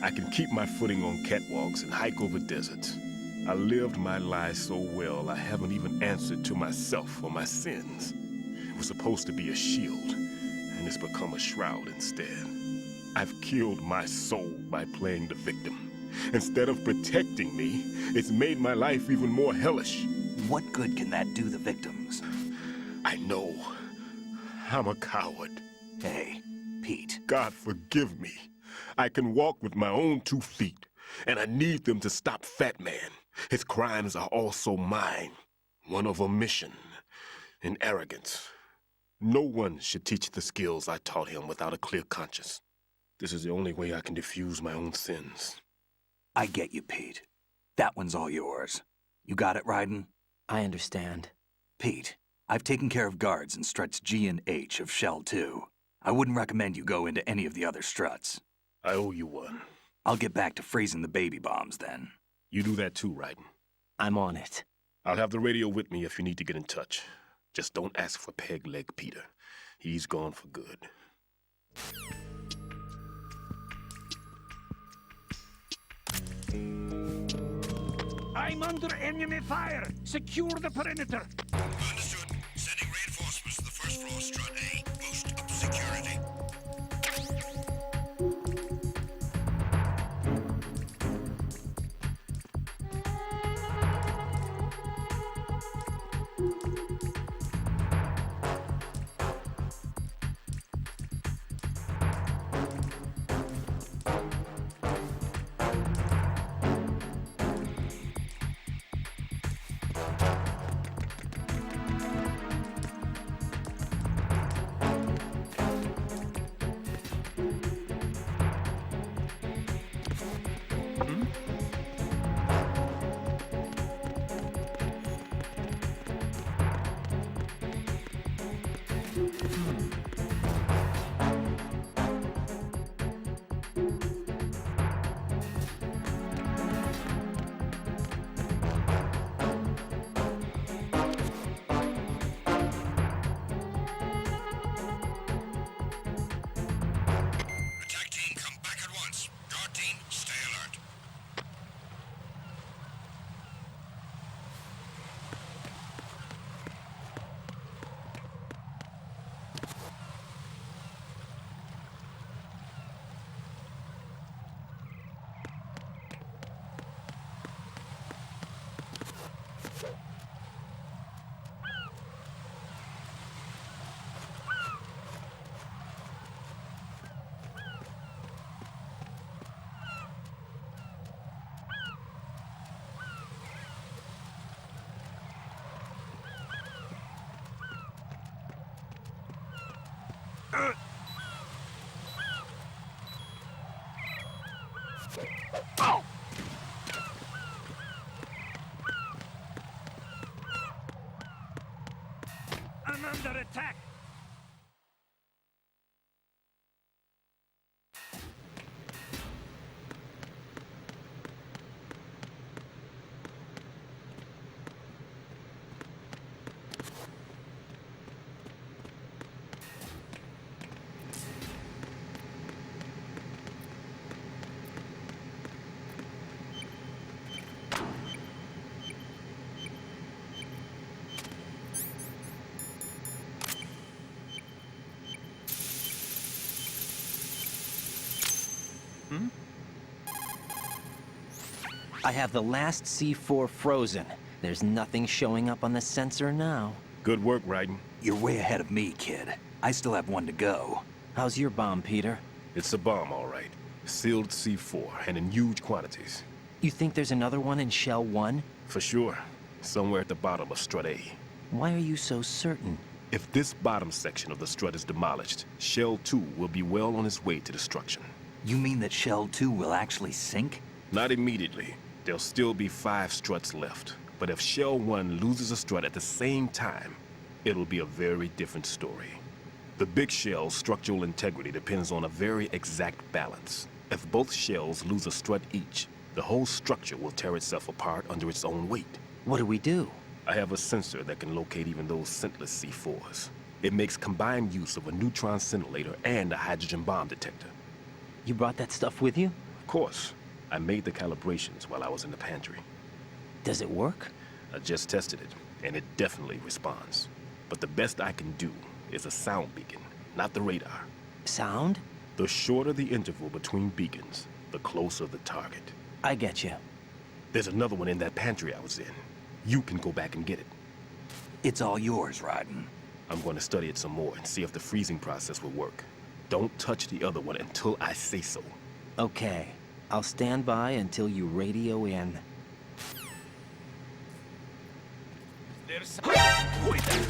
I can keep my footing on catwalks and hike over deserts. I lived my lie so well, I haven't even answered to myself for my sins. It was supposed to be a shield, and it's become a shroud instead. I've killed my soul by playing the victim. Instead of protecting me, it's made my life even more hellish. What good can that do the victims? I know. I'm a coward. Hey, Pete. God forgive me. I can walk with my own 2 feet, and I need them to stop Fat Man. His crimes are also mine. One of omission and arrogance. No one should teach the skills I taught him without a clear conscience. This is the only way I can diffuse my own sins. I get you, Pete. That one's all yours. You got it, Raiden? I understand. Pete, I've taken care of guards in struts G and H of Shell 2. I wouldn't recommend you go into any of the other struts. I owe you one. I'll get back to freezing the baby bombs then. You do that too, Raiden. I'm on it. I'll have the radio with me if you need to get in touch. Just don't ask for Peg Leg Peter. He's gone for good. I'm under enemy fire! Secure the perimeter! Understood. Sending reinforcements to the first floor, strut A. Boost up security. I'm under attack! I have the last C4 frozen. There's nothing showing up on the sensor now. Good work, Raiden. You're way ahead of me, kid. I still have one to go. How's your bomb, Peter? It's a bomb, all right. Sealed C4, and in huge quantities. You think there's another one in Shell 1? For sure. Somewhere at the bottom of Strut A. Why are you so certain? If this bottom section of the strut is demolished, Shell 2 will be well on its way to destruction. You mean that Shell 2 will actually sink? Not immediately. There'll still be 5 struts left. But if Shell 1 loses a strut at the same time, it'll be a very different story. The big shell's structural integrity depends on a very exact balance. If both shells lose a strut each, the whole structure will tear itself apart under its own weight. What do we do? I have a sensor that can locate even those scentless C4s. It makes combined use of a neutron scintillator and a hydrogen bomb detector. You brought that stuff with you? Of course. I made the calibrations while I was in the pantry. Does it work? I just tested it, and it definitely responds. But the best I can do is a sound beacon, not the radar. Sound? The shorter the interval between beacons, the closer the target. I get you. There's another one in that pantry I was in. You can go back and get it. It's all yours, Raiden. I'm going to study it some more and see if the freezing process will work. Don't touch the other one until I say so. Okay. I'll stand by until you radio in. There's... Wait there!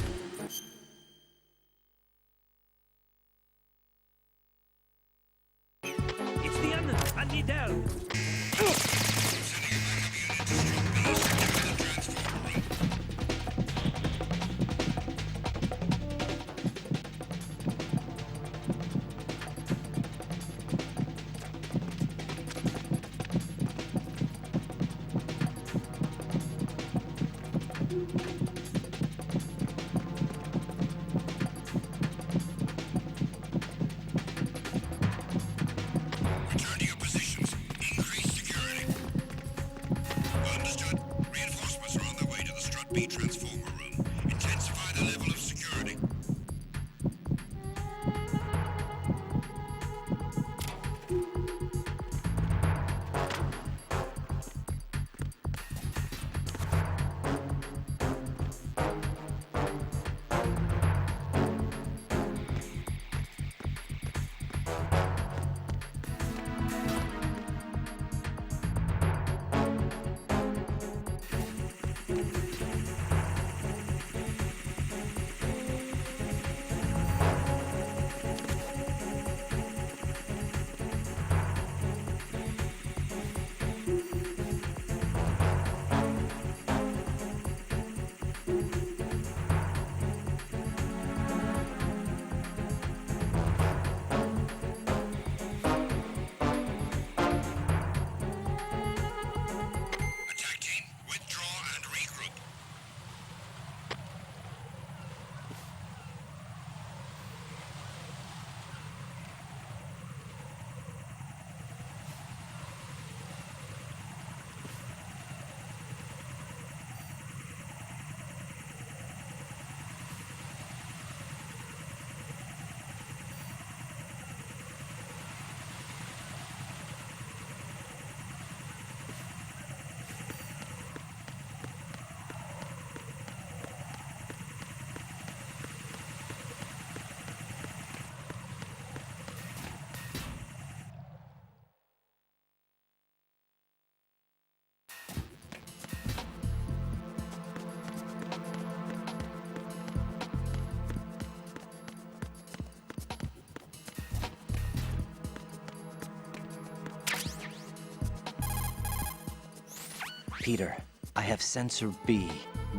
Peter, I have sensor B.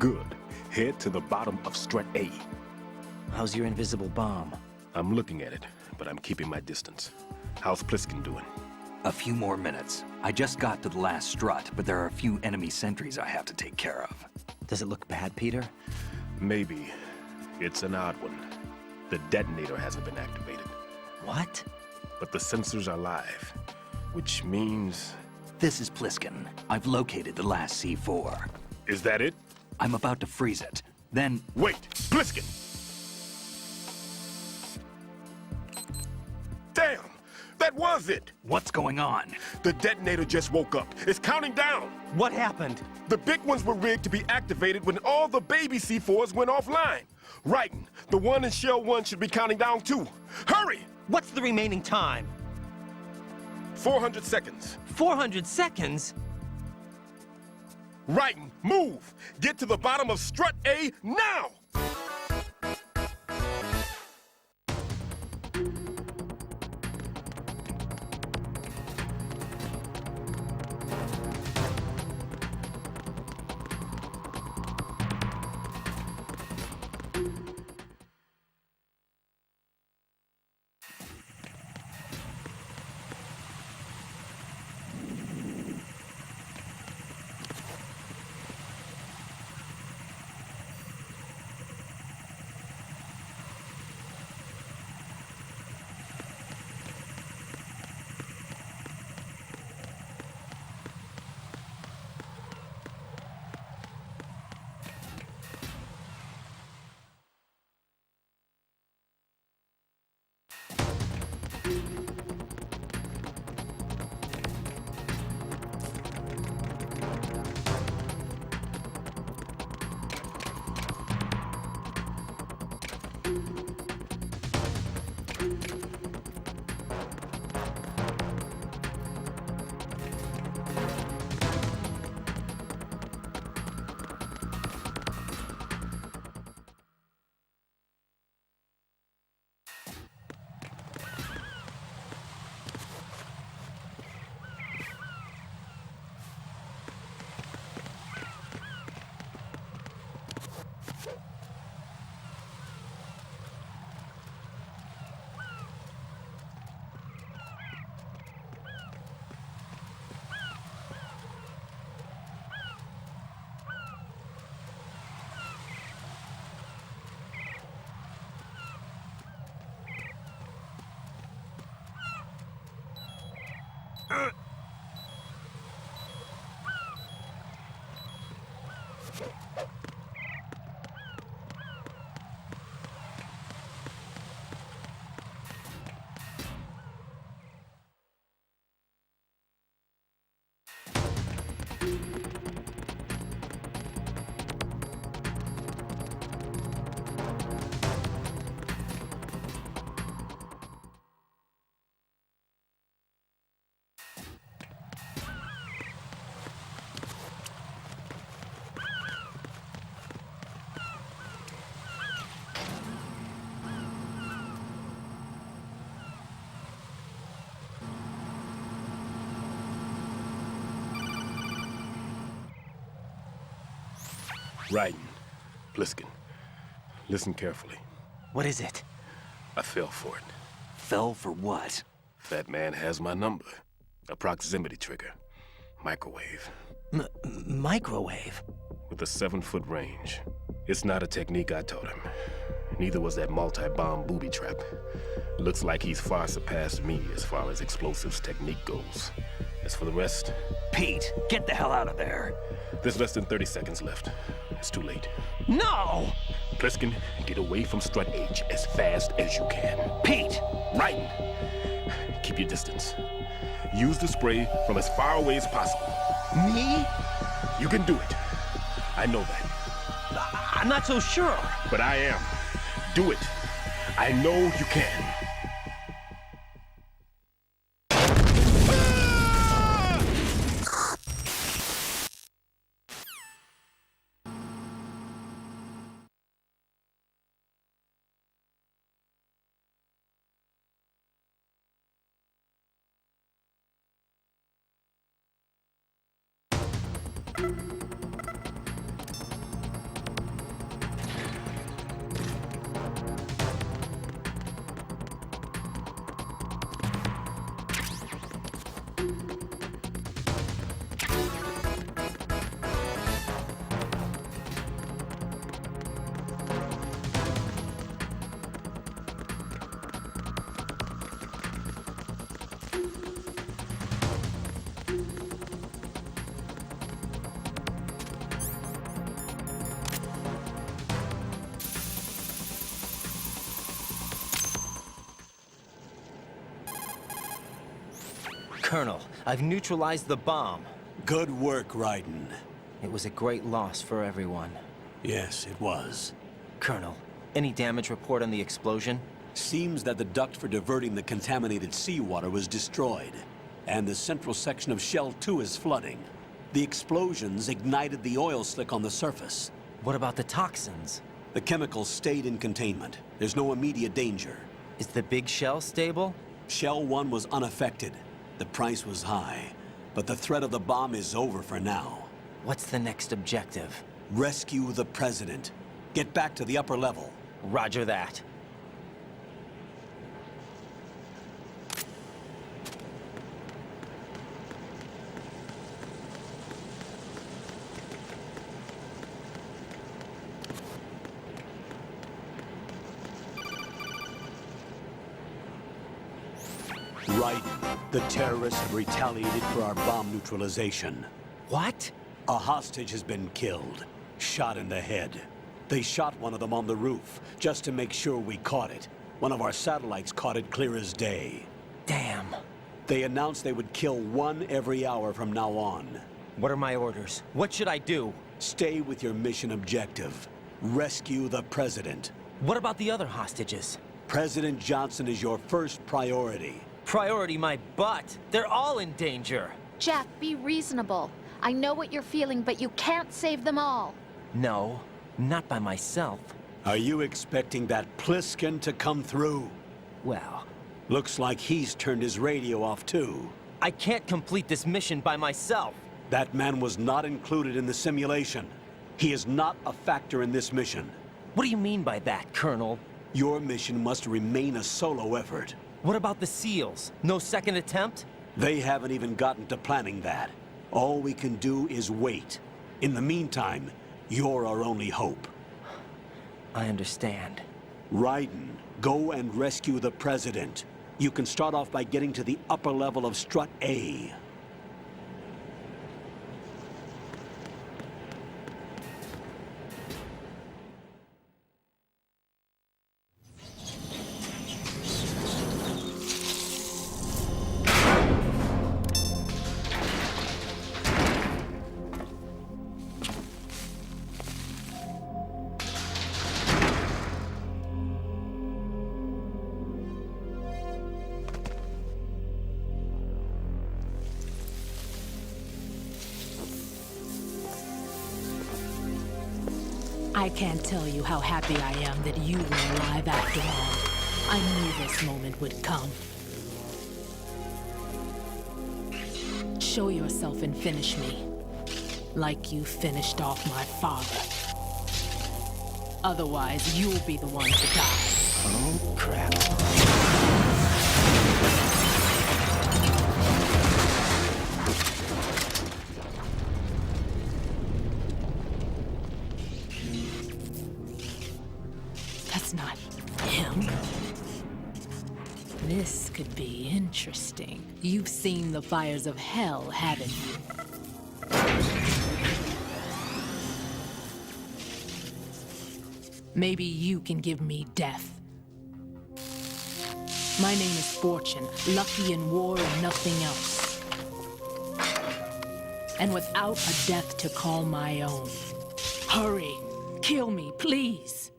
Good. Head to the bottom of strut A. How's your invisible bomb? I'm looking at it, but I'm keeping my distance. How's Pliskin doing? A few more minutes. I just got to the last strut, but there are a few enemy sentries I have to take care of. Does it look bad, Peter? Maybe. It's an odd one. The detonator hasn't been activated. What? But the sensors are live, which means... This is Pliskin. I've located the last C4. Is that it? I'm about to freeze it. Then... Wait! Pliskin! Damn! That was it! What's going on? The detonator just woke up. It's counting down! What happened? The big ones were rigged to be activated when all the baby C4s went offline. Writing, the one in Shell 1 should be counting down too. Hurry! What's the remaining time? 400 seconds. 400 seconds? Writing, move! Get to the bottom of strut A now! Raiden, Pliskin, listen carefully. What is it? I fell for it. Fell for what? That man has my number. A proximity trigger. Microwave. Microwave? With a 7-foot range. It's not a technique I taught him. Neither was that multi-bomb booby trap. Looks like he's far surpassed me as far as explosives technique goes. As for the rest... Pete, get the hell out of there. There's less than 30 seconds left. It's too late. No! Pliskin, get away from Strut H as fast as you can. Pete! Raiden, keep your distance. Use the spray from as far away as possible. Me? You can do it. I know that. I'm not so sure. But I am. Do it. I know you can. Colonel, I've neutralized the bomb. Good work, Raiden. It was a great loss for everyone. Yes, it was. Colonel, any damage report on the explosion? Seems that the duct for diverting the contaminated seawater was destroyed, and the central section of Shell 2 is flooding. The explosions ignited the oil slick on the surface. What about the toxins? The chemicals stayed in containment. There's no immediate danger. Is the big shell stable? Shell 1 was unaffected. The price was high, but the threat of the bomb is over for now. What's the next objective? Rescue the President. Get back to the upper level. Roger that. Raiden, the terrorists have retaliated for our bomb neutralization. What? A hostage has been killed, shot in the head. They shot one of them on the roof, just to make sure we caught it. One of our satellites caught it clear as day. Damn. They announced they would kill one every hour from now on. What are my orders? What should I do? Stay with your mission objective. Rescue the President. What about the other hostages? President Johnson is your first priority. Priority my butt. They're all in danger. Jack, be reasonable. I know what you're feeling, but you can't save them all. No, not by myself. Are you expecting that Pliskin to come through? Well... Looks like he's turned his radio off too. I can't complete this mission by myself. That man was not included in the simulation. He is not a factor in this mission. What do you mean by that, Colonel? Your mission must remain a solo effort. What about the SEALs? No second attempt? They haven't even gotten to planning that. All we can do is wait. In the meantime, you're our only hope. I understand. Raiden, go and rescue the President. You can start off by getting to the upper level of Strut A. I can't tell you how happy I am that you were alive after all. I knew this moment would come. Show yourself and finish me. Like you finished off my father. Otherwise, you'll be the one to die. Oh, crap. That's not him. This could be interesting. You've seen the fires of hell, haven't you? Maybe you can give me death. My name is Fortune, lucky in war and nothing else. And without a death to call my own. Hurry, kill me, please.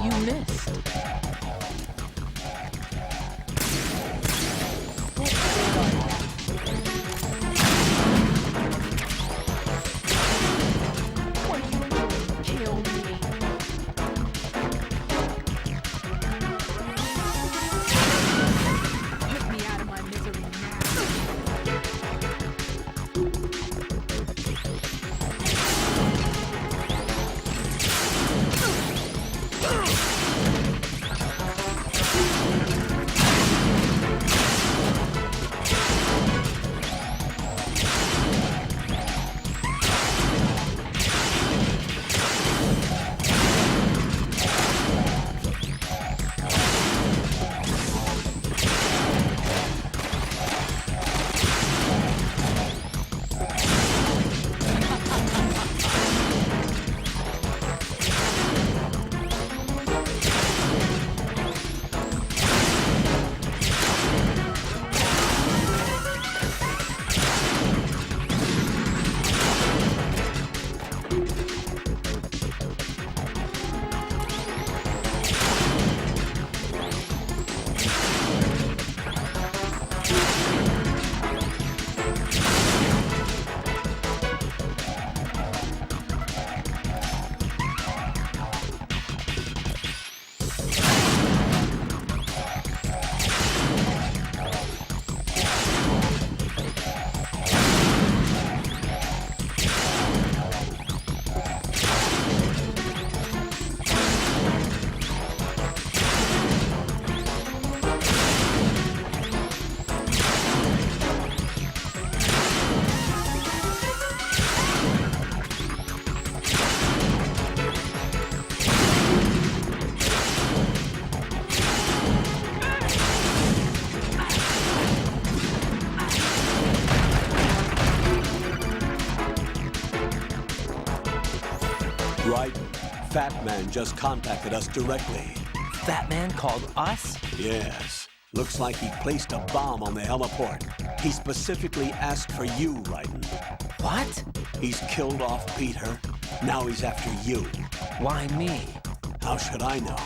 You missed. Right. Fat Man just contacted us directly. Fat Man called us? Yes. Looks like he placed a bomb on the heliport. He specifically asked for you, Raiden. What? He's killed off Peter. Now he's after you. Why me? How should I know?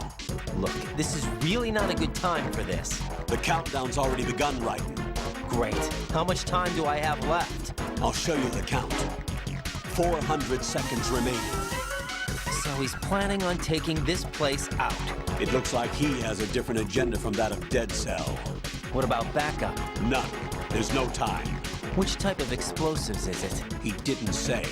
Look, this is really not a good time for this. The countdown's already begun, Raiden. Great. How much time do I have left? I'll show you the count. 400 seconds remaining. So he's planning on taking this place out. It looks like he has a different agenda from that of Dead Cell. What about backup? None. There's no time. Which type of explosives is it? He didn't say.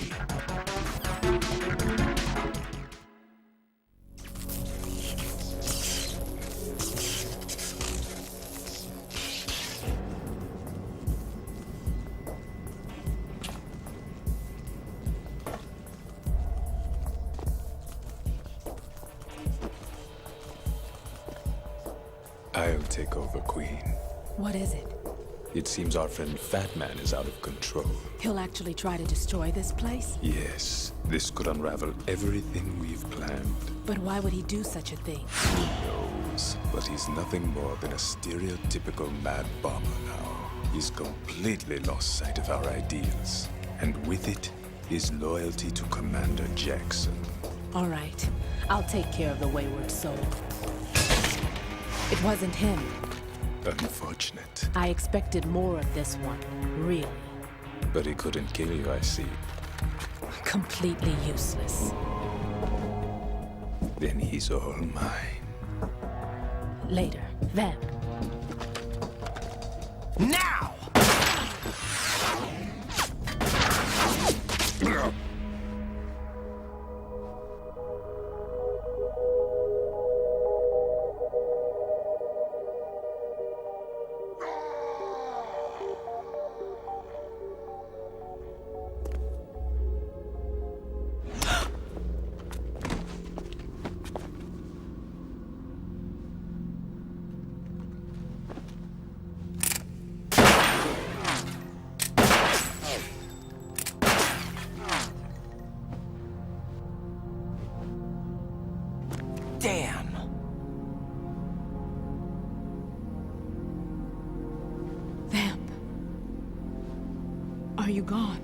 I'll take over, Queen. What is it? It seems our friend Fat Man is out of control. He'll actually try to destroy this place? Yes, this could unravel everything we've planned. But why would he do such a thing? Who knows? But he's nothing more than a stereotypical mad bomber now. He's completely lost sight of our ideals. And with it, his loyalty to Commander Jackson. All right. I'll take care of the wayward soul. It wasn't him. Unfortunate. I expected more of this one, really. But he couldn't kill you, I see. Completely useless. Then he's all mine. Later, Vamp. Now! Damn! Vamp. Are you gone?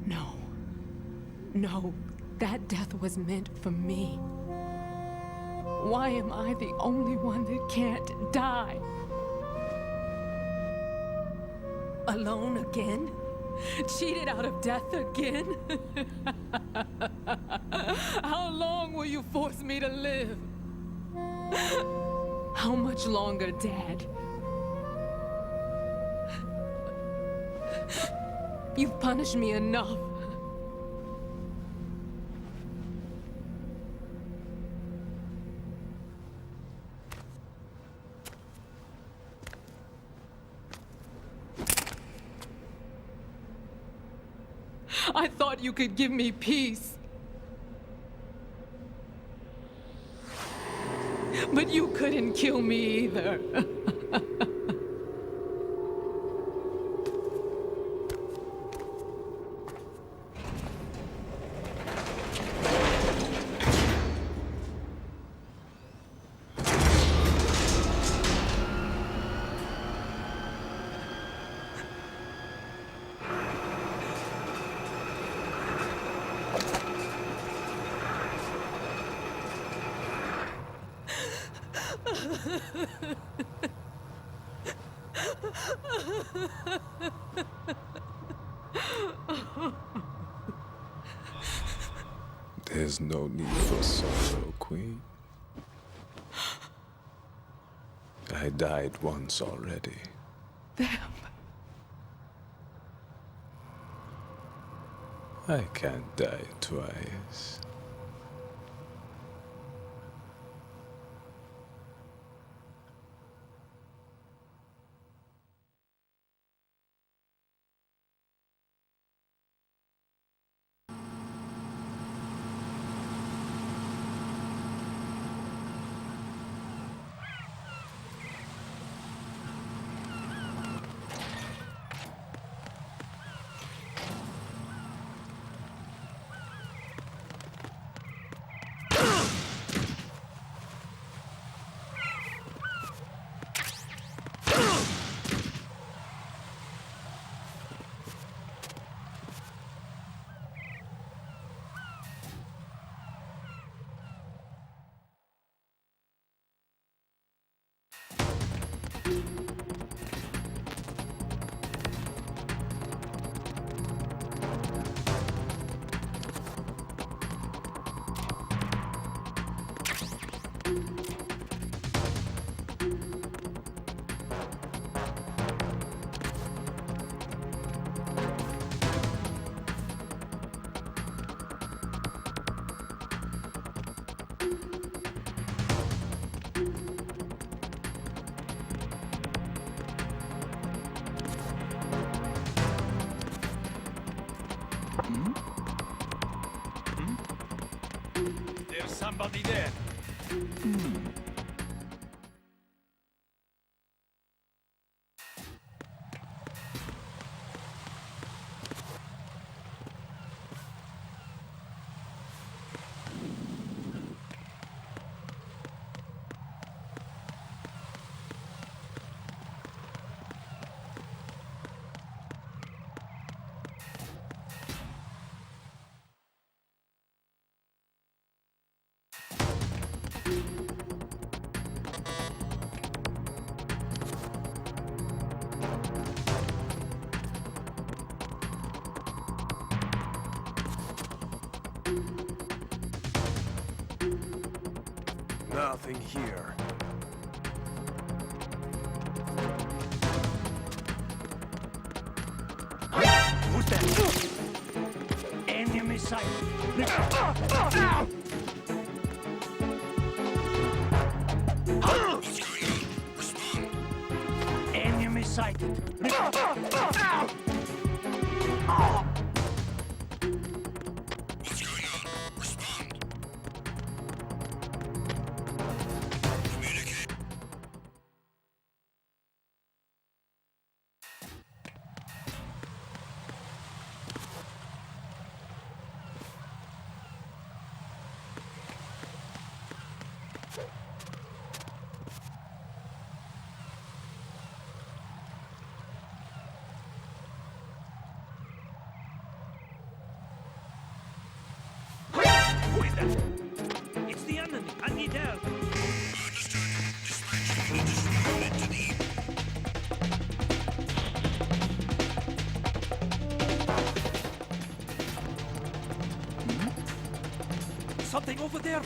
No. No, that death was meant for me. Why am I the only one that can't die? Alone again? Cheated out of death again? How long will you force me to live? How much longer, Dad? You've punished me enough. I thought you could give me peace. But you couldn't kill me either. There's no need for sorrow, Queen. I died once already. Vamp. I can't die twice. There's somebody there. Nothing here. Who's that? Enemy sight. Enemy sighted. What's going on? Respond. Communicate. Who is that? It's the enemy. I need help. Understood. Dispatch unit to the Something over there.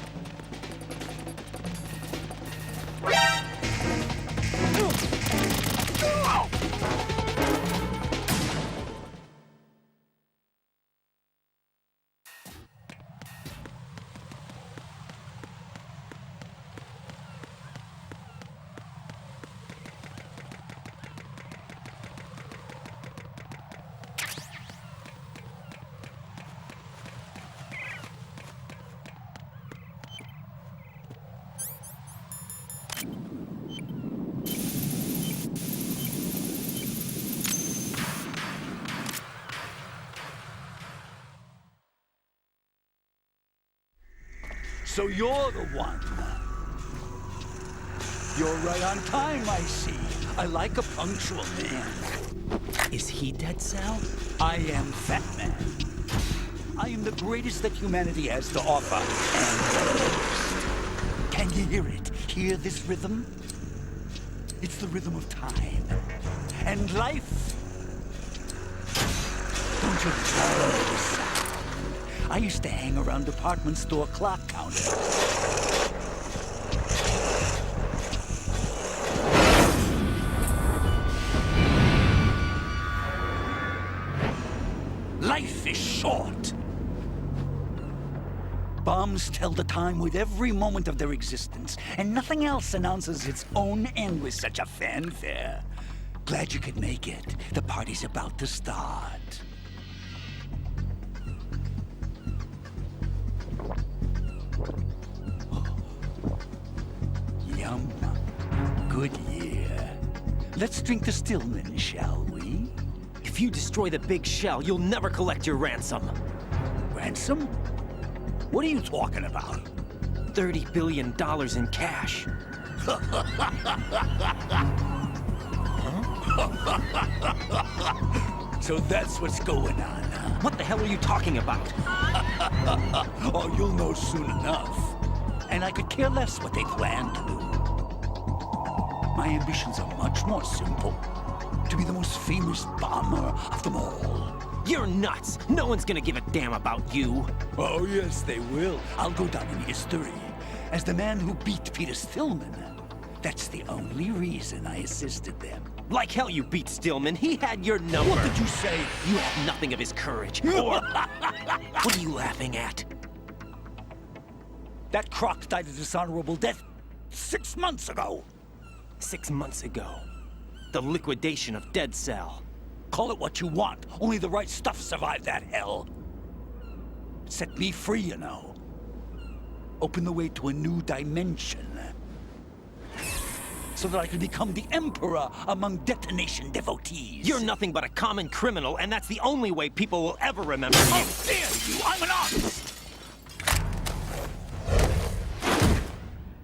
So you're the one. You're right on time, I see. I like a punctual man. Is he Dead Cell? I am Fat Man. I am the greatest that humanity has to offer, and the most. Can you hear it? Hear this rhythm? It's the rhythm of time. And life. Don't you love this sound? I used to hang around department store clock counters. Life is short. Bombs tell the time with every moment of their existence, and nothing else announces its own end with such a fanfare. Glad you could make it. The party's about to start. Yum. Good year. Let's drink the Stillman, shall we? If you destroy the big shell, you'll never collect your ransom. Ransom? What are you talking about? $30 billion in cash. So that's what's going on, huh? What the hell are you talking about? Oh, you'll know soon enough. And I could care less what they plan to do. My ambitions are much more simple. To be the most famous bomber of them all. You're nuts! No one's gonna give a damn about you. Oh, yes, they will. I'll go down in history as the man who beat Peter Stillman. That's the only reason I assisted them. Like hell you beat Stillman. He had your number. What did you say? You have nothing of his courage. Or... What are you laughing at? That croc died a dishonorable death 6 months ago. 6 months ago. The liquidation of Dead Cell. Call it what you want. Only the right stuff survived that hell. Set me free, you know. Open the way to a new dimension. So that I can become the Emperor among detonation devotees. You're nothing but a common criminal, and that's the only way people will ever remember you. How dare you! I'm an artist!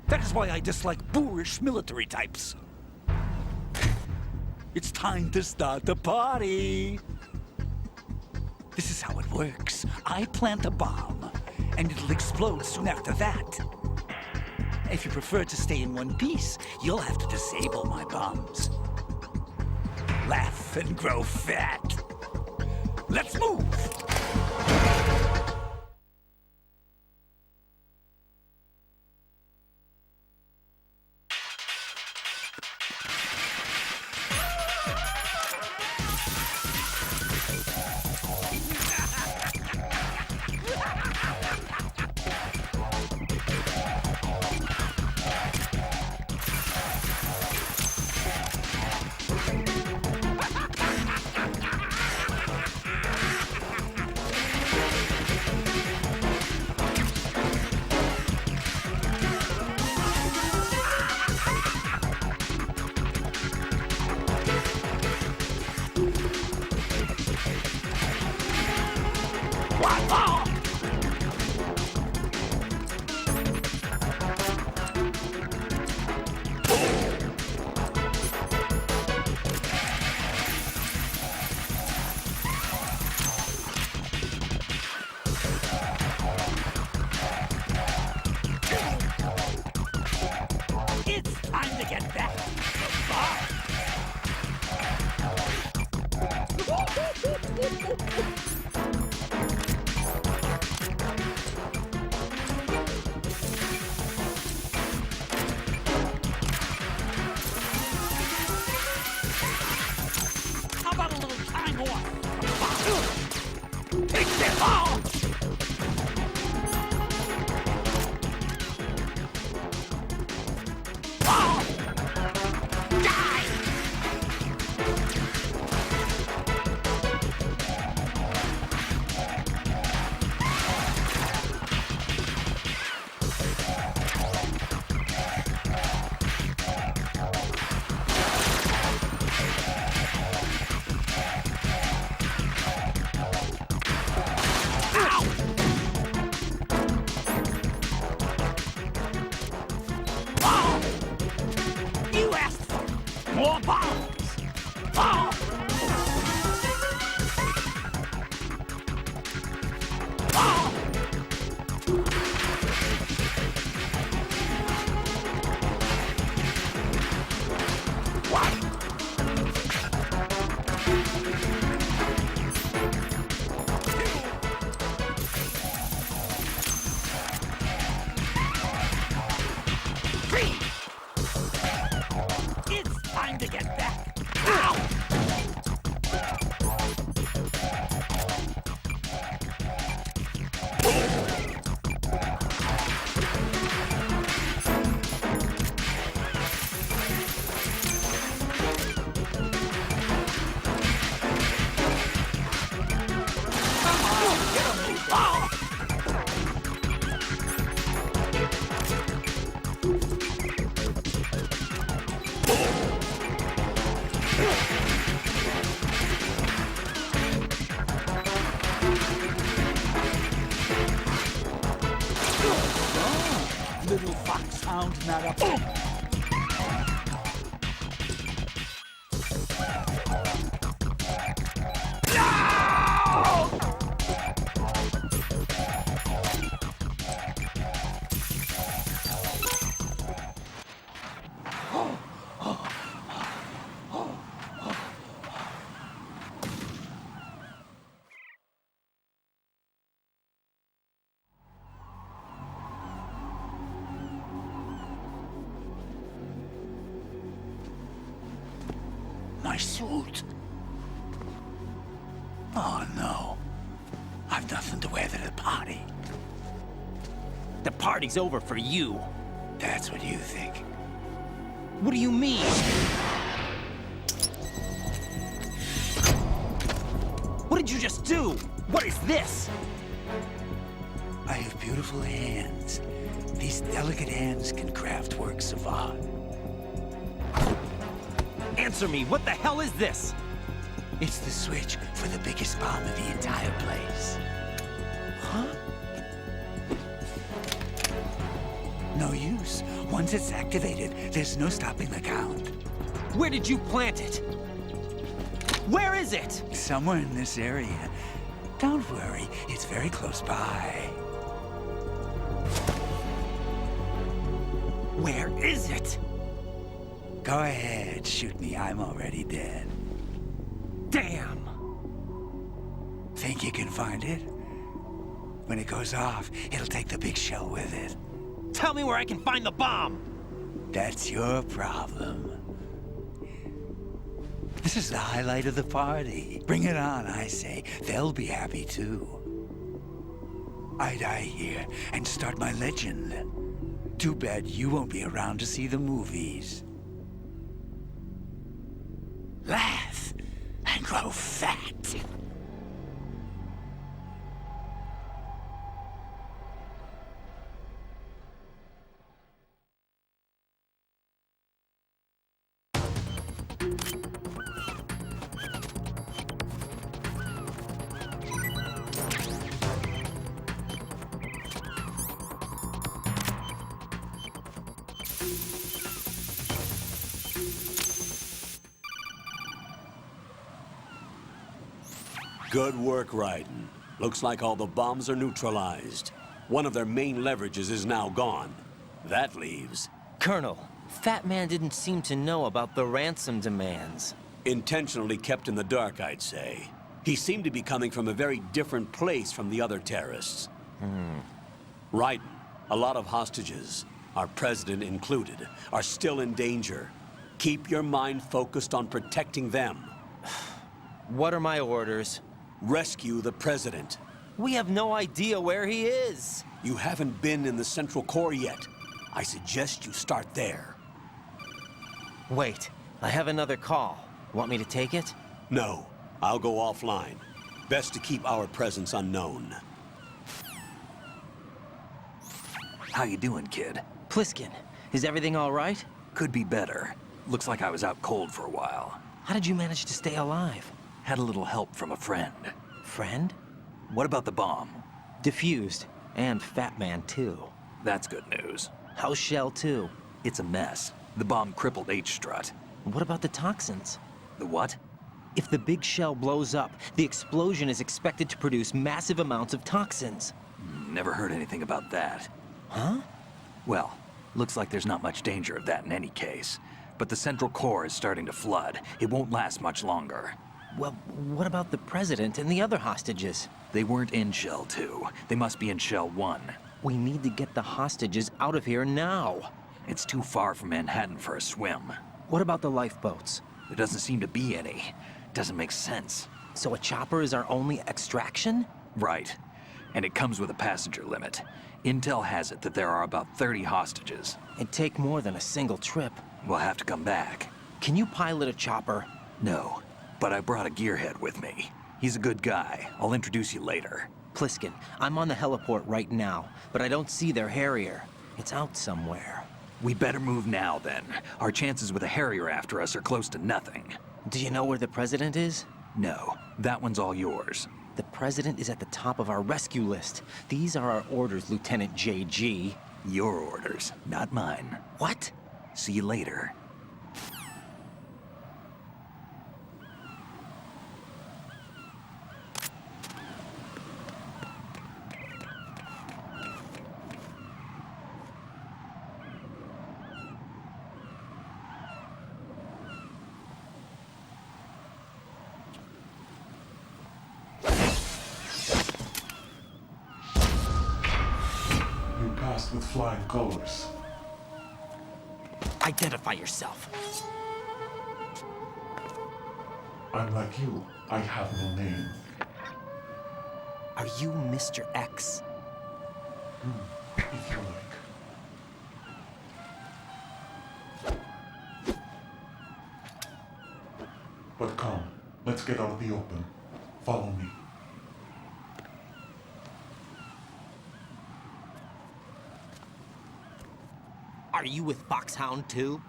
That is why I dislike boorish military types. It's time to start the party. This is how it works. I plant a bomb, and it'll explode soon after that. If you prefer to stay in one piece, you'll have to disable my bombs. Laugh and grow fat. Let's move! How about a little time off? Take them all! You asked for more bombs! Oh! Oh! What? Free! It's time to get back. Ow! Come on, get a move on. Little foxhound, not a boom! My suit. Oh no. I've nothing to wear to the party. The party's over for you. That's what you think. What do you mean? What did you just do? What is this? I have beautiful hands. These delicate hands can craft works of art. Answer me, what the hell is this? It's the switch for the biggest bomb in the entire place. Huh? No use. Once it's activated, there's no stopping the count. Where did you plant it? Where is it? Somewhere in this area. Don't worry, it's very close by. Where is it? Go ahead, shoot me. I'm already dead. Damn! Think you can find it? When it goes off, it'll take the big shell with it. Tell me where I can find the bomb! That's your problem. This is the highlight of the party. Bring it on, I say. They'll be happy too. I die here and start my legend. Too bad you won't be around to see the movies. Laugh and grow fat. Good work, Raiden. Looks like all the bombs are neutralized. One of their main leverages is now gone. That leaves... Colonel, Fat Man didn't seem to know about the ransom demands. Intentionally kept in the dark, I'd say. He seemed to be coming from a very different place from the other terrorists. Raiden, a lot of hostages, our president included, are still in danger. Keep your mind focused on protecting them. What are my orders? Rescue the president. We have no idea where he is. You haven't been in the Central Core yet. I suggest you start there. Wait, I have another call. Want me to take it? No, I'll go offline. Best to keep our presence unknown. How you doing, kid? Pliskin, is everything all right? Could be better. Looks like I was out cold for a while. How did you manage to stay alive? Had a little help from a friend. Friend? What about the bomb? Defused. And Fat Man, too. That's good news. How's Shell 2? It's a mess. The bomb crippled H-Strut. What about the toxins? The what? If the big shell blows up, the explosion is expected to produce massive amounts of toxins. Never heard anything about that. Huh? Well, looks like there's not much danger of that in any case. But the Central Core is starting to flood. It won't last much longer. Well, what about the President and the other hostages? They weren't in Shell 2. They must be in Shell 1. We need to get the hostages out of here now. It's too far from Manhattan for a swim. What about the lifeboats? There doesn't seem to be any. Doesn't make sense. So a chopper is our only extraction? Right. And it comes with a passenger limit. Intel has it that there are about 30 hostages. It'd take more than a single trip. We'll have to come back. Can you pilot a chopper? No, but I brought a gearhead with me. He's a good guy. I'll introduce you later. Pliskin, I'm on the heliport right now, but I don't see their Harrier. It's out somewhere. We better move now, then. Our chances with a Harrier after us are close to nothing. Do you know where the President is? No, that one's all yours. The President is at the top of our rescue list. These are our orders, Lieutenant JG. Your orders, not mine. What? See you later. You passed with flying colors. Identify yourself. I'm like you. I have no name. Are you Mr. X? If you like. But come, let's get out of the open. Follow me. Are you with Foxhound too?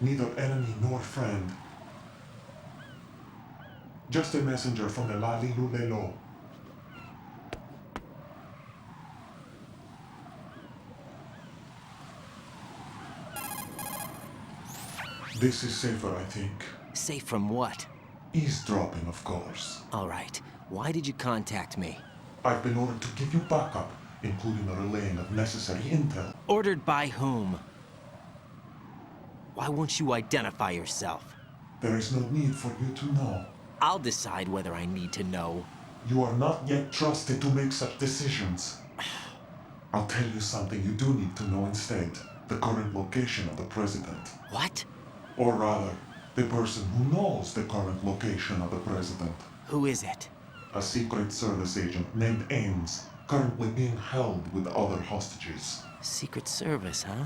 Neither enemy nor friend. Just a messenger from the Lali Lulelo. This is safer, I think. Safe from what? Eavesdropping, of course. All right. Why did you contact me? I've been ordered to give you backup, including the relaying of necessary intel. Ordered by whom? Why won't you identify yourself? There is no need for you to know. I'll decide whether I need to know. You are not yet trusted to make such decisions. I'll tell you something you do need to know instead. The current location of the president. What? Or rather, the person who knows the current location of the president. Who is it? A Secret Service agent named Ames, currently being held with other hostages. Secret Service, huh?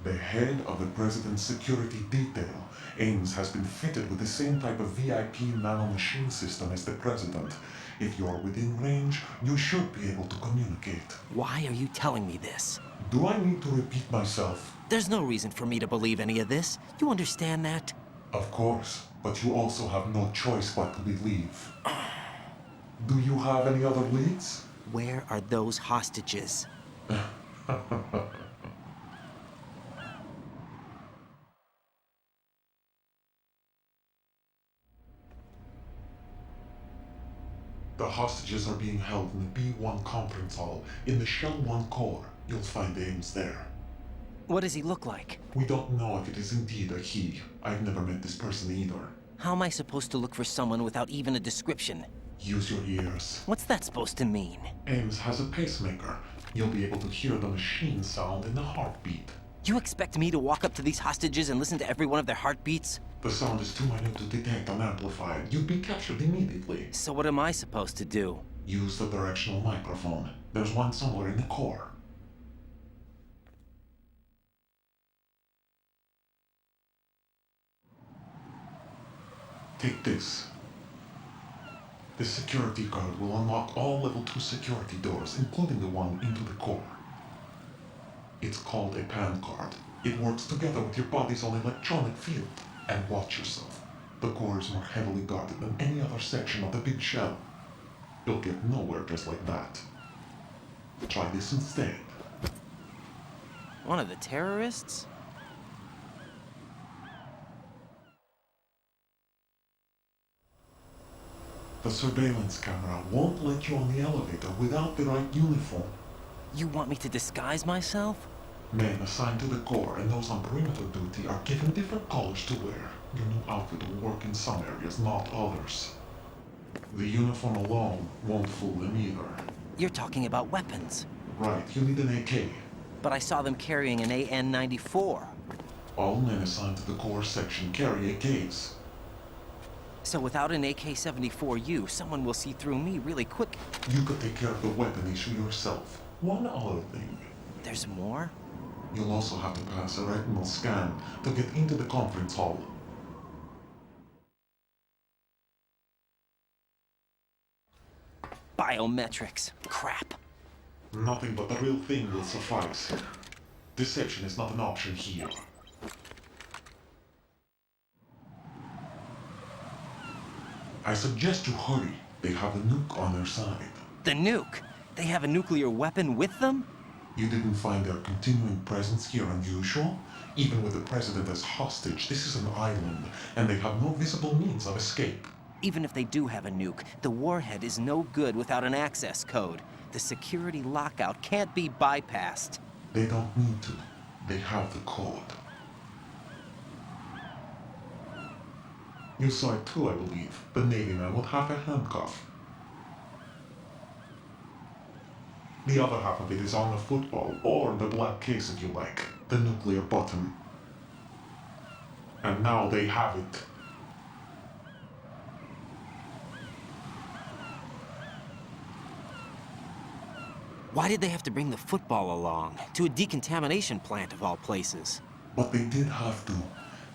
The head of the president's security detail, Ames has been fitted with the same type of VIP nanomachine system as the president. If you're within range, you should be able to communicate. Why are you telling me this? Do I need to repeat myself? There's no reason for me to believe any of this. You understand that? Of course, but you also have no choice but to believe. Do you have any other leads? Where are those hostages? The hostages are being held in the B1 conference hall in the Shell 1 core. You'll find Ames there. What does he look like? We don't know if it is indeed a he. I've never met this person either. How am I supposed to look for someone without even a description? Use your ears. What's that supposed to mean? Ames has a pacemaker. You'll be able to hear the machine sound in the heartbeat. You expect me to walk up to these hostages and listen to every one of their heartbeats? The sound is too minute to detect and amplify. You'd be captured immediately. So what am I supposed to do? Use the directional microphone. There's one somewhere in the core. Take this. This security card will unlock all level 2 security doors, including the one into the core. It's called a PAN card. It works together with your body's own electronic field. And watch yourself. The core is more heavily guarded than any other section of the big shell. You'll get nowhere just like that. Try this instead. One of the terrorists? The surveillance camera won't let you on the elevator without the right uniform. You want me to disguise myself? Men assigned to the core and those on perimeter duty are given different colors to wear. Your new outfit will work in some areas, not others. The uniform alone won't fool them either. You're talking about weapons. Right, you need an AK. But I saw them carrying an AN-94. All men assigned to the core section carry AKs. So without an AK-74U, someone will see through me really quick. You could take care of the weapon issue yourself. One other thing. There's more? You'll also have to pass a retinal scan to get into the conference hall. Biometrics. Crap. Nothing but the real thing will suffice. Deception is not an option here. I suggest you hurry. They have a nuke on their side. The nuke? They have a nuclear weapon with them? You didn't find their continuing presence here unusual? Even with the president as hostage, this is an island, and they have no visible means of escape. Even if they do have a nuke, the warhead is no good without an access code. The security lockout can't be bypassed. They don't need to. They have the code. You saw it too, I believe. The Navy man with half a handcuff. The other half of it is on the football, or the black case if you like. The nuclear button. And now they have it. Why did they have to bring the football along? To a decontamination plant of all places. But they did have to.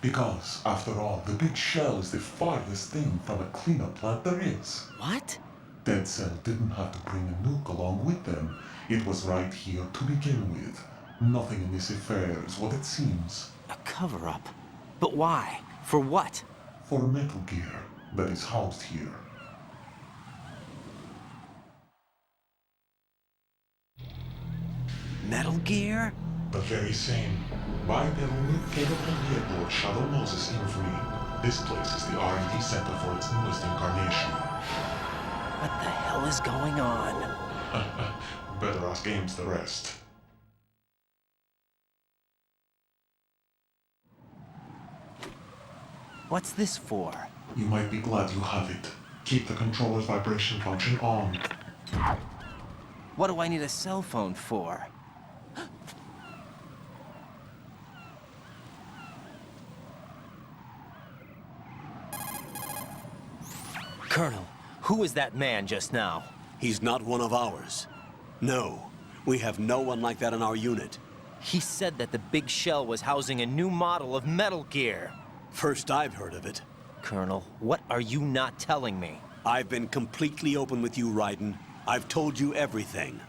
Because, after all, the big shell is the farthest thing from a cleanup plant there is. What? Dead Cell didn't have to bring a nuke along with them. It was right here to begin with. Nothing in this affair is what it seems. A cover-up? But why? For what? For Metal Gear that is housed here. Metal Gear? The very same. Bipedal nuke-capable vehicle Shadow Moses Infrared. This place is the R&D center for its newest incarnation. What the hell is going on? Better ask Ames the rest. What's this for? You might be glad you have it. Keep the controller's vibration function on. What do I need a cell phone for? Colonel, who was that man just now? He's not one of ours. No, we have no one like that in our unit. He said that the big shell was housing a new model of Metal Gear. First I've heard of it. Colonel, what are you not telling me? I've been completely open with you, Raiden. I've told you everything.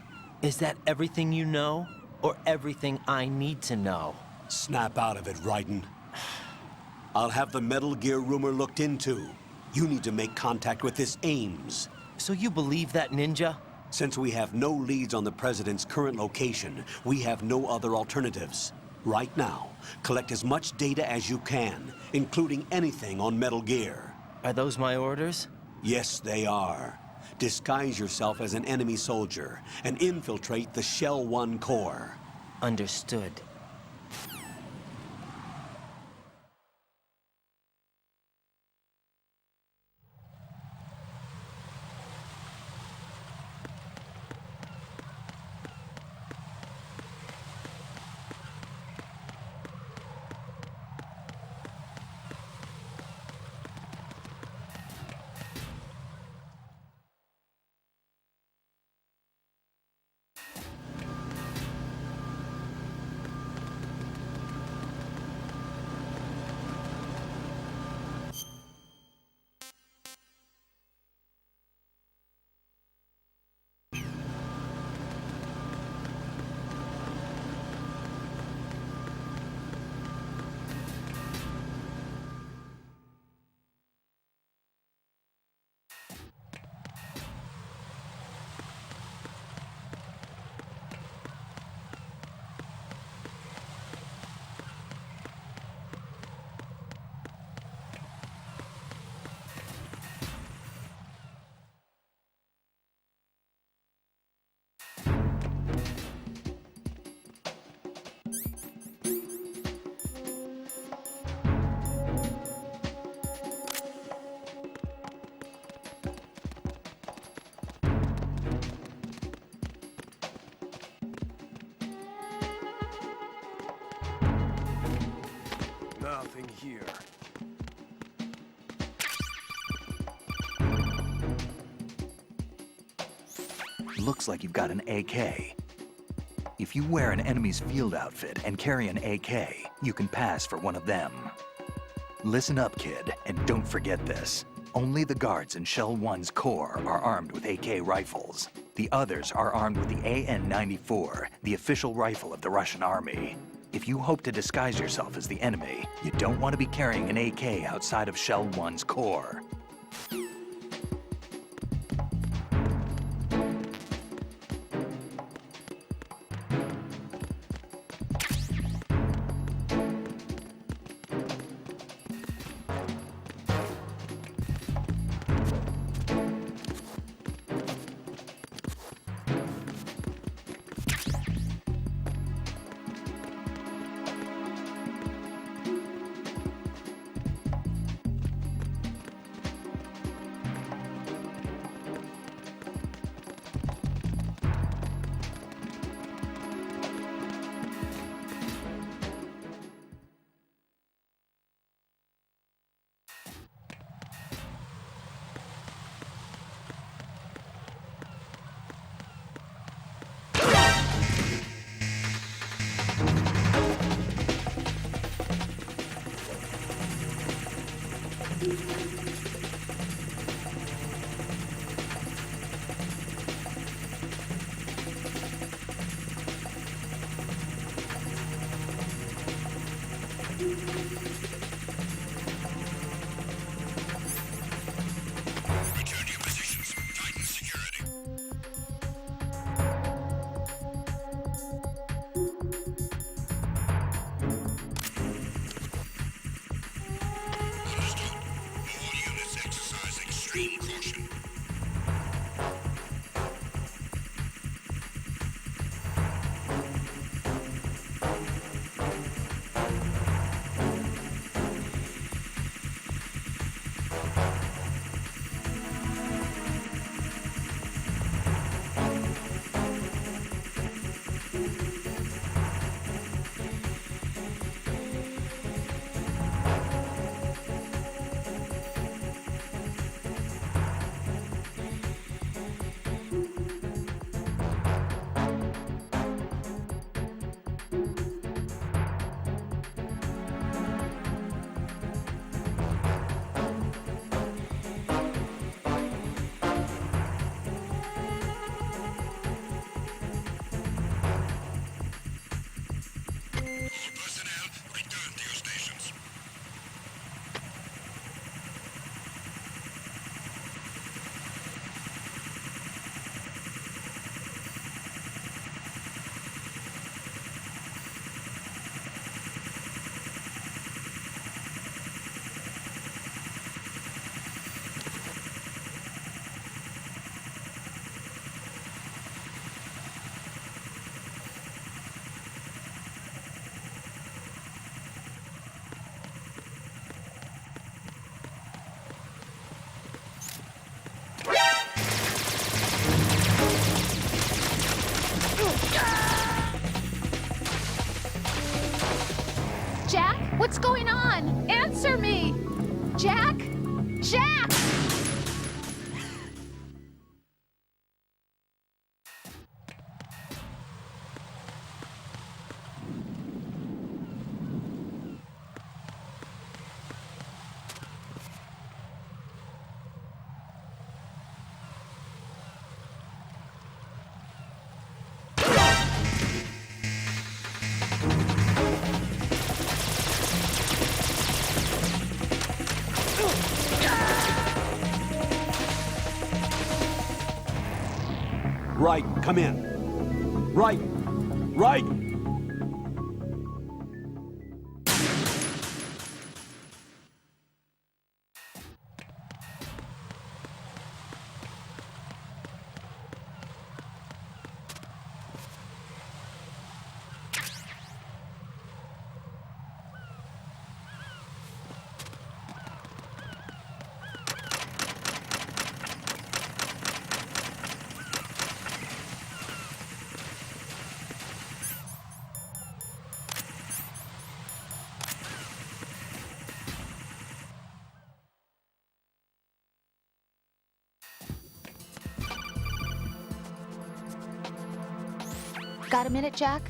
Is that everything you know? Or everything I need to know? Snap out of it, Raiden. I'll have the Metal Gear rumor looked into. You need to make contact with this Ames. So you believe that ninja? Since we have no leads on the President's current location, we have no other alternatives. Right now, collect as much data as you can, including anything on Metal Gear. Are those my orders? Yes, they are. Disguise yourself as an enemy soldier and infiltrate the Shell 1 core. Understood. Nothing here. Looks like you've got an AK. If you wear an enemy's field outfit and carry an AK, you can pass for one of them. Listen up, kid, and don't forget this. Only the guards in Shell 1's core are armed with AK rifles. The others are armed with the AN-94, the official rifle of the Russian army. If you hope to disguise yourself as the enemy, you don't want to be carrying an AK outside of Shell 1's core. extreme caution. Jack, what's going on? Answer me! Jack? Jack! Right, come in. Right, right! Got a minute, Jack?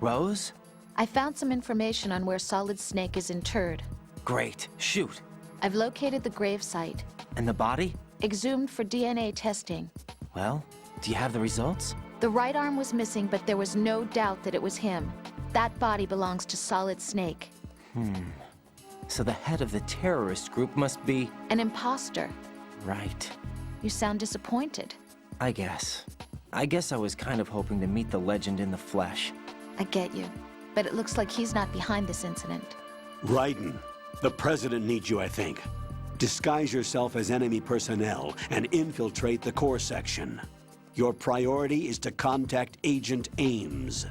Rose? I found some information on where Solid Snake is interred. Great. Shoot. I've located the grave site. And the body? Exhumed for DNA testing. Well, do you have the results? The right arm was missing, but there was no doubt that it was him. That body belongs to Solid Snake. So the head of the terrorist group must be... An imposter. Right. You sound disappointed. I guess I was kind of hoping to meet the legend in the flesh. I get you. But it looks like he's not behind this incident. Raiden, the President needs you, I think. Disguise yourself as enemy personnel and infiltrate the core section. Your priority is to contact Agent Ames.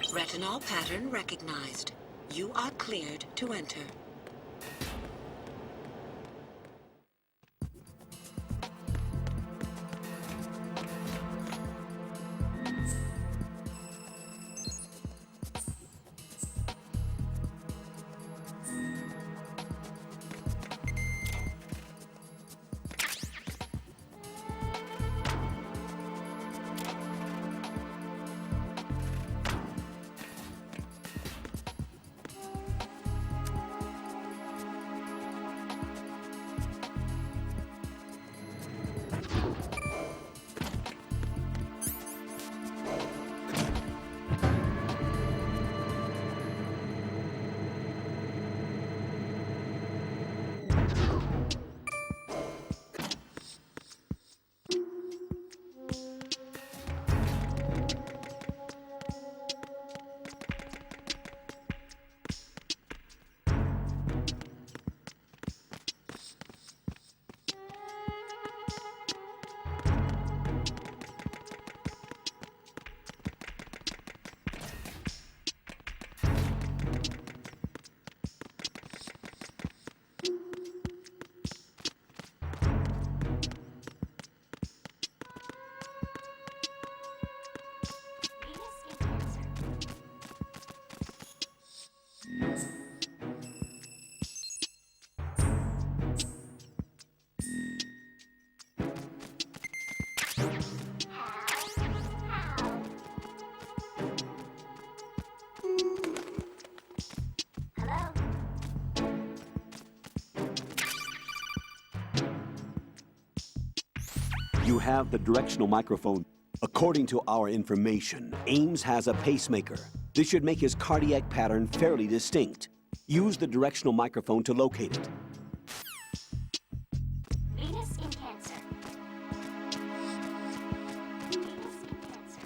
Retinol pattern recognized. You are cleared to enter. You have the directional microphone. According to our information, Ames has a pacemaker. This should make his cardiac pattern fairly distinct. Use the directional microphone to locate it. Venus in Cancer. Venus in Cancer.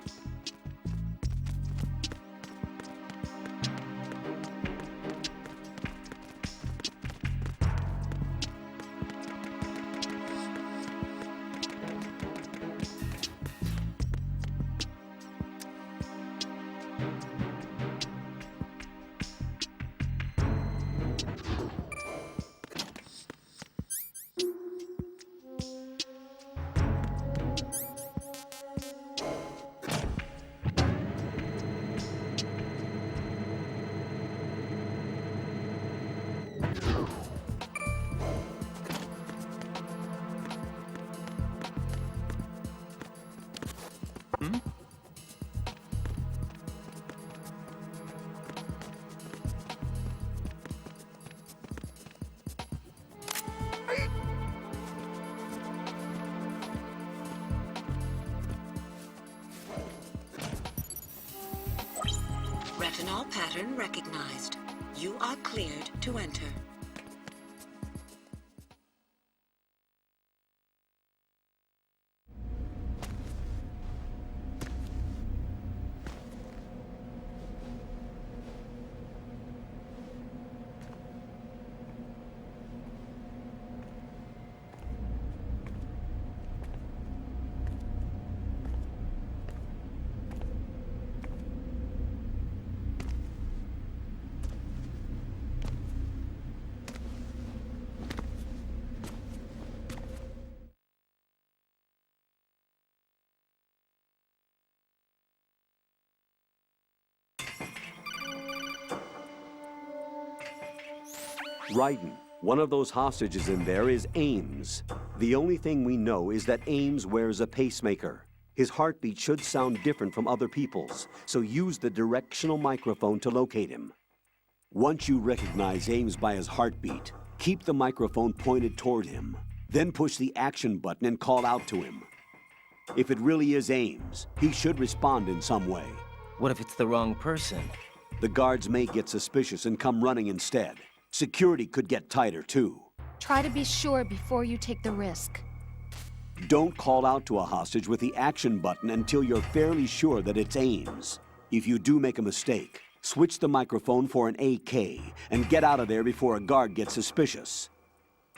Retinol pattern recognized. You are cleared to enter. Raiden, one of those hostages in there is Ames. The only thing we know is that Ames wears a pacemaker. His heartbeat should sound different from other people's, so use the directional microphone to locate him. Once you recognize Ames by his heartbeat, keep the microphone pointed toward him. Then push the action button and call out to him. If it really is Ames, he should respond in some way. What if it's the wrong person? The guards may get suspicious and come running instead. Security could get tighter, too. Try to be sure before you take the risk. Don't call out to a hostage with the action button until you're fairly sure that it's Ames. If you do make a mistake, switch the microphone for an AK and get out of there before a guard gets suspicious.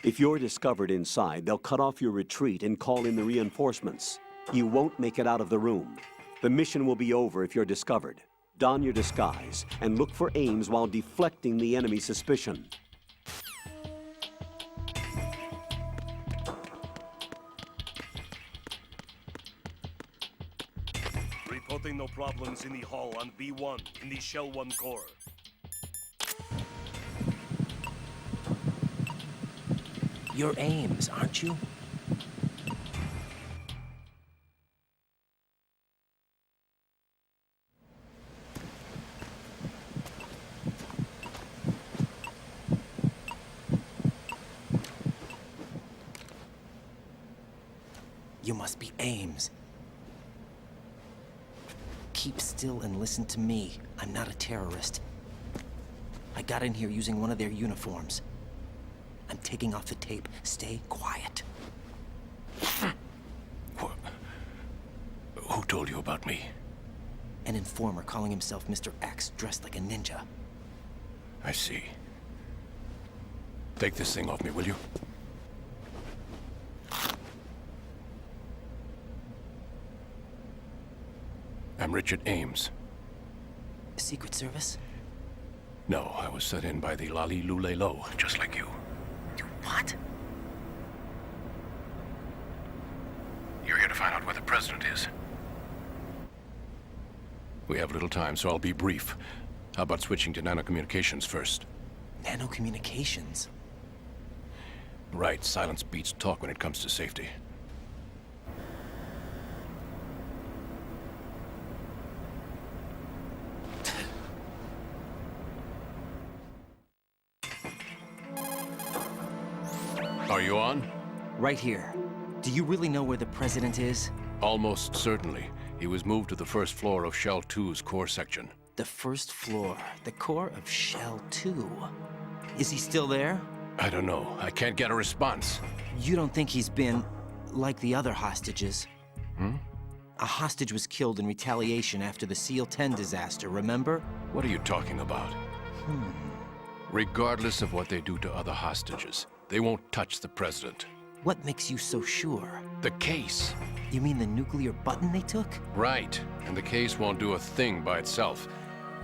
If you're discovered inside, they'll cut off your retreat and call in the reinforcements. You won't make it out of the room. The mission will be over if you're discovered. Don your disguise and look for Ames while deflecting the enemy's suspicion. Reporting no problems in the hull on B1 in the Shell 1 core. You're Ames, aren't you? You must be Ames. Keep still and listen to me. I'm not a terrorist. I got in here using one of their uniforms. I'm taking off the tape. Stay quiet. Who told you about me? An informer calling himself Mr. X, dressed like a ninja. I see. Take this thing off me, will you? I'm Richard Ames. Secret Service? No, I was sent in by the Lali Lule Lo, just like you. What? You're here to find out where the president is. We have little time, so I'll be brief. How about switching to nanocommunications first? Nanocommunications? Right, silence beats talk when it comes to safety. Are you on? Right here. Do you really know where the president is? Almost certainly. He was moved to the first floor of Shell 2's core section. The first floor, the core of Shell 2. Is he still there? I don't know. I can't get a response. You don't think he's been like the other hostages? Hmm? A hostage was killed in retaliation after the SEAL 10 disaster, remember? What are you talking about? Regardless of what they do to other hostages, they won't touch the president. What makes you so sure? The case. You mean the nuclear button they took? Right. And the case won't do a thing by itself.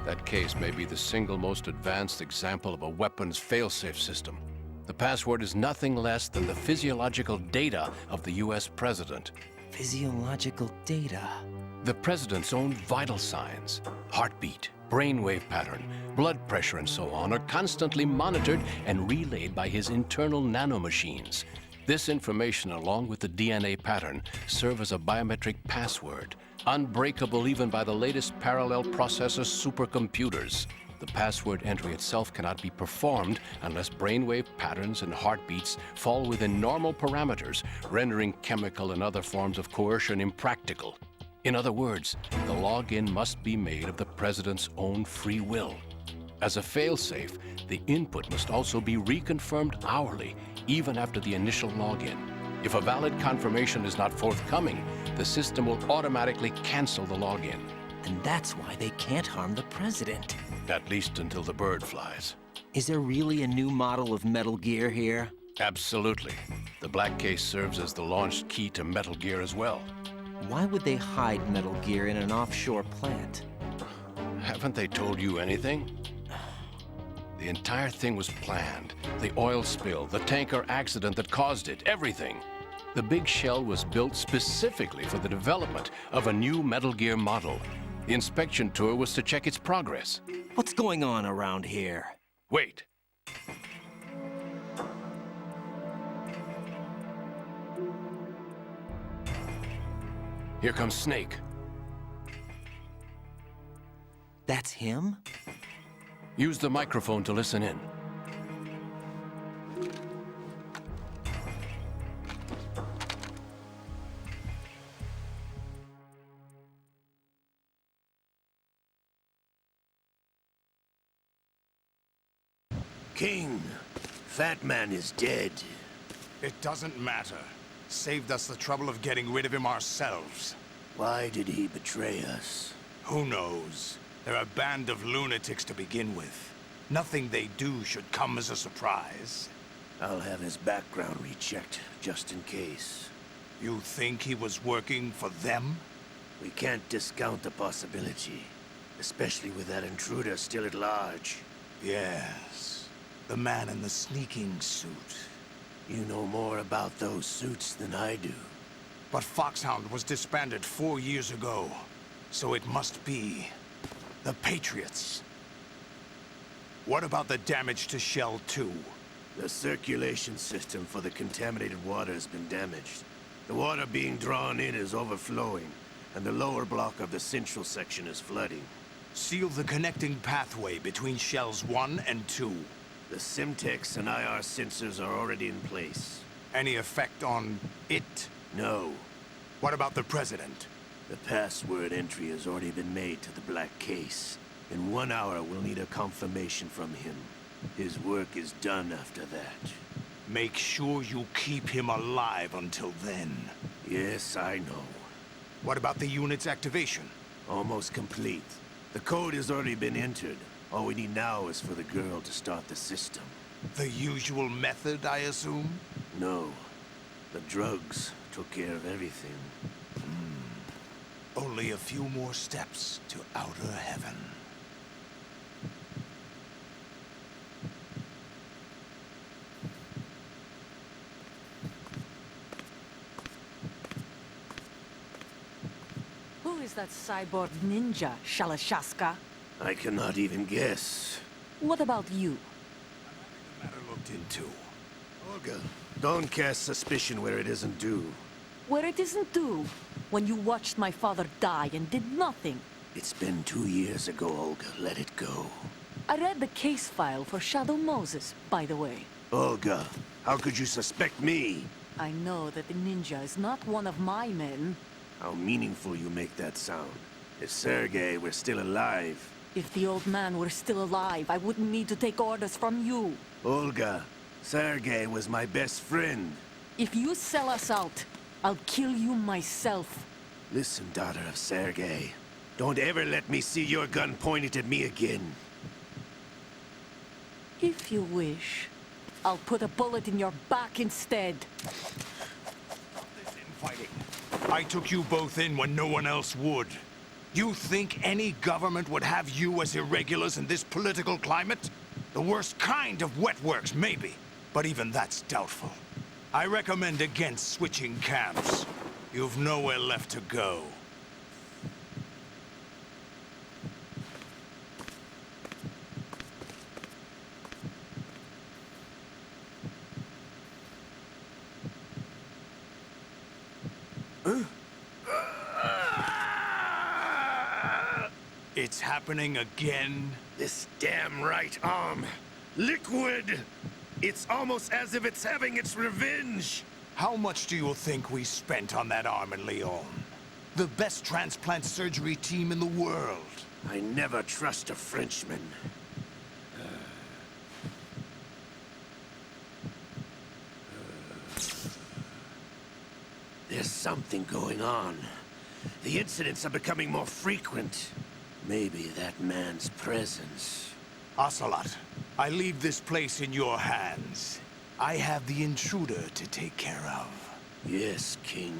That case may be the single most advanced example of a weapons failsafe system. The password is nothing less than the physiological data of the US president. Physiological data? The president's own vital signs, heartbeat, brainwave pattern, blood pressure, and so on, are constantly monitored and relayed by his internal nanomachines. This information, along with the DNA pattern, serve as a biometric password, unbreakable even by the latest parallel processor supercomputers. The password entry itself cannot be performed unless brainwave patterns and heartbeats fall within normal parameters, rendering chemical and other forms of coercion impractical. In other words, the login must be made of the president's own free will. As a failsafe, the input must also be reconfirmed hourly, even after the initial login. If a valid confirmation is not forthcoming, the system will automatically cancel the login. And that's why they can't harm the president. At least until the bird flies. Is there really a new model of Metal Gear here? Absolutely. The black case serves as the launch key to Metal Gear as well. Why would they hide Metal Gear in an offshore plant? Haven't they told you anything? The entire thing was planned. The oil spill, the tanker accident that caused it, everything. The big shell was built specifically for the development of a new Metal Gear model. The inspection tour was to check its progress. What's going on around here? Wait. Here comes Snake. That's him? Use the microphone to listen in. King, Fat Man is dead. It doesn't matter. Saved us the trouble of getting rid of him ourselves. Why did he betray us? Who knows? They're a band of lunatics to begin with. Nothing they do should come as a surprise. I'll have his background rechecked, just in case. You think he was working for them? We can't discount the possibility. especially with that intruder still at large. Yes, the man in the sneaking suit. You know more about those suits than I do. But Foxhound was disbanded 4 years ago, so it must be the Patriots. What about the damage to Shell 2? The circulation system for the contaminated water has been damaged. The water being drawn in is overflowing, and the lower block of the central section is flooding. Seal the connecting pathway between Shells 1 and 2. The Simtex and IR sensors are already in place. Any effect on it? No. What about the President? The password entry has already been made to the black case. In 1 hour, we'll need a confirmation from him. His work is done after that. Make sure you keep him alive until then. Yes, I know. What about the unit's activation? Almost complete. The code has already been entered. All we need now is for the girl to start the system. The usual method, I assume? No. The drugs took care of everything. Only a few more steps to outer heaven. Who is that cyborg ninja, Shalashaska? I cannot even guess. What about you? Matter looked into. Olga, don't cast suspicion where it isn't due. Where it isn't due? When you watched my father die and did nothing. It's been 2 years ago, Olga. Let it go. I read the case file for Shadow Moses, by the way. Olga, how could you suspect me? I know that the ninja is not one of my men. How meaningful you make that sound. If Sergei were still alive... If the old man were still alive, I wouldn't need to take orders from you. Olga, Sergei was my best friend. If you sell us out, I'll kill you myself. Listen, daughter of Sergei. Don't ever let me see your gun pointed at me again. If you wish, I'll put a bullet in your back instead. Infighting. I took you both in when no one else would. You think any government would have you as irregulars in this political climate? The worst kind of wet works, maybe. But even that's doubtful. I recommend against switching camps. You've nowhere left to go. It's happening again? This damn right arm. Liquid! It's almost as if it's having its revenge! How much do you think we spent on that arm in Lyon? The best transplant surgery team in the world. I never trust a Frenchman. There's something going on. The incidents are becoming more frequent. Maybe that man's presence. Ocelot, I leave this place in your hands. I have the intruder to take care of. Yes, King.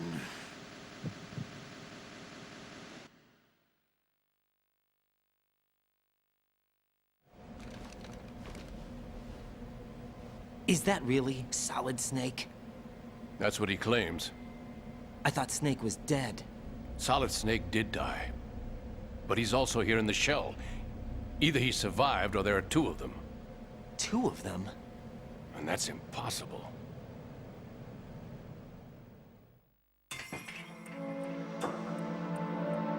Is that really Solid Snake? That's what he claims. I thought Snake was dead. Solid Snake did die. But he's also here in the shell. Either he survived or there are two of them. Two of them? And that's impossible.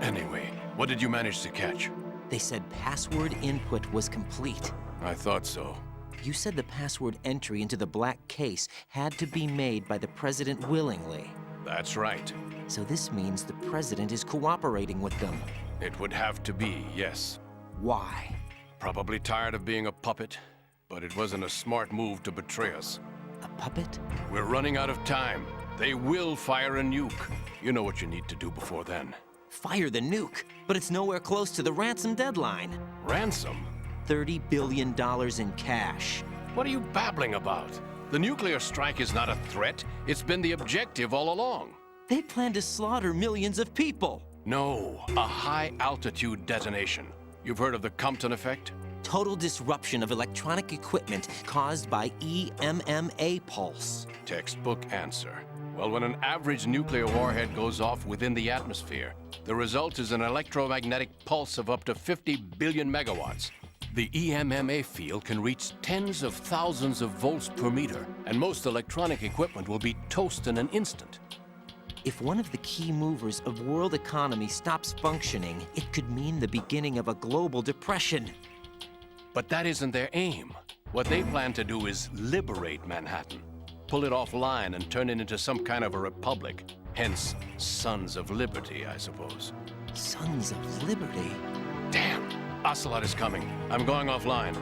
Anyway, what did you manage to catch? They said password input was complete. I thought so. You said the password entry into the black case had to be made by the President willingly. That's right. So this means the President is cooperating with them. It would have to be, yes. Why? Probably tired of being a puppet, but it wasn't a smart move to betray us. A puppet? We're running out of time. They will fire a nuke. You know what you need to do before then. Fire the nuke, but it's nowhere close to the ransom deadline. Ransom? $30 billion in cash. What are you babbling about? The nuclear strike is not a threat. It's been the objective all along. They plan to slaughter millions of people. No, a high-altitude detonation. You've heard of the Compton effect? Total disruption of electronic equipment caused by EMMA pulse. Textbook answer. Well, when an average nuclear warhead goes off within the atmosphere, the result is an electromagnetic pulse of up to 50 billion megawatts. The EMMA field can reach tens of thousands of volts per meter, and most electronic equipment will be toast in an instant. If one of the key movers of world economy stops functioning, it could mean the beginning of a global depression. But that isn't their aim. What they plan to do is liberate Manhattan. Pull it offline and turn it into some kind of a republic. Hence, Sons of Liberty, I suppose. Sons of Liberty? Damn! Ocelot is coming. I'm going offline.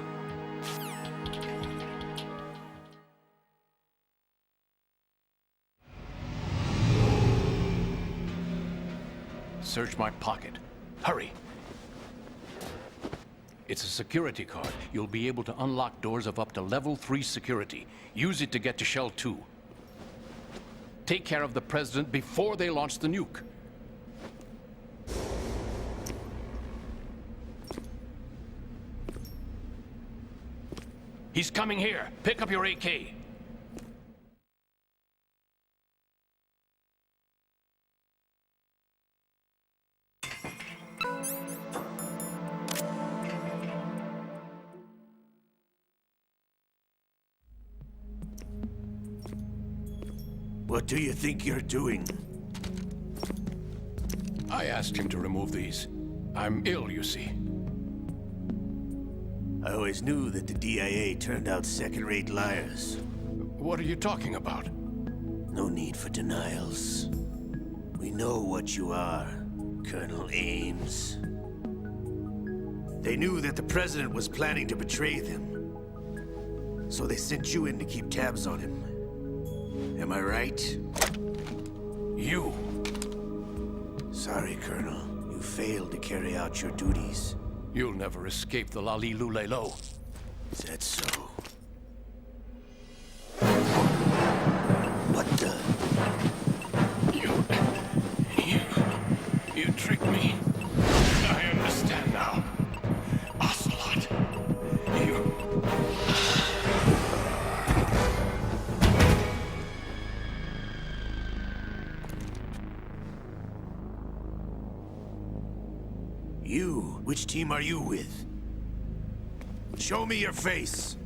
Search my pocket. Hurry! It's a security card. You'll be able to unlock doors of up to level 3 security. Use it to get to Shell 2. Take care of the President before they launch the nuke. He's coming here. Pick up your AK. What do you think you're doing? I asked him to remove these. I'm ill, you see. I always knew that the DIA turned out second-rate liars. What are you talking about? No need for denials. We know what you are, Colonel Ames. They knew that the President was planning to betray them. So they sent you in to keep tabs on him. Am I right? You! Sorry, Colonel. You failed to carry out your duties. You'll never escape the Lalilulelo. Is that so? What the? You tricked me. I understand now. Ocelot. You? Which team are you with? Show me your face.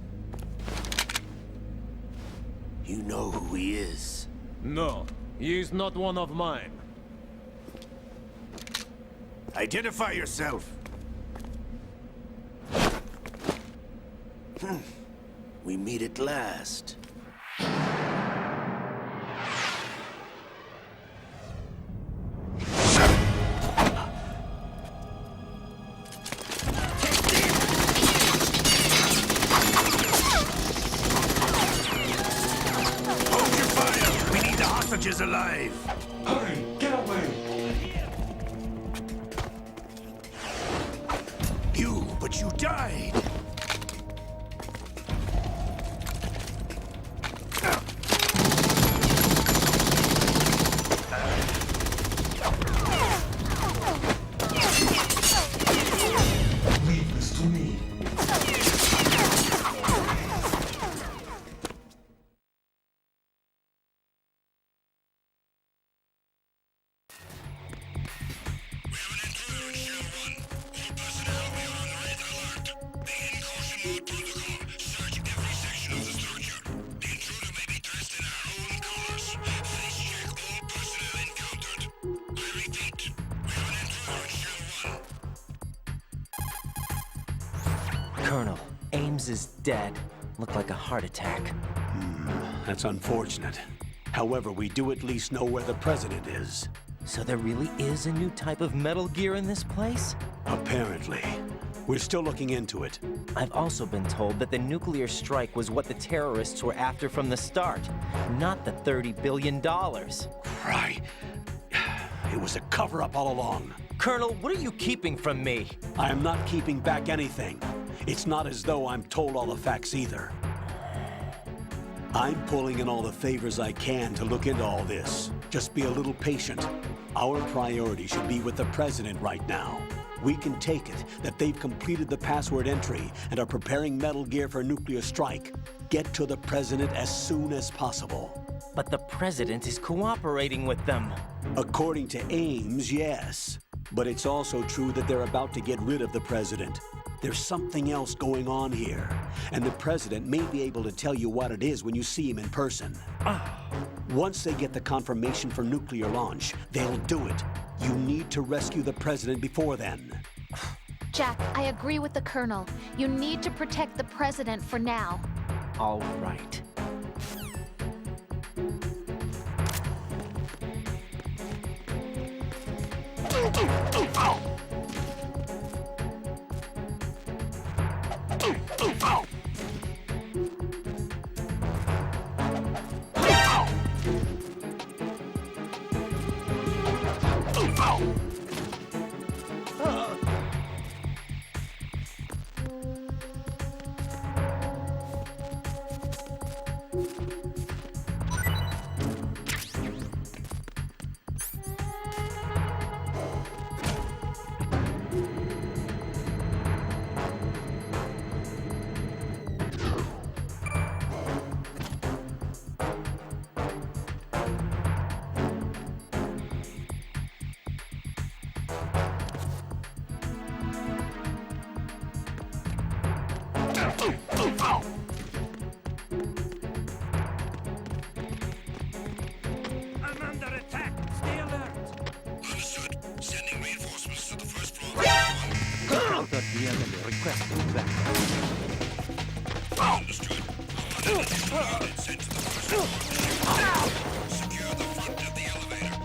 You know who he is. No, he is not one of mine. Identify yourself. We meet at last. Is alive. Hurry, get away. But you died. Leave this to me. Colonel, Ames is dead. Looked like a heart attack. That's unfortunate. However, we do at least know where the President is. So there really is a new type of Metal Gear in this place? Apparently. We're still looking into it. I've also been told that the nuclear strike was what the terrorists were after from the start, not the $30 billion. Right. It was a cover-up all along. Colonel, what are you keeping from me? I am not keeping back anything. It's not as though I'm told all the facts either. I'm pulling in all the favors I can to look into all this. Just be a little patient. Our priority should be with the President right now. We can take it that they've completed the password entry and are preparing Metal Gear for a nuclear strike. Get to the President as soon as possible. But the President is cooperating with them. According to Ames, yes. But it's also true that they're about to get rid of the President. There's something else going on here, and the President may be able to tell you what it is when you see him in person. Once they get the confirmation for nuclear launch, they'll do it. You need to rescue the President before then. Jack, I agree with the Colonel. You need to protect the President for now. All right. I'm under attack. Stay alert. Understood. Sending reinforcements to the first floor. Counter the enemy. Requesting backup. Understood. Unit sent to the first floor. Secure the front of the elevator.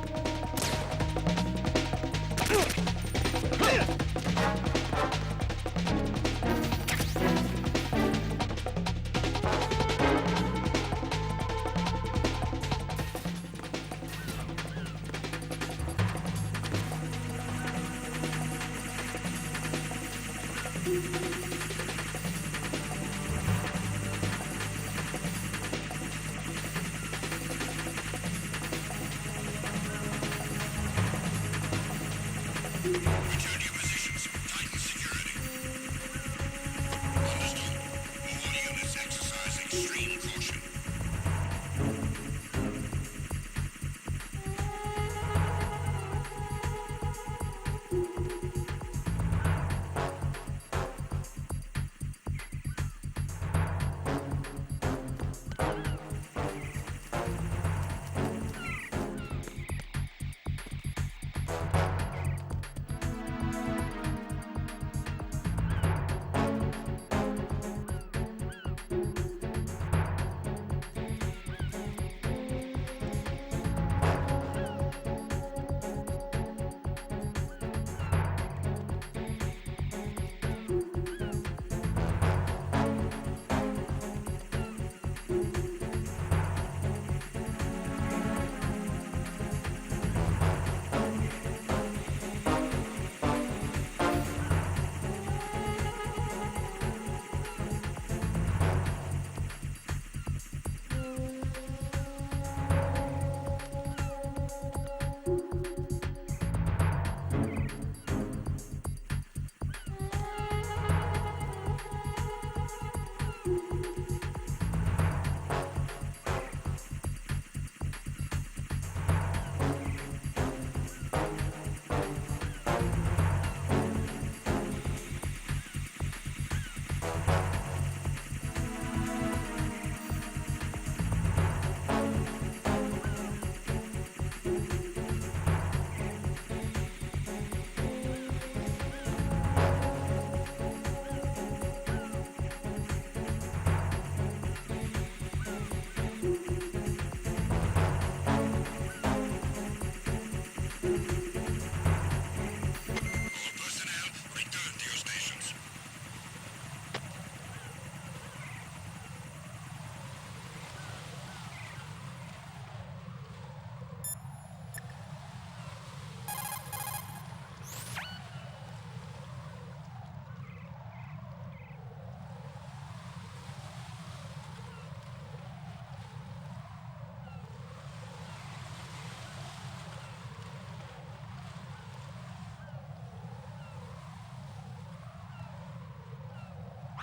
Return to your positions. Tighten security. Understood. All units exercise extreme caution.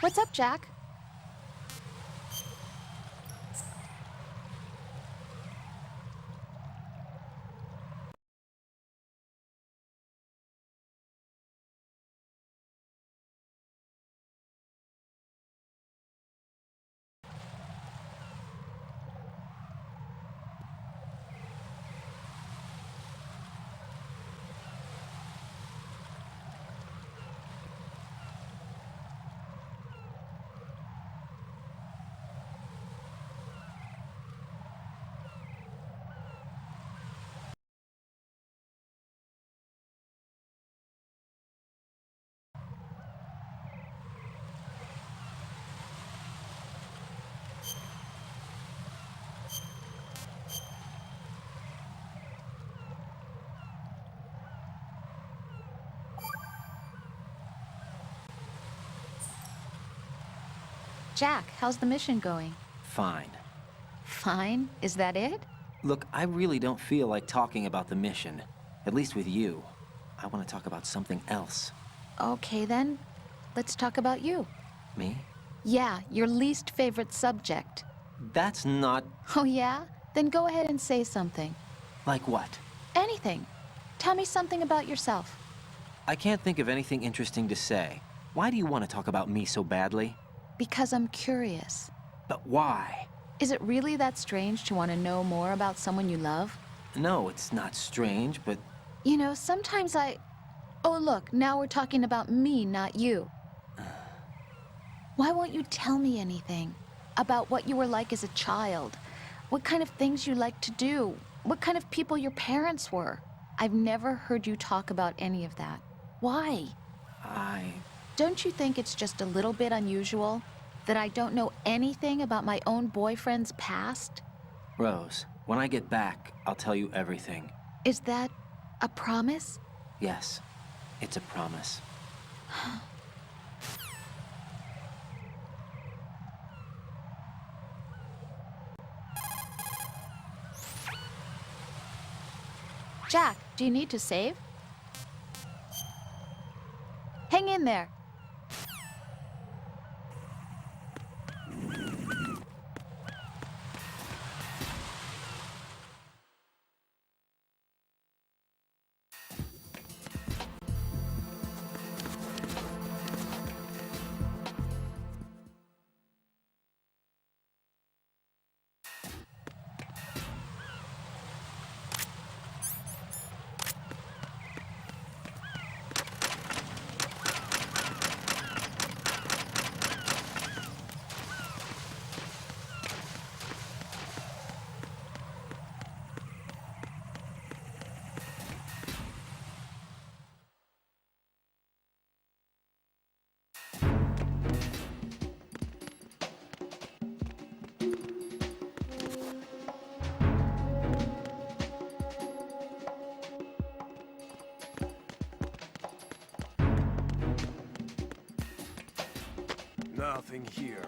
What's up, Jack? Jack, how's the mission going? Fine. Fine? Is that it? Look, I really don't feel like talking about the mission. At least with you. I want to talk about something else. Okay then, let's talk about you. Me? Yeah, your least favorite subject. That's not... Oh yeah? Then go ahead and say something. Like what? Anything. Tell me something about yourself. I can't think of anything interesting to say. Why do you want to talk about me so badly? Because I'm curious. But why? Is it really that strange to want to know more about someone you love? No, it's not strange, but... You know, sometimes I... Oh, look, now we're talking about me, not you. Why won't you tell me anything? About what you were like as a child? What kind of things you liked to do? What kind of people your parents were? I've never heard you talk about any of that. Why? Don't you think it's just a little bit unusual that I don't know anything about my own boyfriend's past? Rose, when I get back, I'll tell you everything. Is that a promise? Yes, it's a promise. Jack, do you need to save? Hang in there. Nothing here.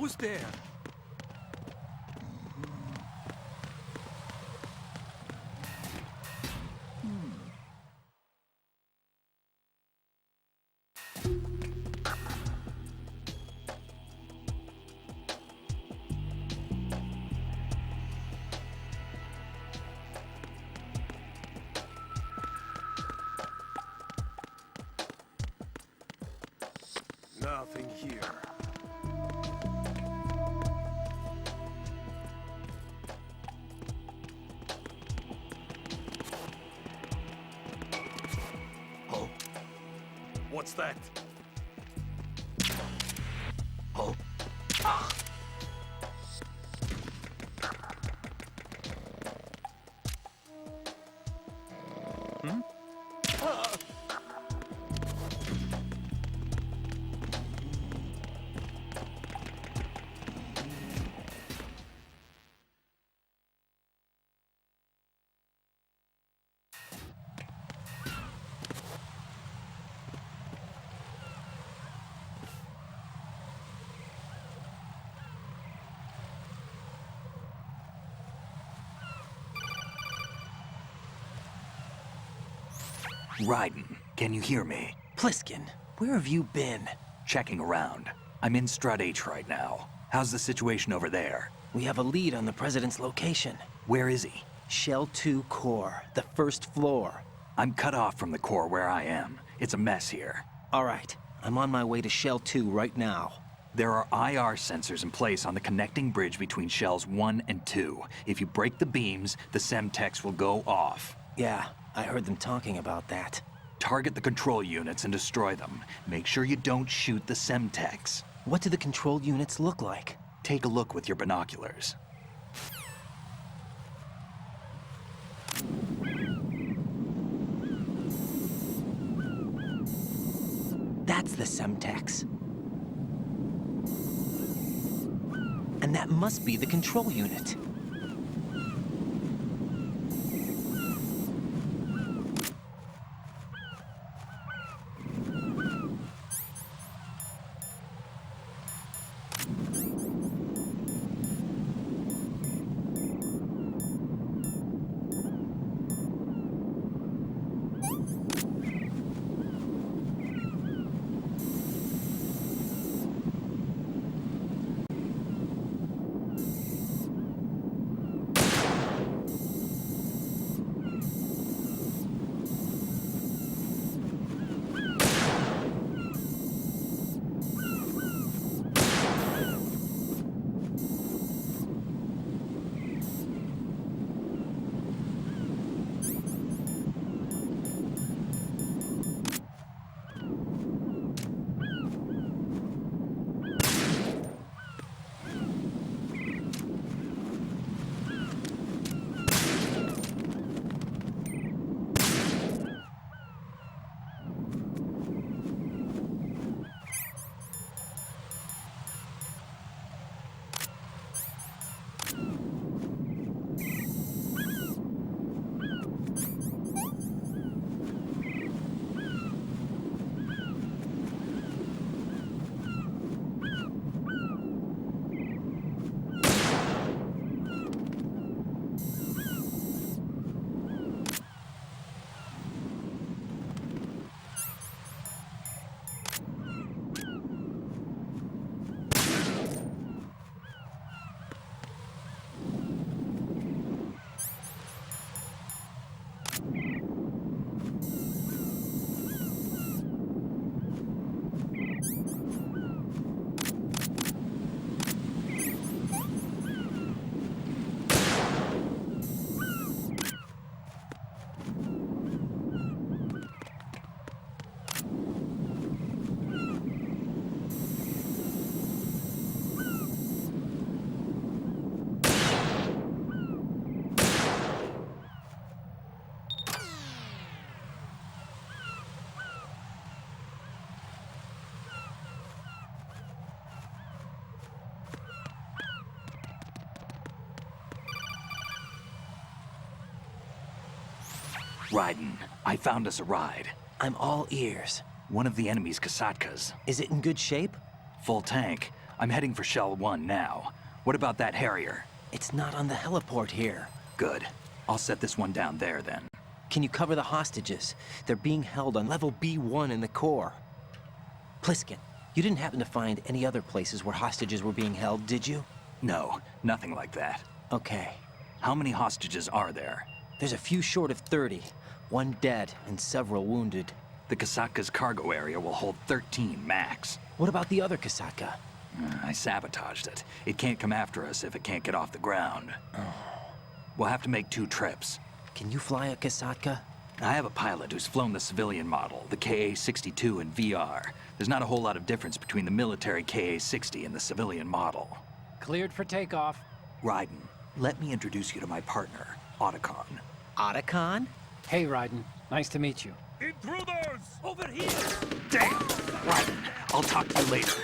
Who's there? Nothing here. Oh. What's that? Oh. Raiden, can you hear me? Pliskin, where have you been? Checking around. I'm in Strut H right now. How's the situation over there? We have a lead on the President's location. Where is he? Shell 2 core, the first floor. I'm cut off from the core where I am. It's a mess here. All right, I'm on my way to Shell 2 right now. There are IR sensors in place on the connecting bridge between Shells 1 and 2. If you break the beams, the Semtex will go off. Yeah, I heard them talking about that. Target the control units and destroy them. Make sure you don't shoot the Semtex. What do the control units look like? Take a look with your binoculars. That's the Semtex. And that must be the control unit. Raiden, I found us a ride. I'm all ears. One of the enemy's Kasatkas. Is it in good shape? Full tank. I'm heading for Shell 1 now. What about that Harrier? It's not on the heliport here. Good. I'll set this one down there then. Can you cover the hostages? They're being held on level B1 in the core. Pliskin, you didn't happen to find any other places where hostages were being held, did you? No, nothing like that. Okay. How many hostages are there? There's a few short of 30. 1 dead and several wounded. The Kasatka's cargo area will hold 13 max. What about the other Kasatka? I sabotaged it. It can't come after us if it can't get off the ground. We'll have to make 2 trips. Can you fly a Kasatka? I have a pilot who's flown the civilian model, the KA-62 in VR. There's not a whole lot of difference between the military KA-60 and the civilian model. Cleared for takeoff. Raiden, let me introduce you to my partner, Otacon. Otacon? Hey, Raiden. Nice to meet you. Intruders! Over here! Damn! Raiden, I'll talk to you later.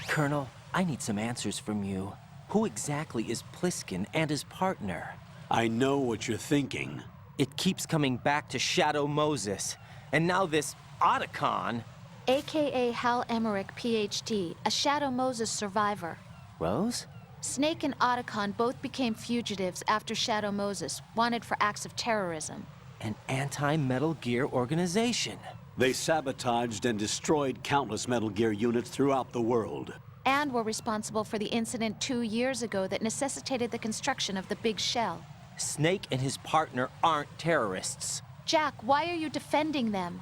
Colonel, I need some answers from you. Who exactly is Pliskin and his partner? I know what you're thinking. It keeps coming back to Shadow Moses. And now this Otacon. AKA Hal Emmerich, PhD, a Shadow Moses survivor. Rose? Snake and Otacon both became fugitives after Shadow Moses, wanted for acts of terrorism. An anti-Metal Gear organization. They sabotaged and destroyed countless Metal Gear units throughout the world. And were responsible for the incident 2 years ago that necessitated the construction of the Big Shell. Snake and his partner aren't terrorists. Jack, why are you defending them?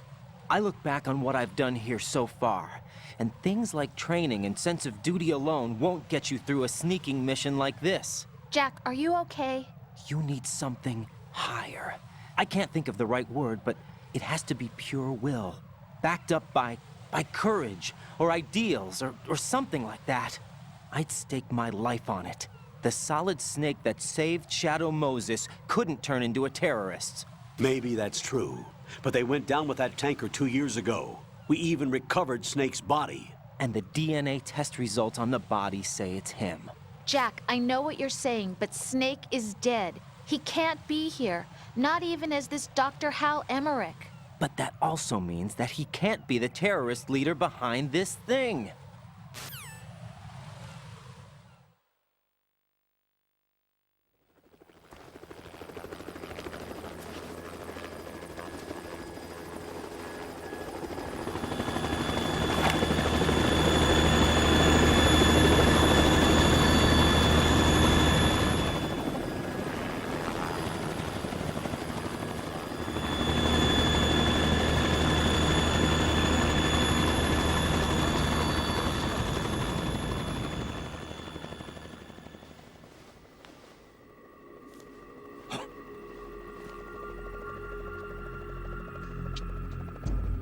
I look back on what I've done here so far, and things like training and sense of duty alone won't get you through a sneaking mission like this. Jack, are you okay? You need something higher. I can't think of the right word, but it has to be pure will, backed up by courage, or ideals, or something like that. I'd stake my life on it. The solid Snake that saved Shadow Moses couldn't turn into a terrorist. Maybe that's true, but they went down with that tanker 2 years ago. We even recovered Snake's body. And the DNA test results on the body say it's him. Jack, I know what you're saying, but Snake is dead. He can't be here, not even as this Dr. Hal Emmerich. But that also means that he can't be the terrorist leader behind this thing.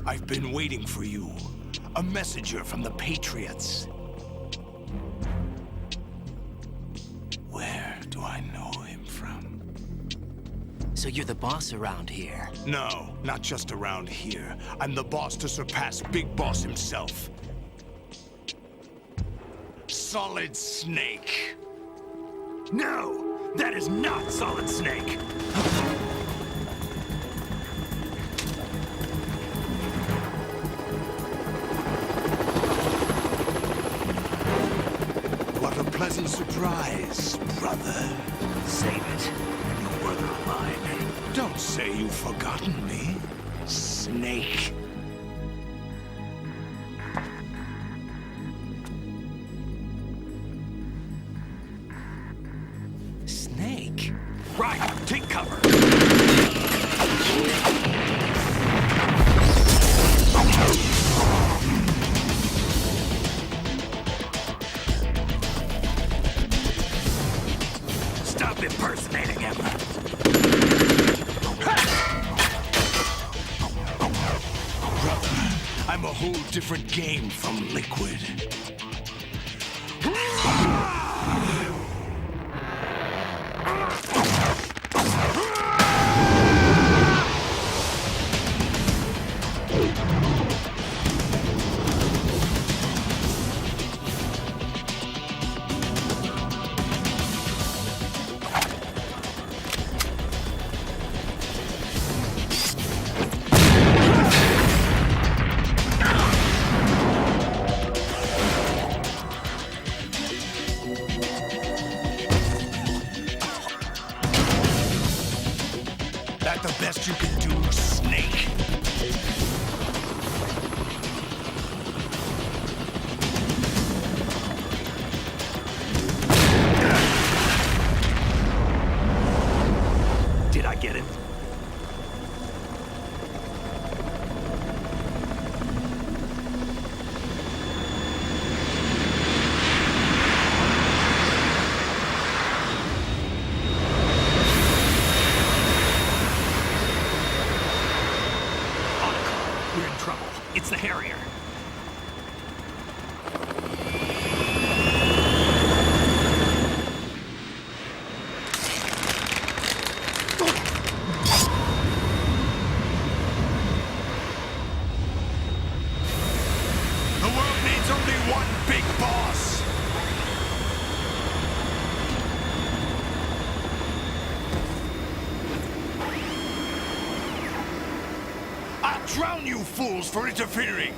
I've been waiting for you. A messenger from the Patriots. Where do I know him from? So you're the boss around here? No, not just around here. I'm the boss to surpass Big Boss himself. Solid Snake. No, that is not Solid Snake. Pleasant surprise, brother. Save it. You're brother of mine. Don't say you've forgotten me, Snake. Snake? Right, take cover. Stop impersonating him. Brother, I'm a whole different game from Liquid. That the best you can do, Snake? Did I get him? We're in trouble. It's the Harrier. The world needs only one big boss. I'll drown you fools for interfering.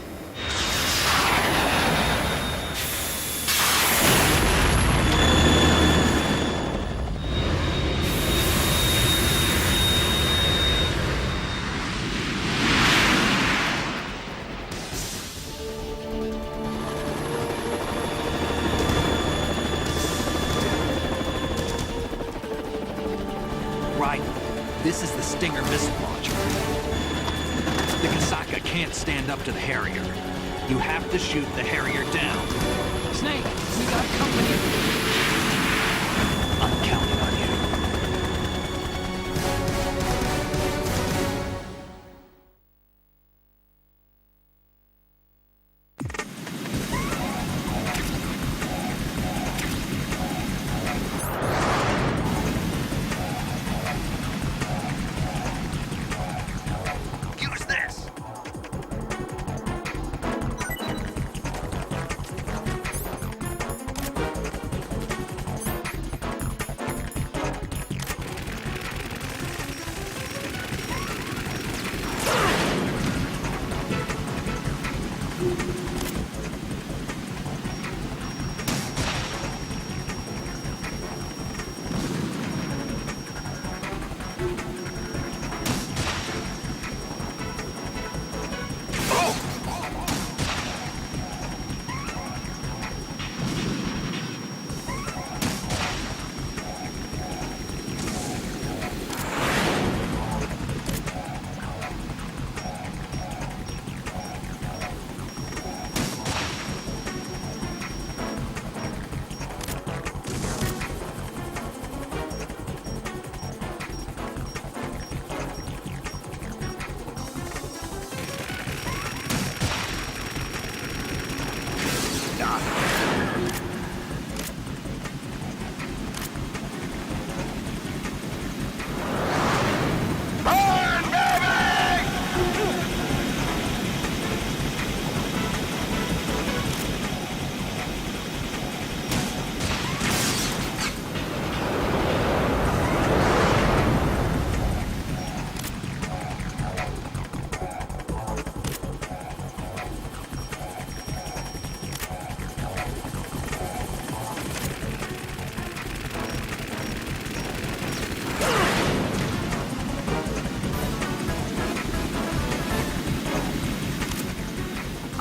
Right. This is the Stinger missile launcher. The Kasaka can't stand up to the Harrier. You have to shoot the Harrier down. Snake, we got company. I'm counting on you. Use this!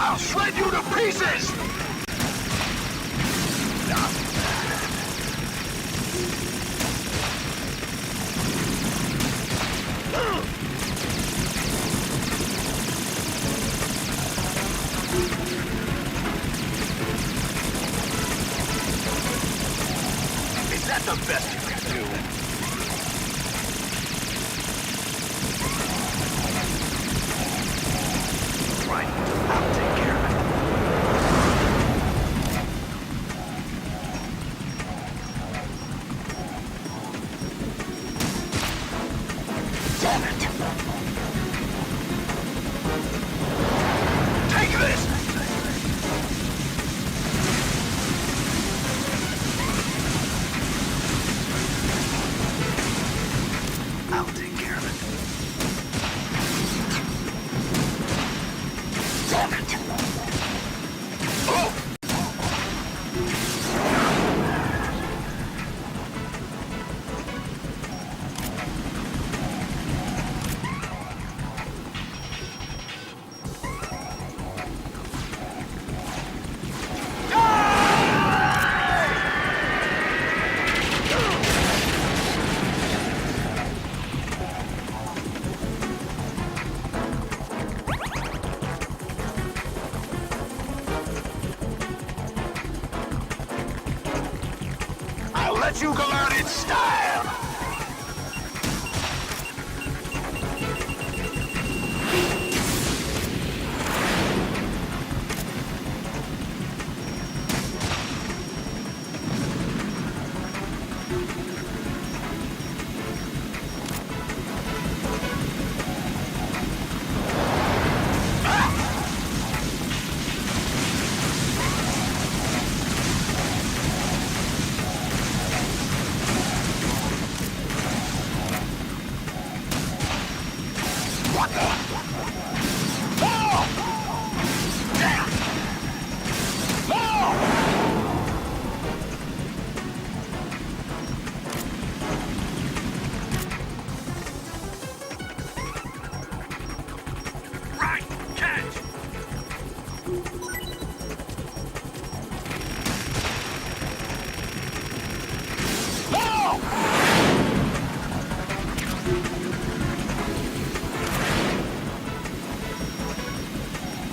I'll shred you to pieces! Is that the best you can do? Right, I'll take care of it. Damn it! Take this! I'll take care of it. Damn it! Oh! style!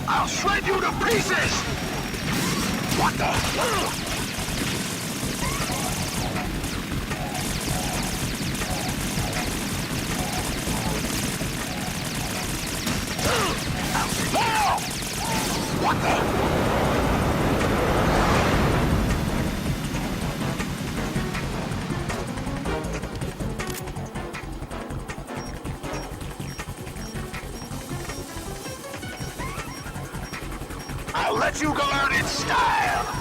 I'll shred you to pieces! What the? What the? I'll let you go out in style!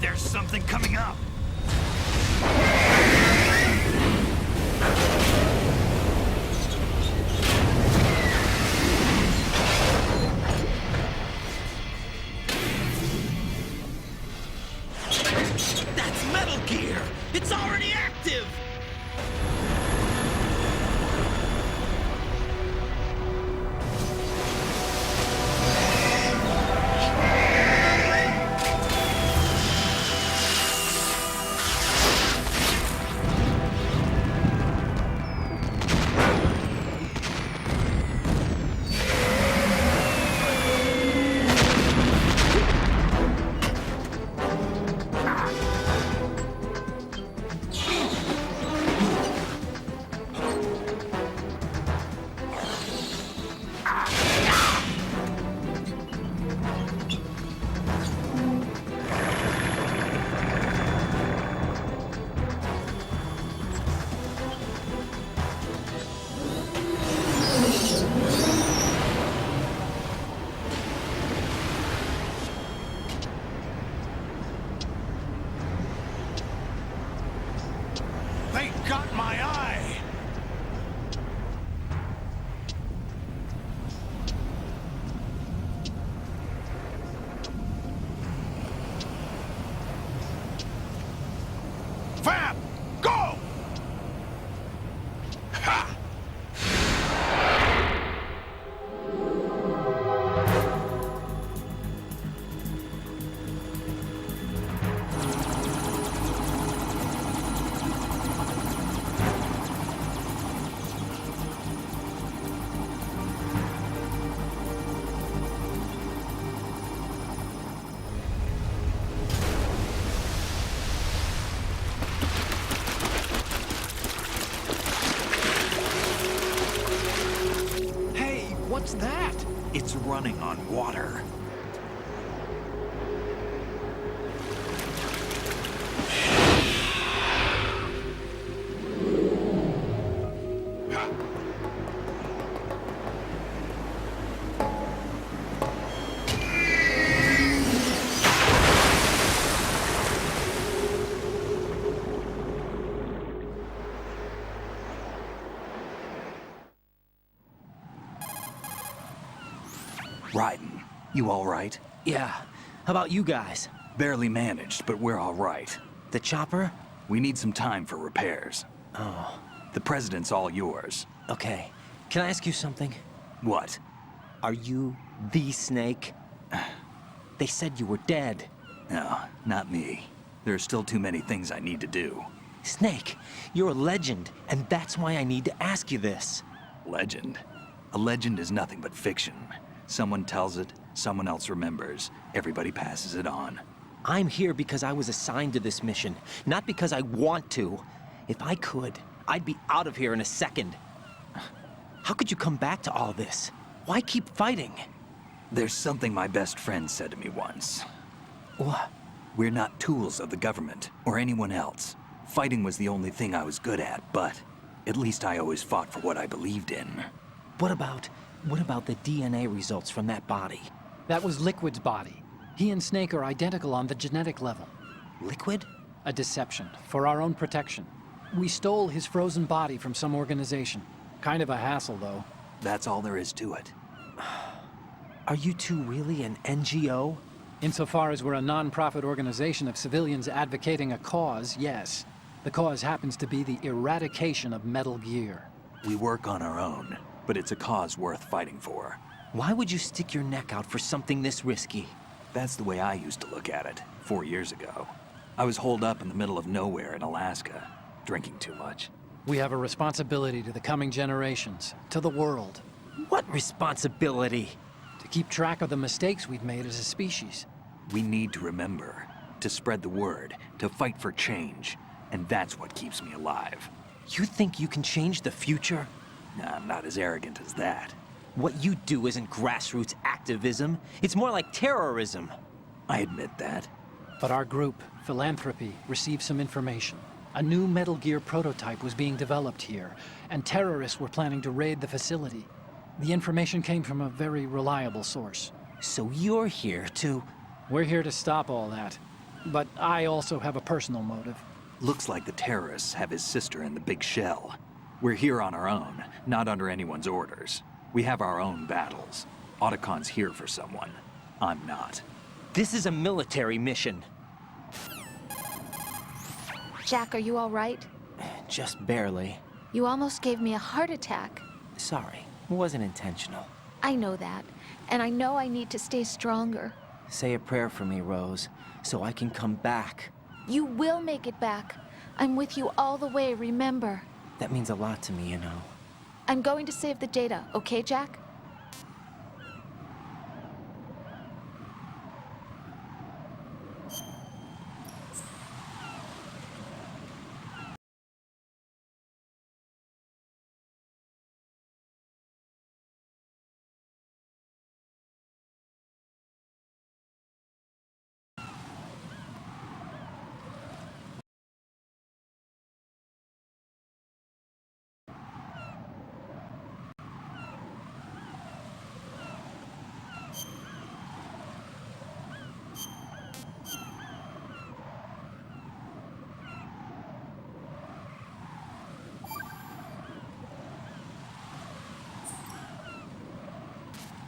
There's something coming up! That's Metal Gear! It's already active! They got my eye! Fab! Go! Ha! What's that? It's running on water. Raiden, you all right? Yeah. How about you guys? Barely managed, but we're all right. The chopper? We need some time for repairs. Oh. The President's all yours. Okay. Can I ask you something? What? Are you the Snake? They said you were dead. No, not me. There are still too many things I need to do. Snake, you're a legend, and that's why I need to ask you this. Legend? A legend is nothing but fiction. Someone tells it, someone else remembers. Everybody passes it on. I'm here because I was assigned to this mission, not because I want to. If I could, I'd be out of here in a second. How could you come back to all this? Why keep fighting? There's something my best friend said to me once. What? We're not tools of the government, or anyone else. Fighting was the only thing I was good at, but at least I always fought for what I believed in. What about the DNA results from that body? That was Liquid's body. He and Snake are identical on the genetic level. Liquid? A deception, for our own protection. We stole his frozen body from some organization. Kind of a hassle, though. That's all there is to it. Are you two really an NGO? Insofar as we're a non-profit organization of civilians advocating a cause, yes. The cause happens to be the eradication of Metal Gear. We work on our own, but it's a cause worth fighting for. Why would you stick your neck out for something this risky? That's the way I used to look at it, 4 years ago. I was holed up in the middle of nowhere in Alaska, drinking too much. We have a responsibility to the coming generations, to the world. What responsibility? To keep track of the mistakes we've made as a species. We need to remember, to spread the word, to fight for change, and that's what keeps me alive. You think you can change the future? Nah, I'm not as arrogant as that. What you do isn't grassroots activism. It's more like terrorism. I admit that. But our group, Philanthropy, received some information. A new Metal Gear prototype was being developed here, and terrorists were planning to raid the facility. The information came from a very reliable source. So you're here to... We're here to stop all that. But I also have a personal motive. Looks like the terrorists have his sister in the big shell. We're here on our own, not under anyone's orders. We have our own battles. Otacon's here for someone. I'm not. This is a military mission. Jack, are you all right? Just barely. You almost gave me a heart attack. Sorry, it wasn't intentional. I know that, and I know I need to stay stronger. Say a prayer for me, Rose, so I can come back. You will make it back. I'm with you all the way, remember. That means a lot to me, you know. I'm going to save the data, okay, Jack?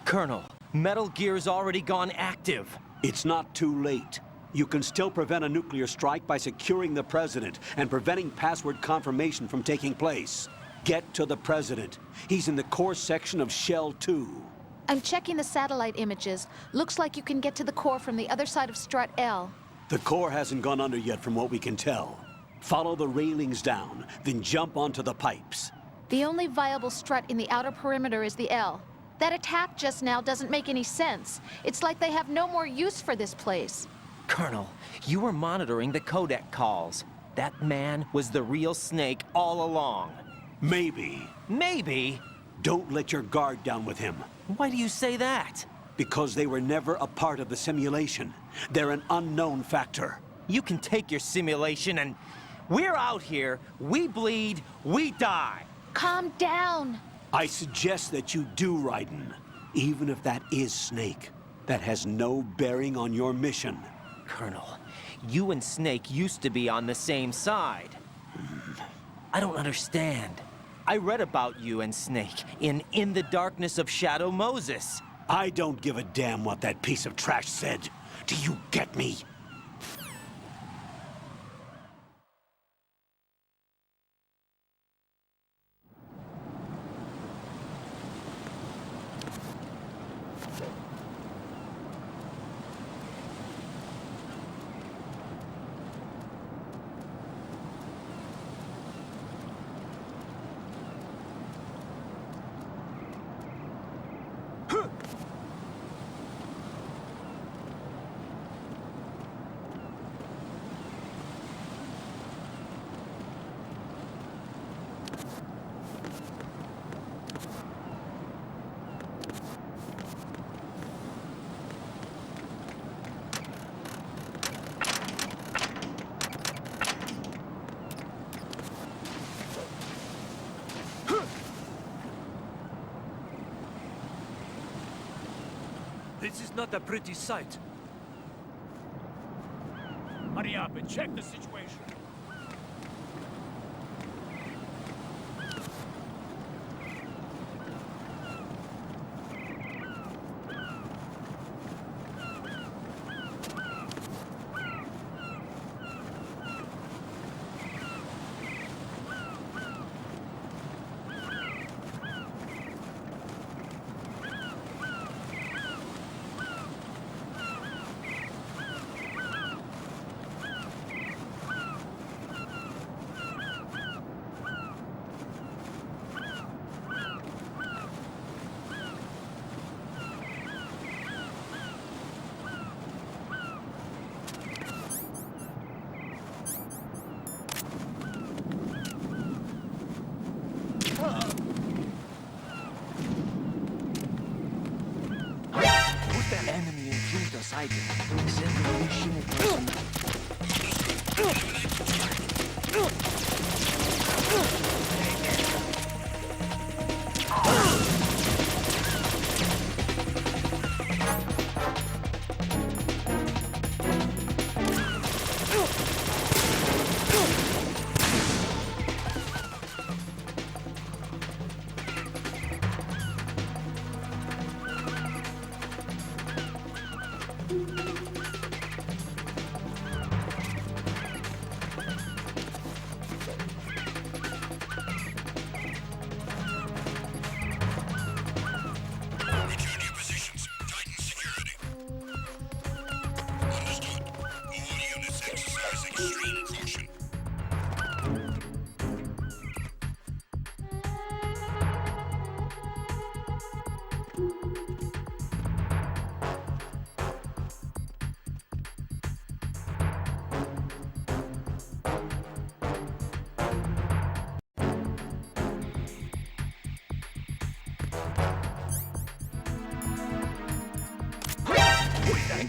Colonel, Metal Gear's already gone active. It's not too late. You can still prevent a nuclear strike by securing the President and preventing password confirmation from taking place. Get to the President. He's in the core section of Shell 2. I'm checking the satellite images. Looks like you can get to the core from the other side of Strut L. The core hasn't gone under yet from what we can tell. Follow the railings down, then jump onto the pipes. The only viable strut in the outer perimeter is the L. That attack just now doesn't make any sense. It's like they have no more use for this place. Colonel, you were monitoring the codec calls. That man was the real Snake all along. Maybe. Maybe? Don't let your guard down with him. Why do you say that? Because they were never a part of the simulation. They're an unknown factor. You can take your simulation and... We're out here, we bleed, we die. Calm down. I suggest that you do, Raiden. Even if that is Snake. That has no bearing on your mission. Colonel, you and Snake used to be on the same side. I don't understand. I read about you and Snake in the Darkness of Shadow Moses. I don't give a damn what that piece of trash said. Do you get me? This is not a pretty sight. Hurry up and check the situation. Put the enemy in Junta sighting. Send the mission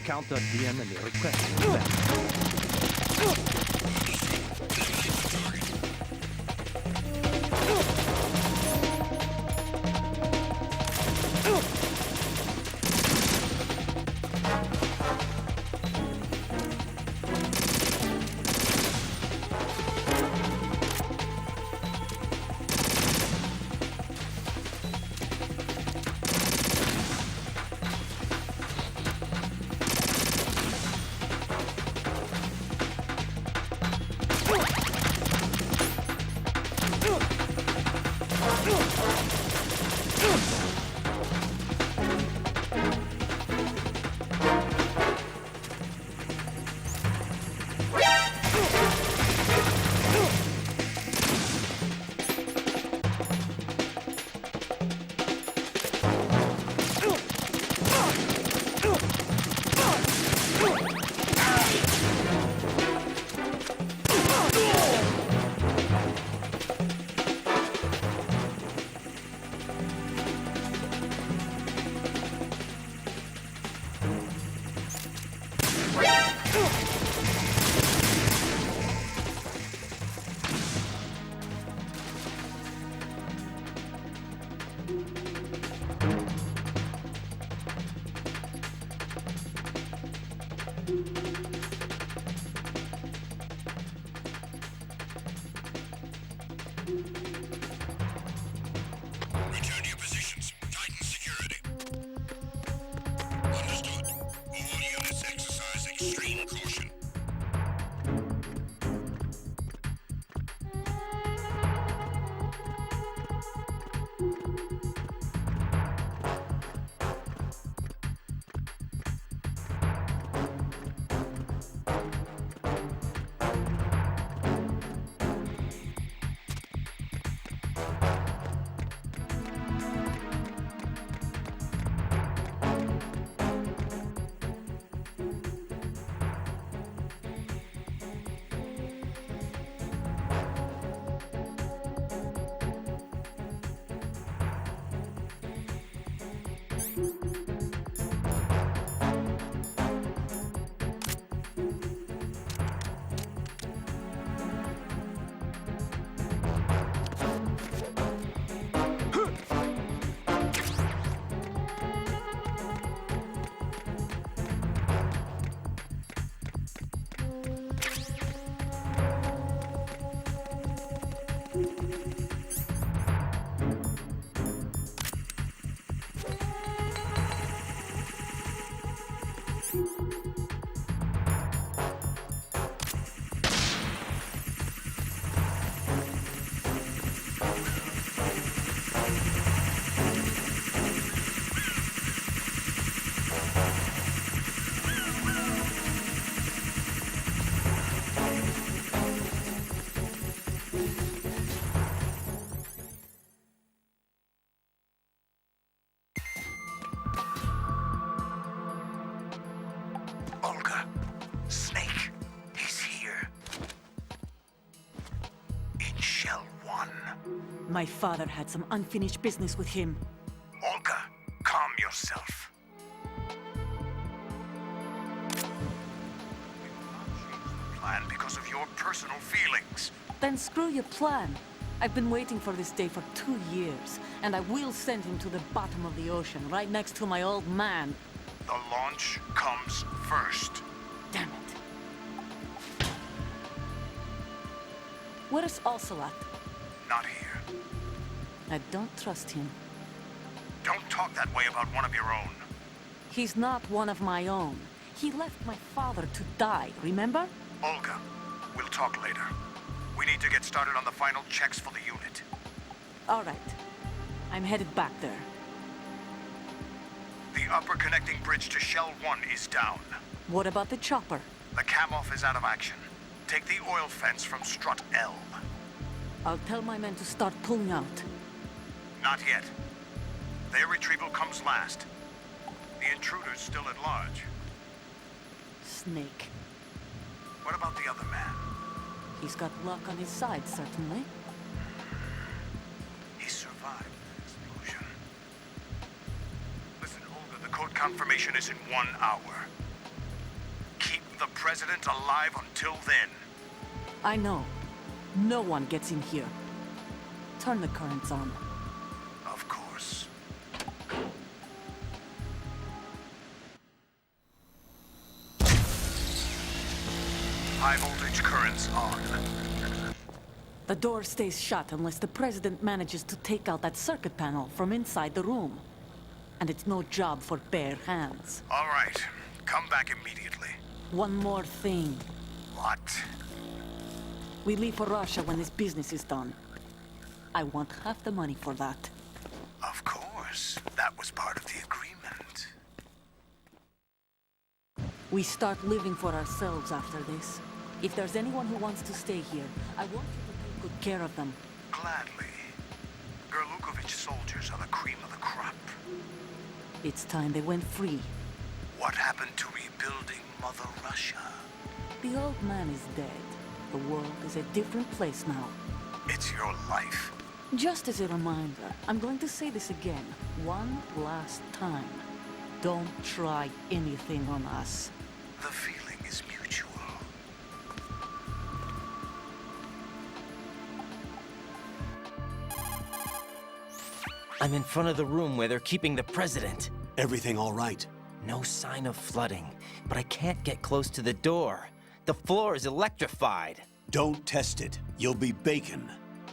Encountered the enemy requesting back. My father had some unfinished business with him. Olga, calm yourself. Plan because of your personal feelings. Then screw your plan. I've been waiting for this day for 2 years, and I will send him to the bottom of the ocean, right next to my old man. The launch comes first. Damn it. Where's Ocelot? Not here. I don't trust him. Don't talk that way about one of your own. He's not one of my own. He left my father to die, remember? Olga, we'll talk later. We need to get started on the final checks for the unit. All right. I'm headed back there. The upper connecting bridge to Shell 1 is down. What about the chopper? The cam-off is out of action. Take the oil fence from strut L. I'll tell my men to start pulling out. Not yet. Their retrieval comes last. The intruder's still at large. Snake. What about the other man? He's got luck on his side, certainly. He survived the explosion. Listen, Olga, the code confirmation is in 1 hour. Keep the president alive until then. I know. No one gets in here. Turn the currents on. Of course. High voltage currents on. The door stays shut unless the president manages to take out that circuit panel from inside the room. And it's no job for bare hands. All right. Come back immediately. One more thing. What? We leave for Russia when this business is done. I want half the money for that. Of course. That was part of the agreement. We start living for ourselves after this. If there's anyone who wants to stay here, I want you to take good care of them. Gladly. Gerlukovich soldiers are the cream of the crop. It's time they went free. What happened to rebuilding Mother Russia? The old man is dead. The world is a different place now. It's your life. Just as a reminder, I'm going to say this again, one last time. Don't try anything on us. The feeling is mutual. I'm in front of the room where they're keeping the president. Everything all right? No sign of flooding, but I can't get close to the door. The floor is electrified. Don't test it. You'll be bacon.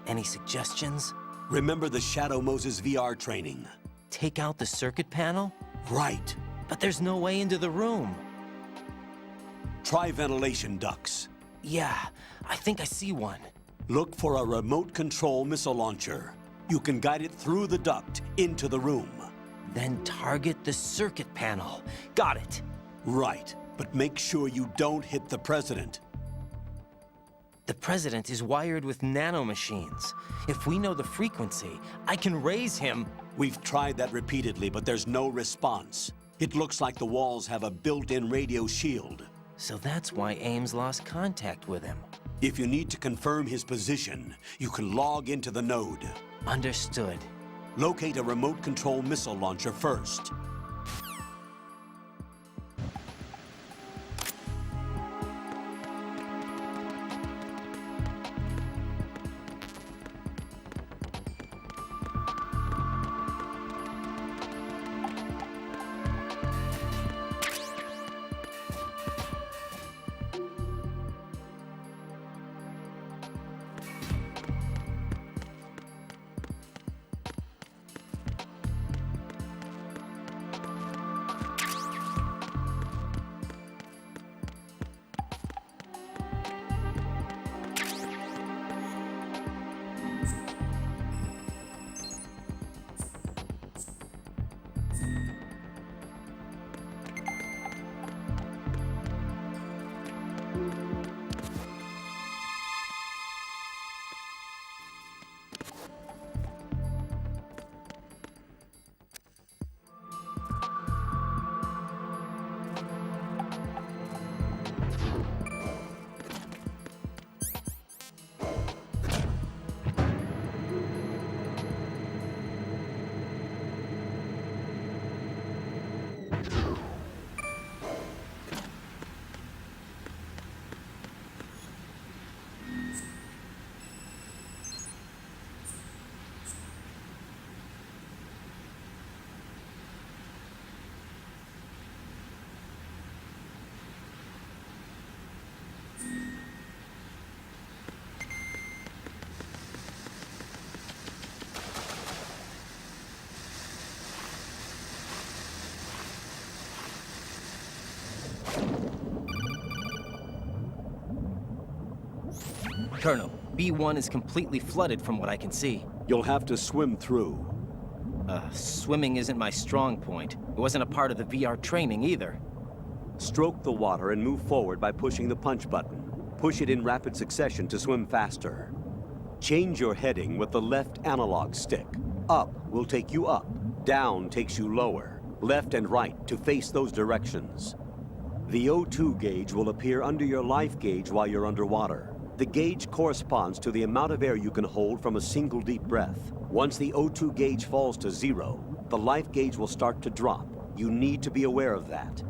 Any suggestions? Remember the Shadow Moses VR training. Take out the circuit panel? Right. But there's no way into the room. Try ventilation ducts. Yeah, I think I see one. Look for a remote control missile launcher. You can guide it through the duct into the room. Then target the circuit panel. Got it. Right, but make sure you don't hit the president. The president is wired with nanomachines. If we know the frequency, I can raise him. We've tried that repeatedly, but there's no response. It looks like the walls have a built-in radio shield. So that's why Ames lost contact with him. If you need to confirm his position, you can log into the node. Understood. Locate a remote control missile launcher first. Colonel, B1 is completely flooded from what I can see. You'll have to swim through. Swimming isn't my strong point. It wasn't a part of the VR training either. Stroke the water and move forward by pushing the punch button. Push it in rapid succession to swim faster. Change your heading with the left analog stick. Up will take you up. Down takes you lower. Left and right to face those directions. The O2 gauge will appear under your life gauge while you're underwater. The gauge corresponds to the amount of air you can hold from a single deep breath. Once the O2 gauge falls to 0, the life gauge will start to drop. You need to be aware of that.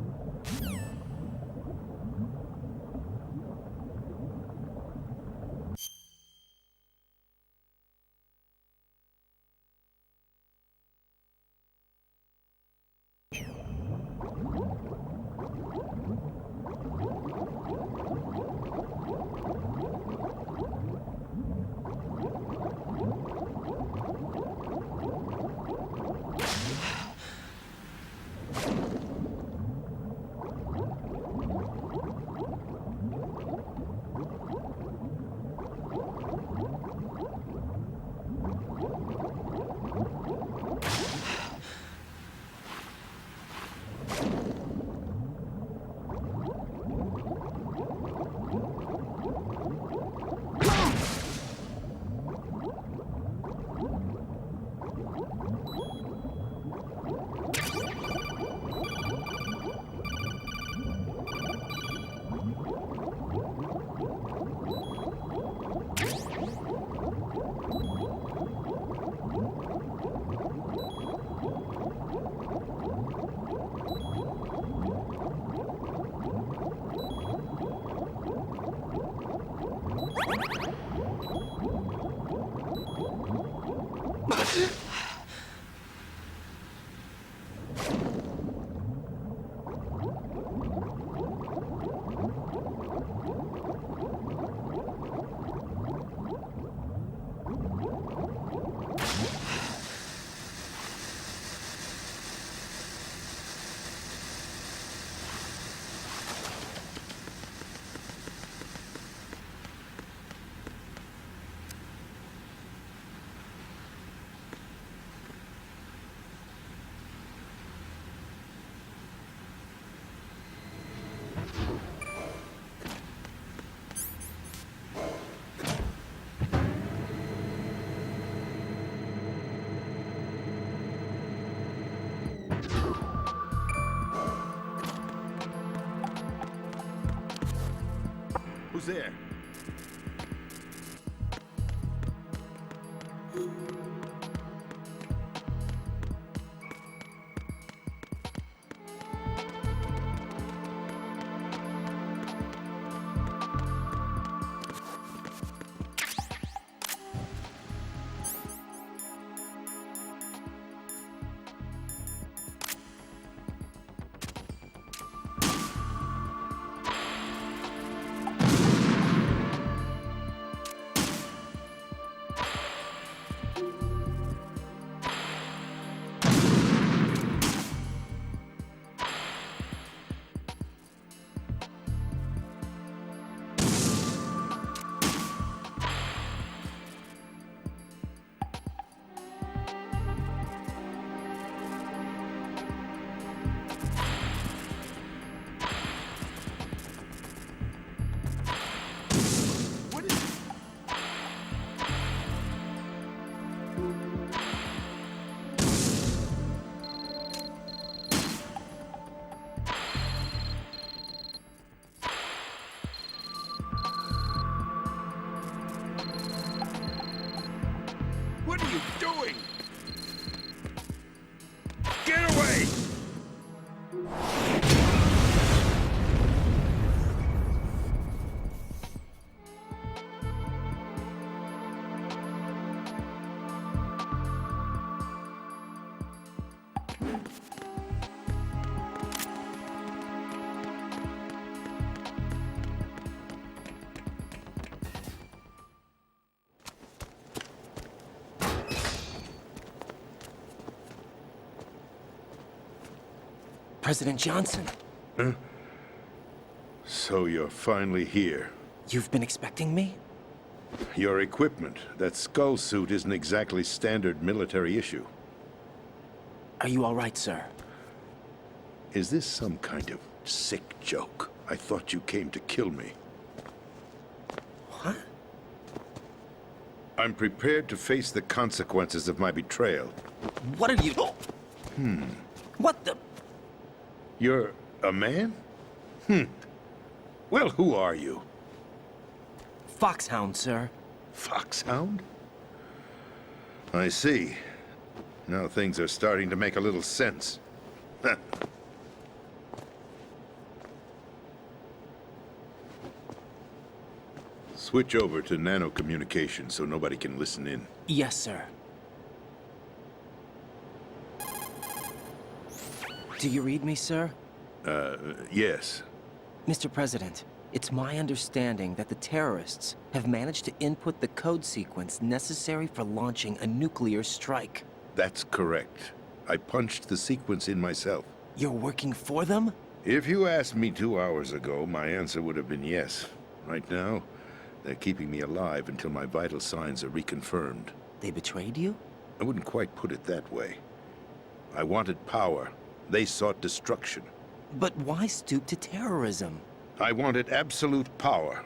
Who's there? What are you doing? Get away! President Johnson. Huh? So you're finally here. You've been expecting me? Your equipment, that skull suit isn't exactly standard military issue. Are you all right, sir? Is this some kind of sick joke? I thought you came to kill me. What? I'm prepared to face the consequences of my betrayal. What are you... What the... You're a man? Well, who are you? Foxhound, sir. Foxhound? I see. Now things are starting to make a little sense. Switch over to nano-communication so nobody can listen in. Yes, sir. Do you read me, sir? Yes. Mr. President, it's my understanding that the terrorists have managed to input the code sequence necessary for launching a nuclear strike. That's correct. I punched the sequence in myself. You're working for them? If you asked me 2 hours ago, my answer would have been yes. Right now, they're keeping me alive until my vital signs are reconfirmed. They betrayed you? I wouldn't quite put it that way. I wanted power. They sought destruction. But why stoop to terrorism? I wanted absolute power.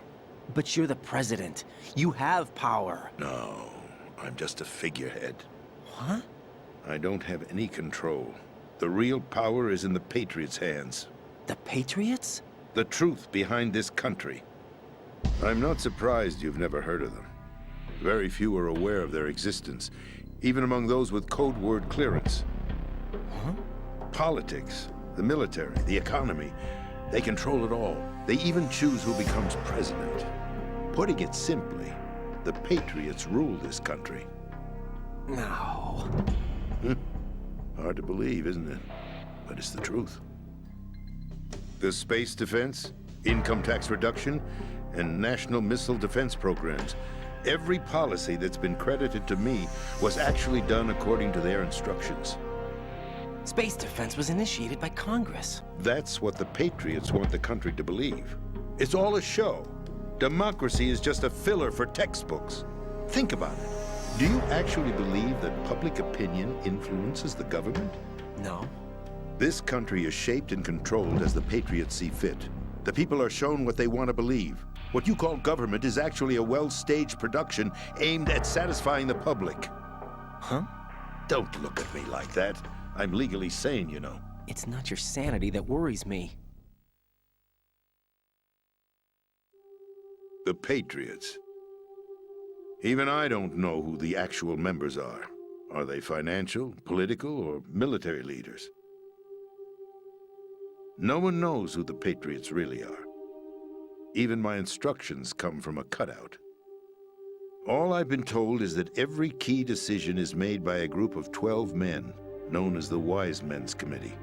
But you're the president. You have power. No, I'm just a figurehead. What? I don't have any control. The real power is in the Patriots' hands. The Patriots? The truth behind this country. I'm not surprised you've never heard of them. Very few are aware of their existence, even among those with code word clearance. Huh? Politics, the military, the economy, they control it all. They even choose who becomes president. Putting it simply, the Patriots rule this country. No. Hard to believe, isn't it? But it's the truth. The space defense, income tax reduction, and national missile defense programs. Every policy that's been credited to me was actually done according to their instructions. Space defense was initiated by Congress. That's what the Patriots want the country to believe. It's all a show. Democracy is just a filler for textbooks. Think about it. Do you actually believe that public opinion influences the government? No. This country is shaped and controlled as the Patriots see fit. The people are shown what they want to believe. What you call government is actually a well-staged production aimed at satisfying the public. Huh? Don't look at me like that. I'm legally sane, you know. It's not your sanity that worries me. The Patriots. Even I don't know who the actual members are. Are they financial, political, or military leaders? No one knows who the Patriots really are. Even my instructions come from a cutout. All I've been told is that every key decision is made by a group of 12 men, known as the Wise Men's Committee.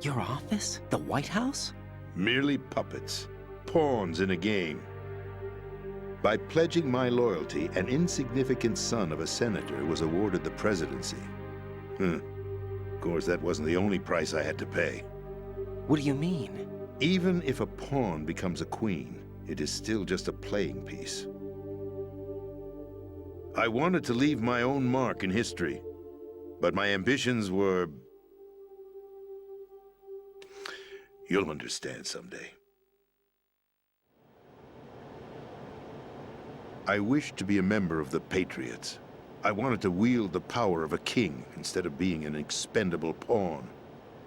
Your office? The White House? Merely puppets, pawns in a game. By pledging my loyalty, an insignificant son of a senator was awarded the presidency. Of course, that wasn't the only price I had to pay. What do you mean? Even if a pawn becomes a queen, it is still just a playing piece. I wanted to leave my own mark in history, but my ambitions were... You'll understand someday. I wished to be a member of the Patriots. I wanted to wield the power of a king instead of being an expendable pawn.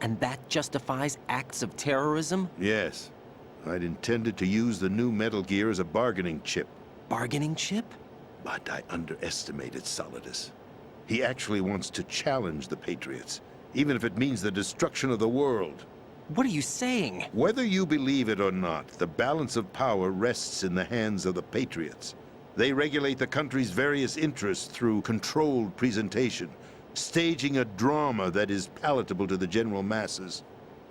And that justifies acts of terrorism? Yes. I'd intended to use the new Metal Gear as a bargaining chip. Bargaining chip? But I underestimated Solidus. He actually wants to challenge the Patriots, even if it means the destruction of the world. What are you saying? Whether you believe it or not, the balance of power rests in the hands of the Patriots. They regulate the country's various interests through controlled presentation, staging a drama that is palatable to the general masses.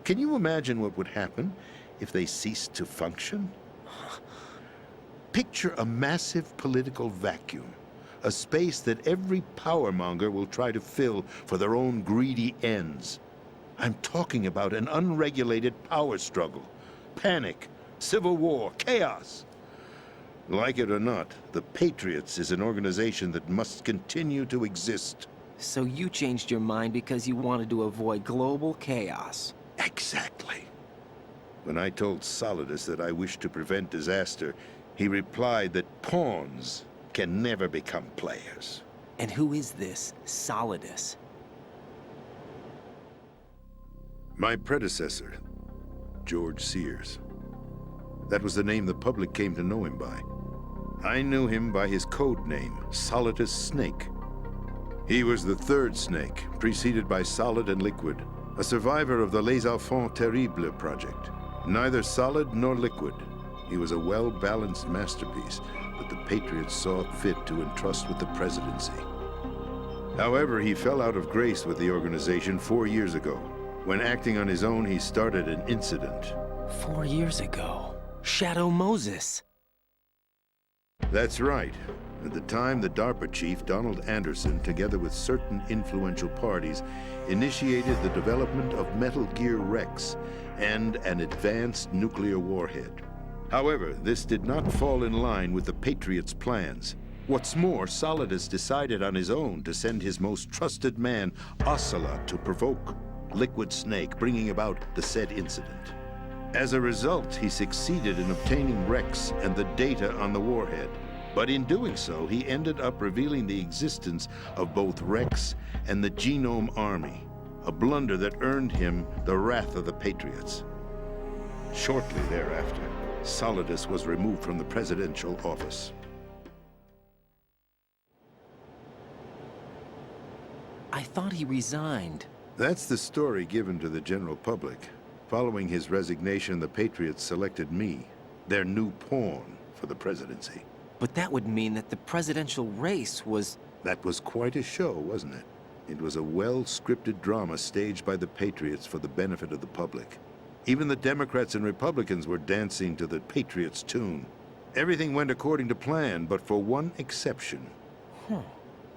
Can you imagine what would happen if they ceased to function? Picture a massive political vacuum, a space that every powermonger will try to fill for their own greedy ends. I'm talking about an unregulated power struggle, panic, civil war, chaos. Like it or not, the Patriots is an organization that must continue to exist. So you changed your mind because you wanted to avoid global chaos. Exactly. When I told Solidus that I wished to prevent disaster, he replied that pawns can never become players. And who is this Solidus? My predecessor, George Sears. That was the name the public came to know him by. I knew him by his code name, Solidus Snake. He was the third Snake, preceded by Solid and Liquid, a survivor of the Les Enfants Terribles project. Neither solid nor liquid, he was a well-balanced masterpiece that the Patriots saw fit to entrust with the presidency. However, he fell out of grace with the organization 4 years ago. When acting on his own, he started an incident. 4 years ago? Shadow Moses. That's right. At the time, the DARPA chief, Donald Anderson, together with certain influential parties, initiated the development of Metal Gear Rex and an advanced nuclear warhead. However, this did not fall in line with the Patriots' plans. What's more, Solidus decided on his own to send his most trusted man, Ocelot, to provoke Liquid Snake, bringing about the said incident. As a result, he succeeded in obtaining Rex and the data on the warhead. But in doing so, he ended up revealing the existence of both Rex and the Genome Army, a blunder that earned him the wrath of the Patriots. Shortly thereafter, Solidus was removed from the presidential office. I thought he resigned. That's the story given to the general public. Following his resignation, the Patriots selected me, their new pawn, for the presidency. But that would mean that the presidential race was... That was quite a show, wasn't it? It was a well-scripted drama staged by the Patriots for the benefit of the public. Even the Democrats and Republicans were dancing to the Patriots' tune. Everything went according to plan, but for one exception.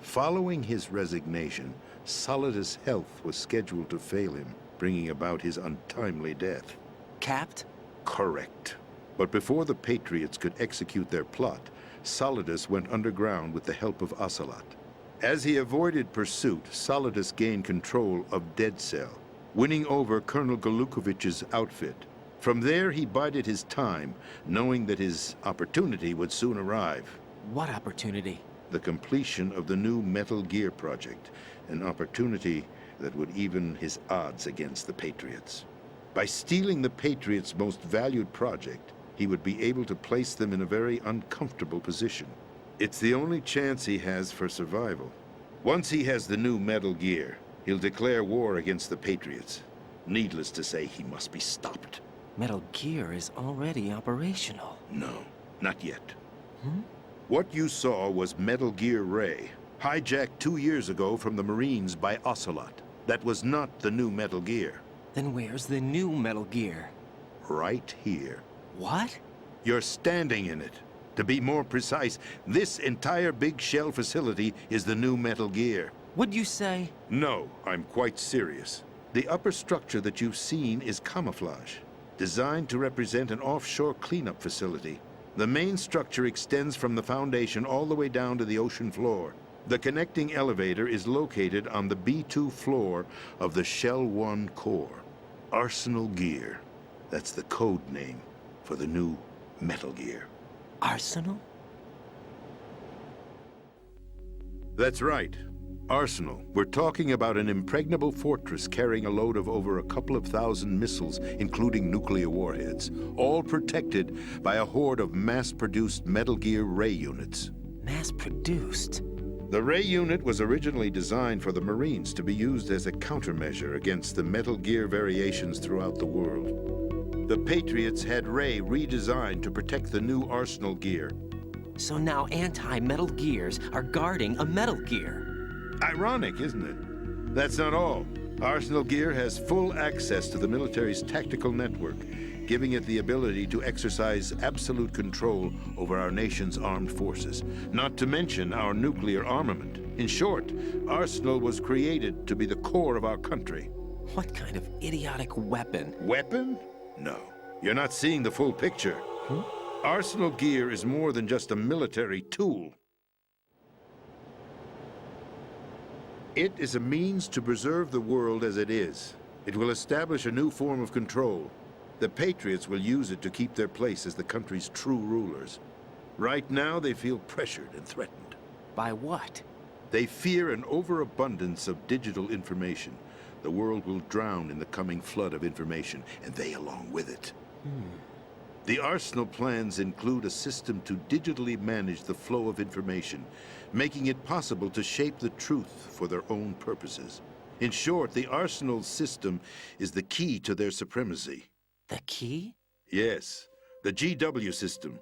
Following his resignation, Solidus' health was scheduled to fail him, bringing about his untimely death. Capped? Correct. But before the Patriots could execute their plot, Solidus went underground with the help of Ocelot. As he avoided pursuit, Solidus gained control of Dead Cell, winning over Colonel Golukovich's outfit. From there, he bided his time, knowing that his opportunity would soon arrive. What opportunity? The completion of the new Metal Gear project, an opportunity that would even his odds against the Patriots. By stealing the Patriots' most valued project, he would be able to place them in a very uncomfortable position. It's the only chance he has for survival. Once he has the new Metal Gear, he'll declare war against the Patriots. Needless to say, he must be stopped. Metal Gear is already operational. No, not yet. What you saw was Metal Gear Ray, hijacked 2 years ago from the Marines by Ocelot. That was not the new Metal Gear. Then where's the new Metal Gear? Right here. What? You're standing in it. To be more precise, this entire big shell facility is the new Metal Gear. What'd you say? No, I'm quite serious. The upper structure that you've seen is camouflage, designed to represent an offshore cleanup facility. The main structure extends from the foundation all the way down to the ocean floor. The connecting elevator is located on the B2 floor of the Shell 1 core. Arsenal Gear. That's the code name for the new Metal Gear. Arsenal? That's right. Arsenal. We're talking about an impregnable fortress carrying a load of over a couple of thousand missiles, including nuclear warheads, all protected by a horde of mass-produced Metal Gear Ray units. Mass-produced? The Ray unit was originally designed for the Marines to be used as a countermeasure against the Metal Gear variations throughout the world. The Patriots had Ray redesigned to protect the new Arsenal Gear. So now anti-Metal Gears are guarding a Metal Gear. Ironic, isn't it? That's not all. Arsenal Gear has full access to the military's tactical network, giving it the ability to exercise absolute control over our nation's armed forces, not to mention our nuclear armament. In short, Arsenal was created to be the core of our country. What kind of idiotic weapon? Weapon? No. You're not seeing the full picture. Arsenal gear is more than just a military tool. It is a means to preserve the world as it is. It will establish a new form of control. The Patriots will use it to keep their place as the country's true rulers. Right now, they feel pressured and threatened. By what? They fear an overabundance of digital information. The world will drown in the coming flood of information, and they along with it. The Arsenal plans include a system to digitally manage the flow of information, making it possible to shape the truth for their own purposes. In short, the Arsenal system is the key to their supremacy. The key? Yes. The GW system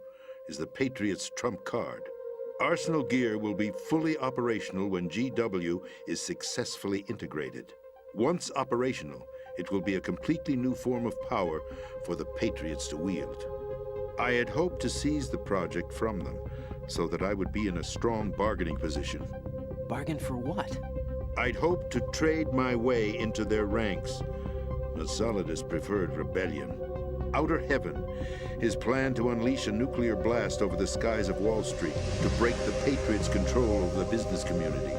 is the Patriots' trump card. Arsenal gear will be fully operational when GW is successfully integrated. Once operational, it will be a completely new form of power for the Patriots to wield. I had hoped to seize the project from them, so that I would be in a strong bargaining position. Bargain for what? I'd hoped to trade my way into their ranks. Solidus preferred rebellion. Outer Heaven, his plan to unleash a nuclear blast over the skies of Wall Street to break the Patriots' control of the business community,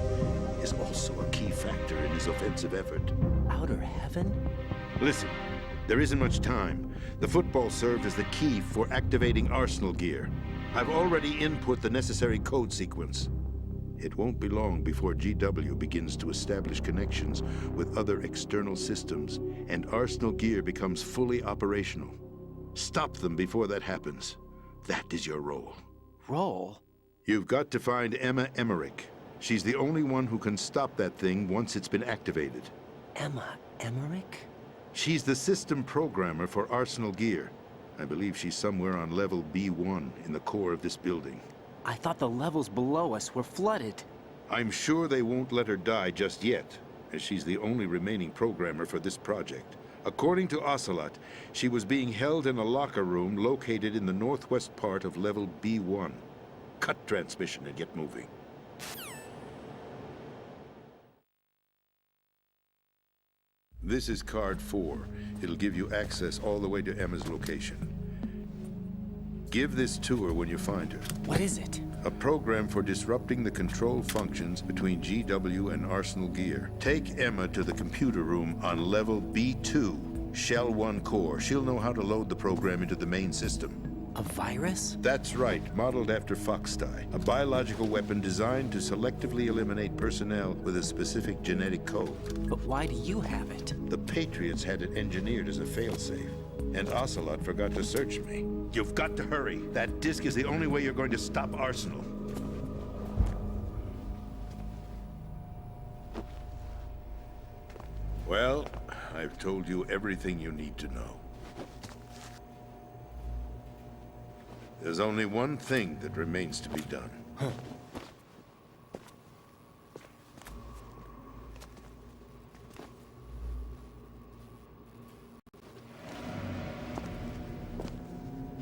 is also a key factor in his offensive effort. Outer Heaven? Listen, there isn't much time. The football served as the key for activating Arsenal gear. I've already input the necessary code sequence. It won't be long before GW begins to establish connections with other external systems, and Arsenal gear becomes fully operational. Stop them before that happens. That is your role. Role? You've got to find Emma Emmerich. She's the only one who can stop that thing once it's been activated. Emma Emmerich? She's the system programmer for Arsenal gear. I believe she's somewhere on level B1 in the core of this building. I thought the levels below us were flooded. I'm sure they won't let her die just yet, as she's the only remaining programmer for this project. According to Ocelot, she was being held in a locker room located in the northwest part of level B1. Cut transmission and get moving. This is card 4. It'll give you access all the way to Emma's location. Give this to her when you find her. What is it? A program for disrupting the control functions between GW and Arsenal gear. Take Emma to the computer room on level B2, Shell 1 core. She'll know how to load the program into the main system. A virus? That's right, modeled after Foxdie. A biological weapon designed to selectively eliminate personnel with a specific genetic code. But why do you have it? The Patriots had it engineered as a failsafe, and Ocelot forgot to search me. You've got to hurry. That disk is the only way you're going to stop Arsenal. Well, I've told you everything you need to know. There's only one thing that remains to be done.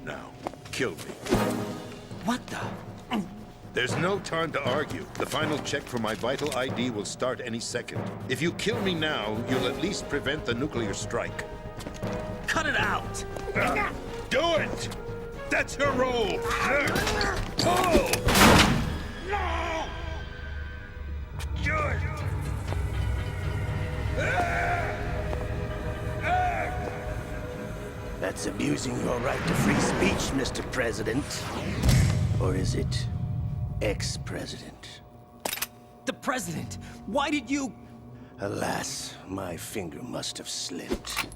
Now, kill me. What the? There's no time to argue. The final check for my vital ID will start any second. If you kill me now, you'll at least prevent the nuclear strike. Cut it out! Do it! That's her role! Pull! No! Good! That's abusing your right to free speech, Mr. President. Or is it ex-president? The president! Why did you... Alas, my finger must have slipped.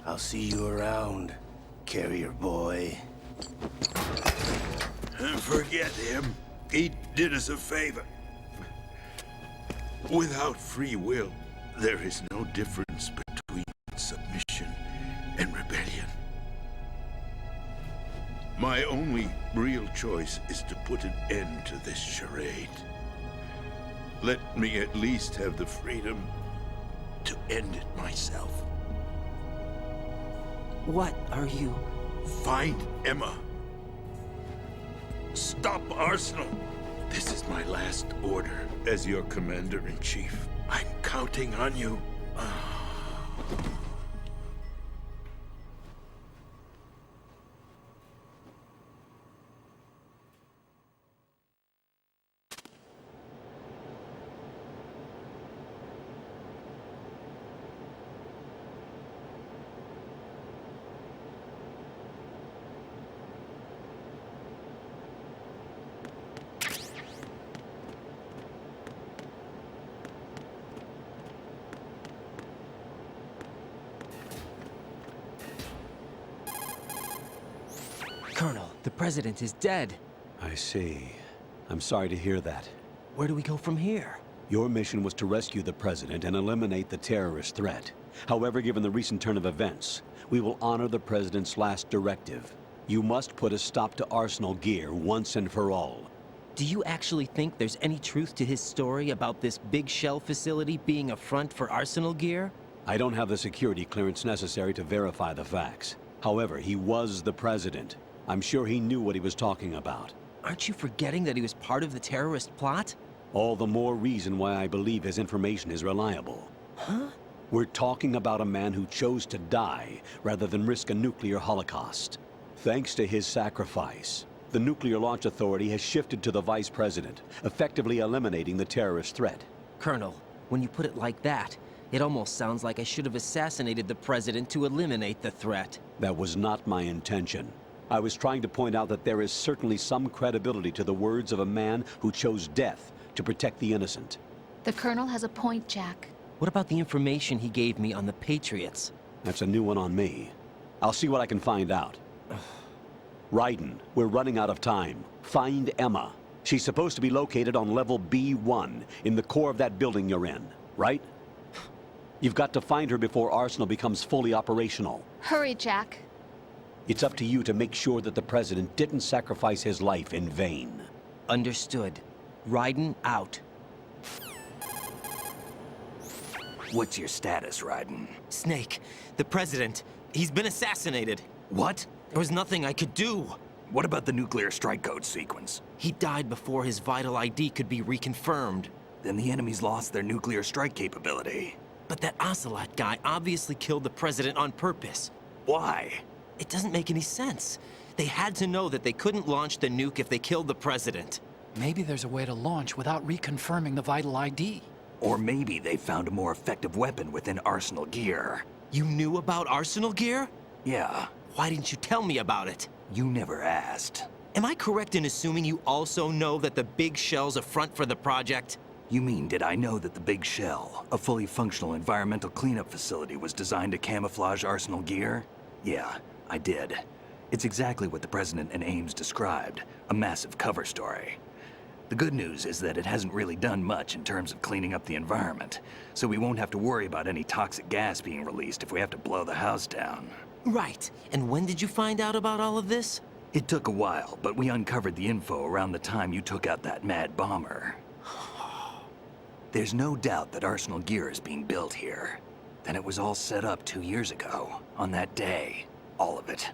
I'll see you around, carrier boy. Forget him. He did us a favor. Without free will, there is no difference between submission and rebellion. My only real choice is to put an end to this charade. Let me at least have the freedom to end it myself. What are you... Find Emma. Stop Arsenal. This is my last order as your commander-in-chief. I'm counting on you. president is dead. I see. I'm sorry to hear that. Where do we go from here? Your mission was to rescue the president and eliminate the terrorist threat. However, given the recent turn of events, we will honor the president's last directive. You must put a stop to Arsenal Gear once and for all. Do you actually think there's any truth to his story about this big shell facility being a front for Arsenal Gear? I don't have the security clearance necessary to verify the facts. However, he was the president. I'm sure he knew what he was talking about. Aren't you forgetting that he was part of the terrorist plot? All the more reason why I believe his information is reliable. Huh? We're talking about a man who chose to die rather than risk a nuclear holocaust. Thanks to his sacrifice, the Nuclear Launch Authority has shifted to the vice president, effectively eliminating the terrorist threat. Colonel, when you put it like that, it almost sounds like I should have assassinated the president to eliminate the threat. That was not my intention. I was trying to point out that there is certainly some credibility to the words of a man who chose death to protect the innocent. The Colonel has a point, Jack. What about the information he gave me on the Patriots? That's a new one on me. I'll see what I can find out. Raiden, we're running out of time. Find Emma. She's supposed to be located on level B1, in the core of that building you're in, right? You've got to find her before Arsenal becomes fully operational. Hurry, Jack. It's up to you to make sure that the president didn't sacrifice his life in vain. Understood. Raiden out. What's your status, Raiden? Snake, the president, he's been assassinated. What? There was nothing I could do. What about the nuclear strike code sequence? He died before his vital ID could be reconfirmed. Then the enemy's lost their nuclear strike capability. But that Ocelot guy obviously killed the president on purpose. Why? It doesn't make any sense. They had to know that they couldn't launch the nuke if they killed the president. Maybe there's a way to launch without reconfirming the vital ID. Or maybe they found a more effective weapon within Arsenal Gear. You knew about Arsenal Gear? Yeah. Why didn't you tell me about it? You never asked. Am I correct in assuming you also know that the Big Shell's a front for the project? You mean, did I know that the Big Shell, a fully functional environmental cleanup facility, was designed to camouflage Arsenal Gear? Yeah, I did. It's exactly what the President and Ames described, a massive cover story. The good news is that it hasn't really done much in terms of cleaning up the environment, so we won't have to worry about any toxic gas being released if we have to blow the house down. Right. And when did you find out about all of this? It took a while, but we uncovered the info around the time you took out that mad bomber. There's no doubt that Arsenal Gear is being built here. Then it was all set up 2 years ago, on that day. All of it.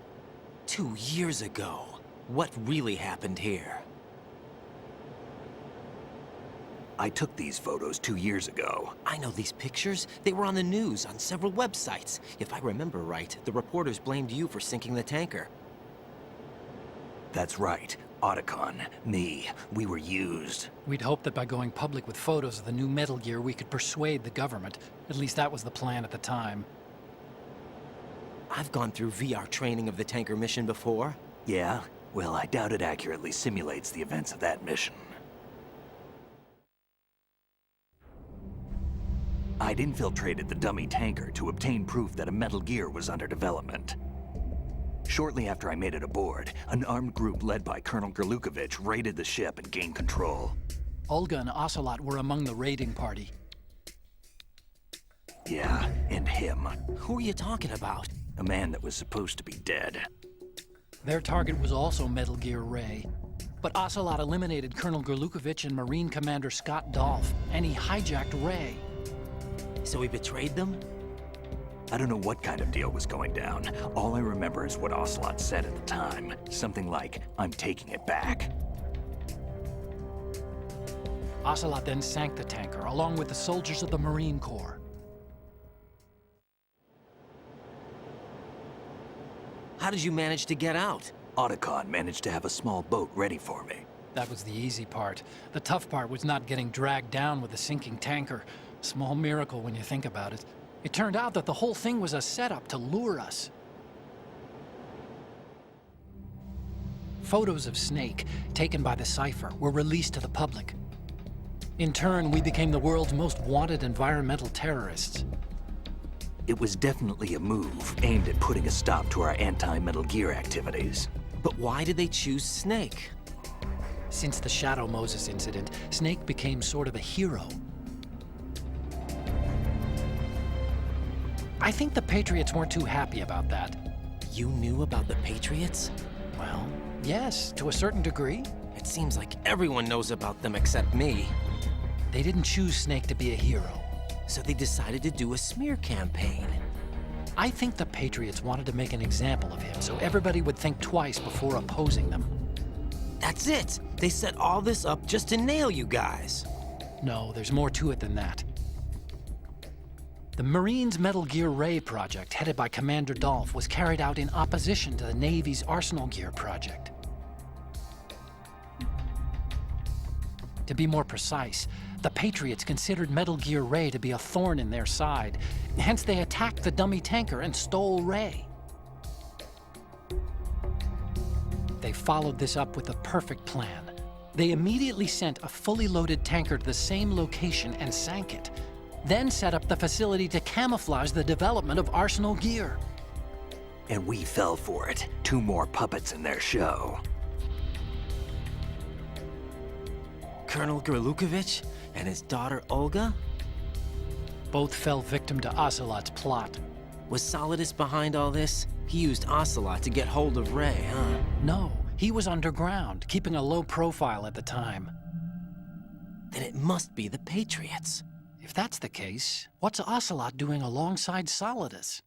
2 years ago? What really happened here? I took these photos 2 years ago. I know these pictures. They were on the news, on several websites. If I remember right, the reporters blamed you for sinking the tanker. That's right. Otacon, me, we were used. We'd hoped that by going public with photos of the new Metal Gear, we could persuade the government. At least that was the plan at the time. I've gone through VR training of the tanker mission before. Yeah? Well, I doubt it accurately simulates the events of that mission. I'd infiltrated the dummy tanker to obtain proof that a Metal Gear was under development. Shortly after I made it aboard, an armed group led by Colonel Gerlukovich raided the ship and gained control. Olga and Ocelot were among the raiding party. Yeah, and him. Who are you talking about? A man that was supposed to be dead. Their target was also Metal Gear Ray. But Ocelot eliminated Colonel Gerlukovich and Marine Commander Scott Dolph, and he hijacked Ray. So he betrayed them? I don't know what kind of deal was going down. All I remember is what Ocelot said at the time. Something like, "I'm taking it back." Ocelot then sank the tanker, along with the soldiers of the Marine Corps. How did you manage to get out? Otacon managed to have a small boat ready for me. That was the easy part. The tough part was not getting dragged down with the sinking tanker. Small miracle when you think about it. It turned out that the whole thing was a setup to lure us. Photos of Snake, taken by the Cypher, were released to the public. In turn, we became the world's most wanted environmental terrorists. It was definitely a move aimed at putting a stop to our anti-Metal Gear activities. But why did they choose Snake? Since the Shadow Moses incident, Snake became sort of a hero. I think the Patriots weren't too happy about that. You knew about the Patriots? Well, yes, to a certain degree. It seems like everyone knows about them except me. They didn't choose Snake to be a hero. So they decided to do a smear campaign. I think the Patriots wanted to make an example of him so everybody would think twice before opposing them. That's it! They set all this up just to nail you guys. No, there's more to it than that. The Marines' Metal Gear Ray project, headed by Commander Dolph, was carried out in opposition to the Navy's Arsenal Gear project. To be more precise, the Patriots considered Metal Gear Ray to be a thorn in their side. Hence, they attacked the dummy tanker and stole Ray. They followed this up with a perfect plan. They immediately sent a fully loaded tanker to the same location and sank it, then set up the facility to camouflage the development of Arsenal Gear. And we fell for it. 2 more puppets in their show. Colonel Gerlukovich and his daughter Olga? Both fell victim to Ocelot's plot. Was Solidus behind all this? He used Ocelot to get hold of Ray, huh? No, he was underground, keeping a low profile at the time. Then it must be the Patriots. If that's the case, what's Ocelot doing alongside Solidus?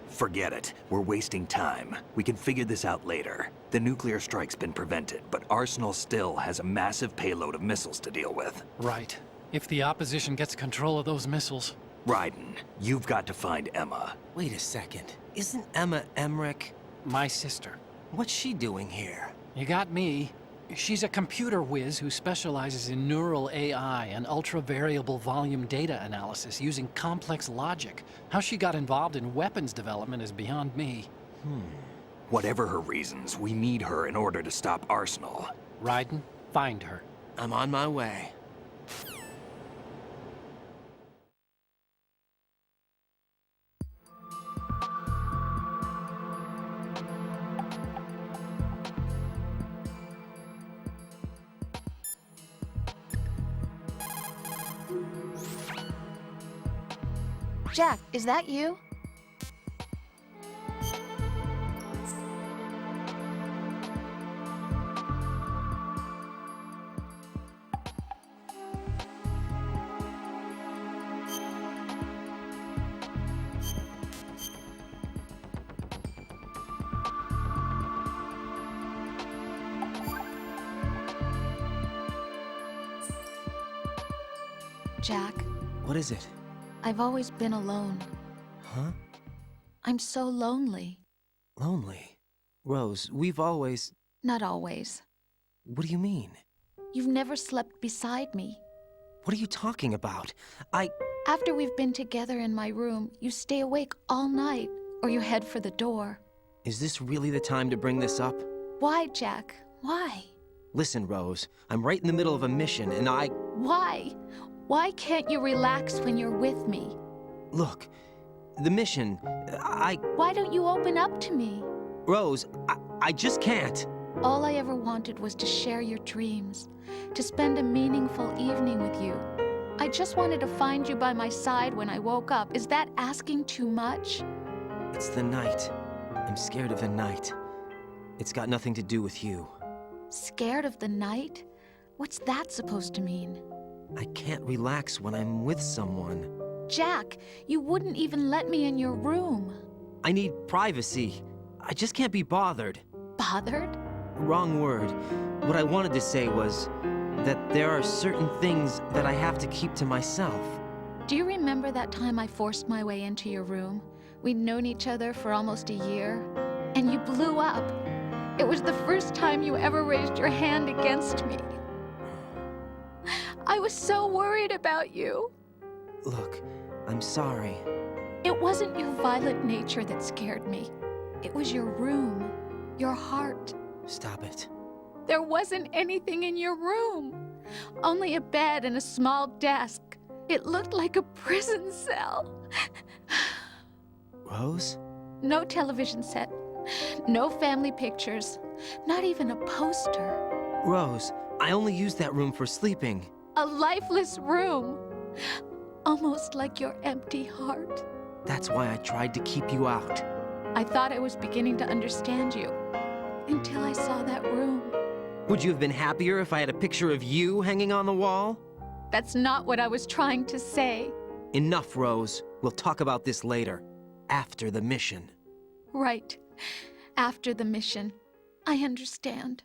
Forget it. We're wasting time. We can figure this out later. The nuclear strike's been prevented, but Arsenal still has a massive payload of missiles to deal with. Right. If the opposition gets control of those missiles... Raiden, you've got to find Emma. Wait a second. Isn't Emma Emmerich... my sister? What's she doing here? You got me. She's a computer whiz who specializes in neural AI and ultra-variable volume data analysis using complex logic. How she got involved in weapons development is beyond me. Whatever her reasons, we need her in order to stop Arsenal. Raiden, find her. I'm on my way. Jack, is that you? Jack. What is it? I've always been alone. Huh? I'm so lonely. Lonely? Rose, we've always... Not always. What do you mean? You've never slept beside me. What are you talking about? After we've been together in my room, you stay awake all night, or you head for the door. Is this really the time to bring this up? Why, Jack? Why? Listen, Rose, I'm right in the middle of a mission, and Why? Why can't you relax when you're with me? Look, the mission, Why don't you open up to me? Rose, I just can't. All I ever wanted was to share your dreams, to spend a meaningful evening with you. I just wanted to find you by my side when I woke up. Is that asking too much? It's the night. I'm scared of the night. It's got nothing to do with you. Scared of the night? What's that supposed to mean? I can't relax when I'm with someone. Jack, you wouldn't even let me in your room. I need privacy. I just can't be bothered. Bothered? Wrong word. What I wanted to say was that there are certain things that I have to keep to myself. Do you remember that time I forced my way into your room? We'd known each other for almost a year, and you blew up. It was the first time you ever raised your hand against me. I was so worried about you. Look, I'm sorry. It wasn't your violent nature that scared me. It was your room, your heart. Stop it. There wasn't anything in your room. Only a bed and a small desk. It looked like a prison cell. Rose? No television set. No family pictures. Not even a poster. Rose, I only use that room for sleeping. A lifeless room. Almost like your empty heart. That's why I tried to keep you out. I thought I was beginning to understand you. Until I saw that room. Would you have been happier if I had a picture of you hanging on the wall? That's not what I was trying to say. Enough, Rose. We'll talk about this later. After the mission. Right. After the mission. I understand.